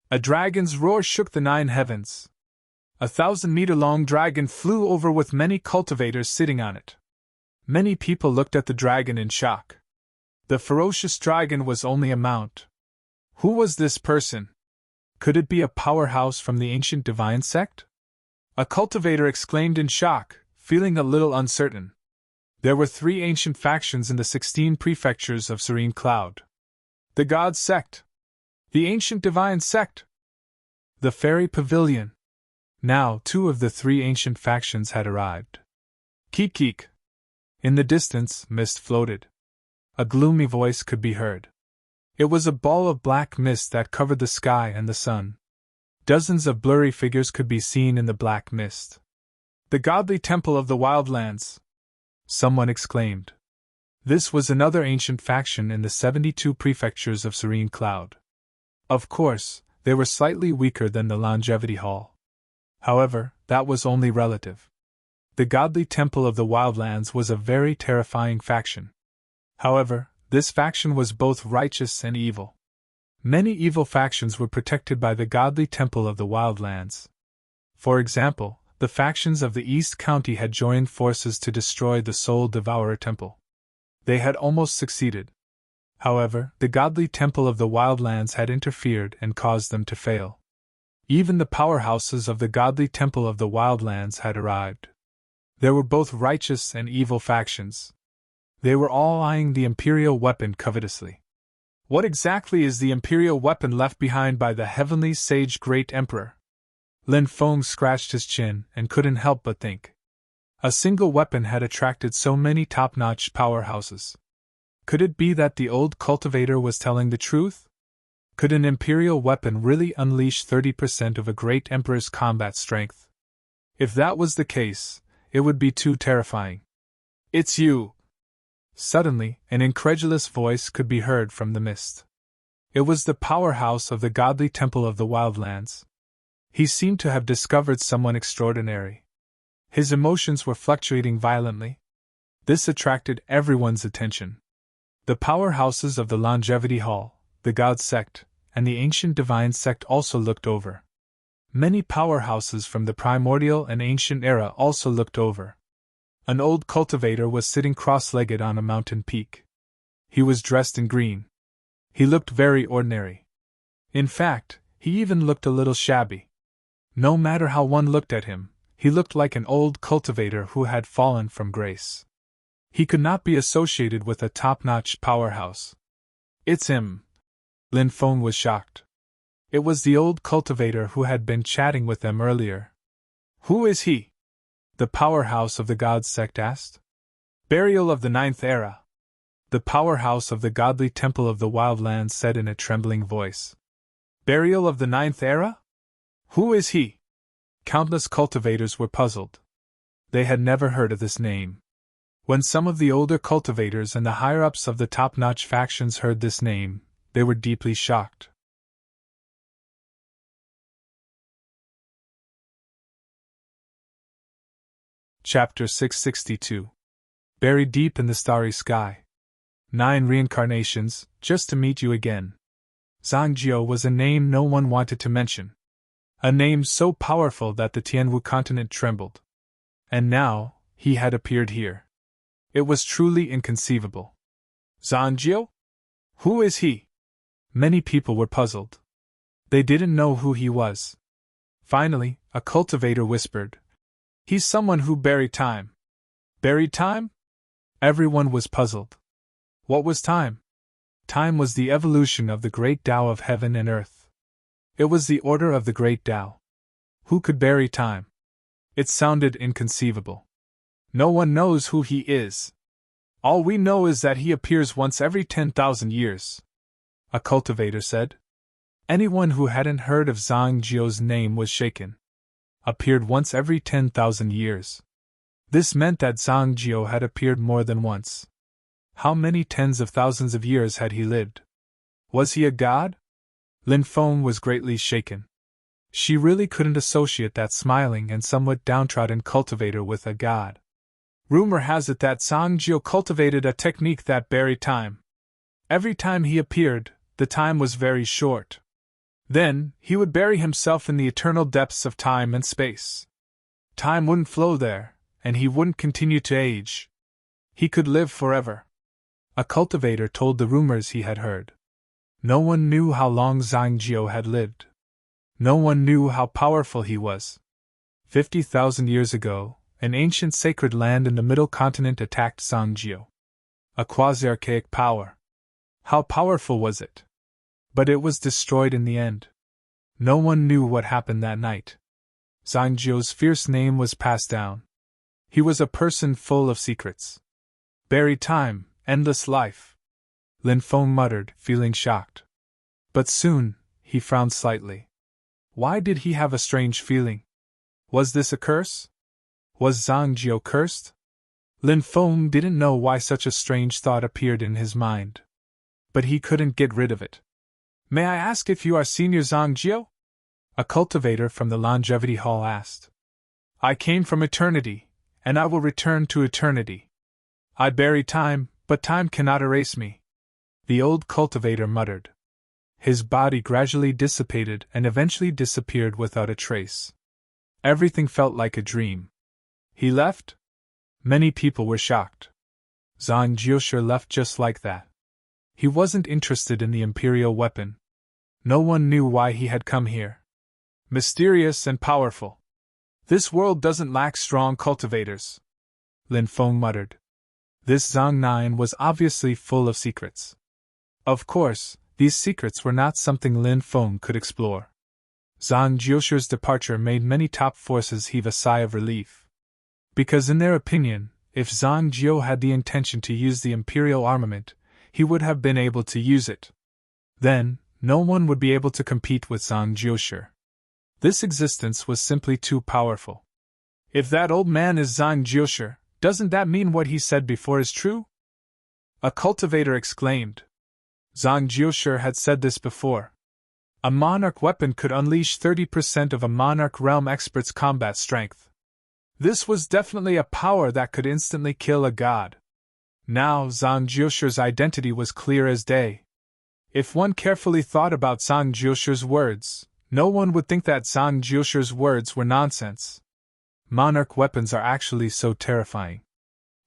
A dragon's roar shook the 9 heavens. A 1,000-meter-long dragon flew over with many cultivators sitting on it. Many people looked at the dragon in shock. The ferocious dragon was only a mount. Who was this person? Could it be a powerhouse from the ancient divine sect? A cultivator exclaimed in shock, feeling a little uncertain. There were 3 ancient factions in the 16 prefectures of Serene Cloud. The God sect. The ancient divine sect. The fairy pavilion. Now 2 of the 3 ancient factions had arrived. Keek keek. In the distance, mist floated. A gloomy voice could be heard. It was a ball of black mist that covered the sky and the sun. Dozens of blurry figures could be seen in the black mist. The godly temple of the wildlands! Someone exclaimed. This was another ancient faction in the 72 prefectures of Serene Cloud. Of course, they were slightly weaker than the Longevity Hall. However, that was only relative. The godly temple of the wildlands was a very terrifying faction. However, this faction was both righteous and evil. Many evil factions were protected by the godly temple of the wildlands. For example, the factions of the East County had joined forces to destroy the Soul Devourer Temple. They had almost succeeded. However, the godly temple of the wildlands had interfered and caused them to fail. Even the powerhouses of the godly temple of the wildlands had arrived. There were both righteous and evil factions. They were all eyeing the imperial weapon covetously. What exactly is the imperial weapon left behind by the heavenly sage great emperor? Lin Feng scratched his chin and couldn't help but think. A single weapon had attracted so many top-notch powerhouses. Could it be that the old cultivator was telling the truth? Could an imperial weapon really unleash 30% of a great emperor's combat strength? If that was the case, it would be too terrifying. It's you! Suddenly, an incredulous voice could be heard from the mist. It was the powerhouse of the godly temple of the wildlands. He seemed to have discovered someone extraordinary. His emotions were fluctuating violently. This attracted everyone's attention. The powerhouses of the Longevity Hall, the God sect, and the ancient divine sect also looked over. Many powerhouses from the primordial and ancient era also looked over. An old cultivator was sitting cross-legged on a mountain peak. He was dressed in green. He looked very ordinary. In fact, he even looked a little shabby. No matter how one looked at him, he looked like an old cultivator who had fallen from grace. He could not be associated with a top-notch powerhouse. It's him! Lin Feng was shocked. It was the old cultivator who had been chatting with them earlier. Who is he? The powerhouse of the God sect asked. Burial of the 9th era. The powerhouse of the godly temple of the wildlands said in a trembling voice. Burial of the 9th era? Who is he? Countless cultivators were puzzled. They had never heard of this name. When some of the older cultivators and the higher-ups of the top-notch factions heard this name, they were deeply shocked. Chapter 662. Buried deep in the starry sky. 9 reincarnations, just to meet you again. Zhangjiu was a name no one wanted to mention. A name so powerful that the Tianwu continent trembled. And now, he had appeared here. It was truly inconceivable. Zhangjiu? Who is he? Many people were puzzled. They didn't know who he was. Finally, a cultivator whispered, He's someone who buried time. Buried time? Everyone was puzzled. What was time? Time was the evolution of the great Tao of heaven and earth. It was the order of the great Tao. Who could bury time? It sounded inconceivable. No one knows who he is. All we know is that he appears once every 10,000 years. A cultivator said. Anyone who hadn't heard of Zhang Jiu's name was shaken. Appeared once every 10,000 years. This meant that Zhang Jiu had appeared more than once. How many tens of thousands of years had he lived? Was he a god? Lin Feng was greatly shaken. She really couldn't associate that smiling and somewhat downtrodden cultivator with a god. Rumor has it that Zhang Jiu cultivated a technique that buried time. Every time he appeared, the time was very short. Then, he would bury himself in the eternal depths of time and space. Time wouldn't flow there, and he wouldn't continue to age. He could live forever. A cultivator told the rumors he had heard. No one knew how long Zhang Jiu had lived. No one knew how powerful he was. 50,000 years ago, an ancient sacred land in the middle continent attacked Zhang Jiu. A quasi-archaic power. How powerful was it? But it was destroyed in the end. No one knew what happened that night. Zhang Jiu's fierce name was passed down. He was a person full of secrets. Buried time, endless life. Lin Feng muttered, feeling shocked. But soon, he frowned slightly. Why did he have a strange feeling? Was this a curse? Was Zhang Jiu cursed? Lin Feng didn't know why such a strange thought appeared in his mind. But he couldn't get rid of it. May I ask if you are Senior Zhang Jiu? A cultivator from the Longevity Hall asked. I came from eternity, and I will return to eternity. I bury time, but time cannot erase me. The old cultivator muttered. His body gradually dissipated and eventually disappeared without a trace. Everything felt like a dream. He left? Many people were shocked. Zhang Jiu left just like that. He wasn't interested in the imperial weapon. No one knew why he had come here. Mysterious and powerful. This world doesn't lack strong cultivators. Lin Feng muttered. This Zhang Nian was obviously full of secrets. Of course, these secrets were not something Lin Feng could explore. Zhang Jiu's departure made many top forces heave a sigh of relief. Because in their opinion, if Zhang Jiu had the intention to use the imperial armament, he would have been able to use it. Then, no one would be able to compete with Zhang Jiu. This existence was simply too powerful. If that old man is Zhang Jiu, doesn't that mean what he said before is true? A cultivator exclaimed. Zhang Jiu had said this before. A monarch weapon could unleash 30% of a monarch realm expert's combat strength. This was definitely a power that could instantly kill a god. Now Zhang Jiu's identity was clear as day. If one carefully thought about Zhang Jiu's words, no one would think that Zhang Jiu's words were nonsense. Monarch weapons are actually so terrifying.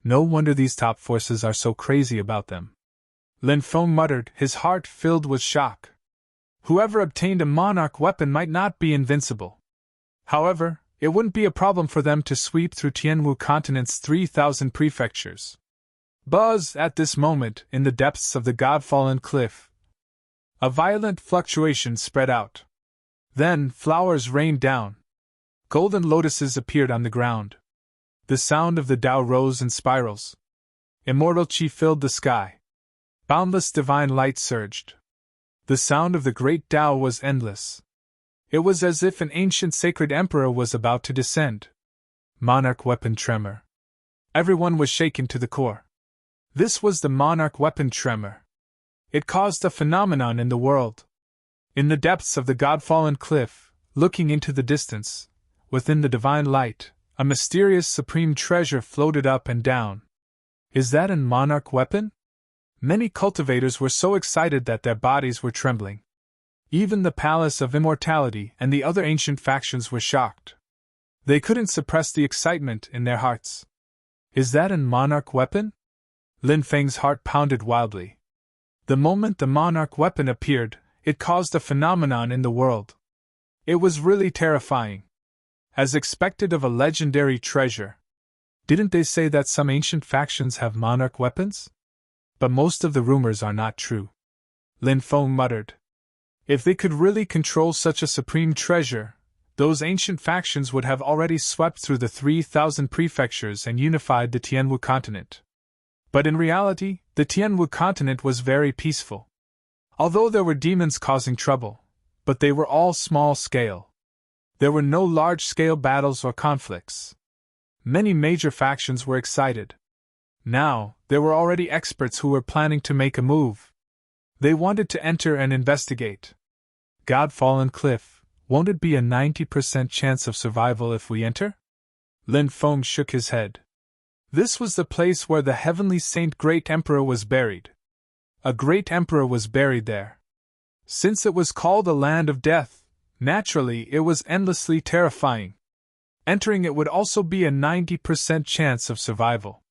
No wonder these top forces are so crazy about them. Lin Feng muttered, his heart filled with shock. Whoever obtained a monarch weapon might not be invincible. However, it wouldn't be a problem for them to sweep through Tianwu continent's 3,000 prefectures. Buzz, at this moment, in the depths of the God-fallen cliff. A violent fluctuation spread out. Then, flowers rained down. Golden lotuses appeared on the ground. The sound of the Tao rose in spirals. Immortal Qi filled the sky. Boundless divine light surged. The sound of the great Tao was endless. It was as if an ancient sacred emperor was about to descend. Monarch weapon tremor. Everyone was shaken to the core. This was the monarch weapon tremor. It caused a phenomenon in the world. In the depths of the God-fallen cliff, looking into the distance, within the divine light, a mysterious supreme treasure floated up and down. Is that a monarch weapon? Many cultivators were so excited that their bodies were trembling. Even the Palace of Immortality and the other ancient factions were shocked. They couldn't suppress the excitement in their hearts. Is that a monarch weapon? Lin Feng's heart pounded wildly. The moment the monarch weapon appeared, it caused a phenomenon in the world. It was really terrifying. As expected of a legendary treasure. Didn't they say that some ancient factions have monarch weapons? But most of the rumors are not true. Lin Feng muttered. If they could really control such a supreme treasure, those ancient factions would have already swept through the 3,000 prefectures and unified the Tianwu continent. But in reality, the Tianwu continent was very peaceful. Although there were demons causing trouble, but they were all small-scale. There were no large-scale battles or conflicts. Many major factions were excited. Now, there were already experts who were planning to make a move. They wanted to enter and investigate. God-fallen cliff, won't it be a 90% chance of survival if we enter? Lin Feng shook his head. This was the place where the heavenly saint great emperor was buried. A great emperor was buried there. Since it was called a land of death, naturally it was endlessly terrifying. Entering it would also be a 90% chance of survival.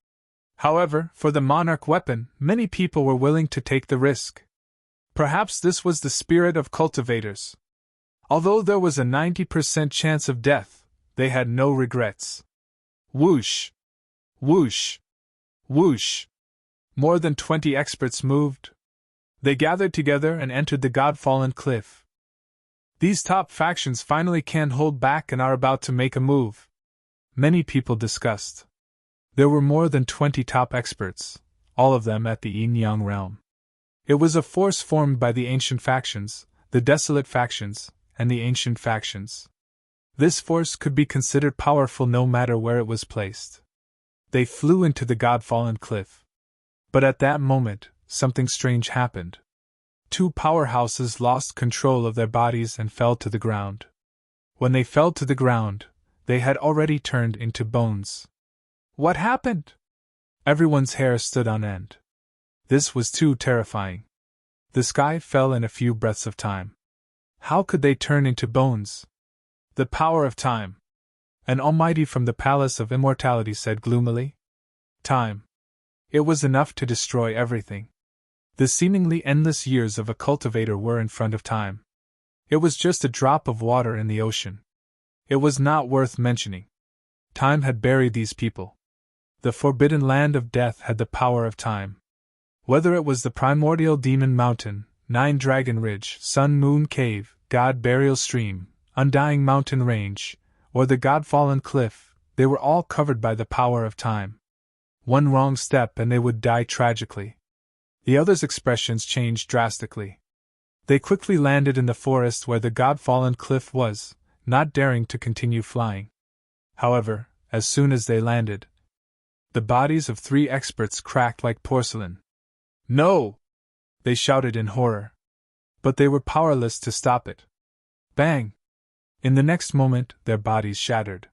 However, for the monarch weapon, many people were willing to take the risk. Perhaps this was the spirit of cultivators. Although there was a 90% chance of death, they had no regrets. Whoosh! Whoosh! Whoosh! More than 20 experts moved. They gathered together and entered the God-fallen cliff. These top factions finally can't hold back and are about to make a move. Many people discussed. There were more than 20 top experts, all of them at the Yin-Yang realm. It was a force formed by the ancient factions, the desolate factions, and the ancient factions. This force could be considered powerful no matter where it was placed. They flew into the God-fallen cliff. But at that moment, something strange happened. Two powerhouses lost control of their bodies and fell to the ground. When they fell to the ground, they had already turned into bones. What happened? Everyone's hair stood on end. This was too terrifying. The sky fell in a few breaths of time. How could they turn into bones? The power of time. An almighty from the Palace of Immortality said gloomily. Time. It was enough to destroy everything. The seemingly endless years of a cultivator were in front of time. It was just a drop of water in the ocean. It was not worth mentioning. Time had buried these people. The forbidden land of death had the power of time. Whether it was the primordial demon mountain, Nine Dragon Ridge, Sun Moon Cave, God Burial Stream, Undying Mountain Range, or the God-fallen cliff, they were all covered by the power of time. One wrong step and they would die tragically. The others' expressions changed drastically. They quickly landed in the forest where the God-fallen cliff was, not daring to continue flying. However, as soon as they landed, the bodies of 3 experts cracked like porcelain. No! They shouted in horror. But they were powerless to stop it. Bang! In the next moment, their bodies shattered.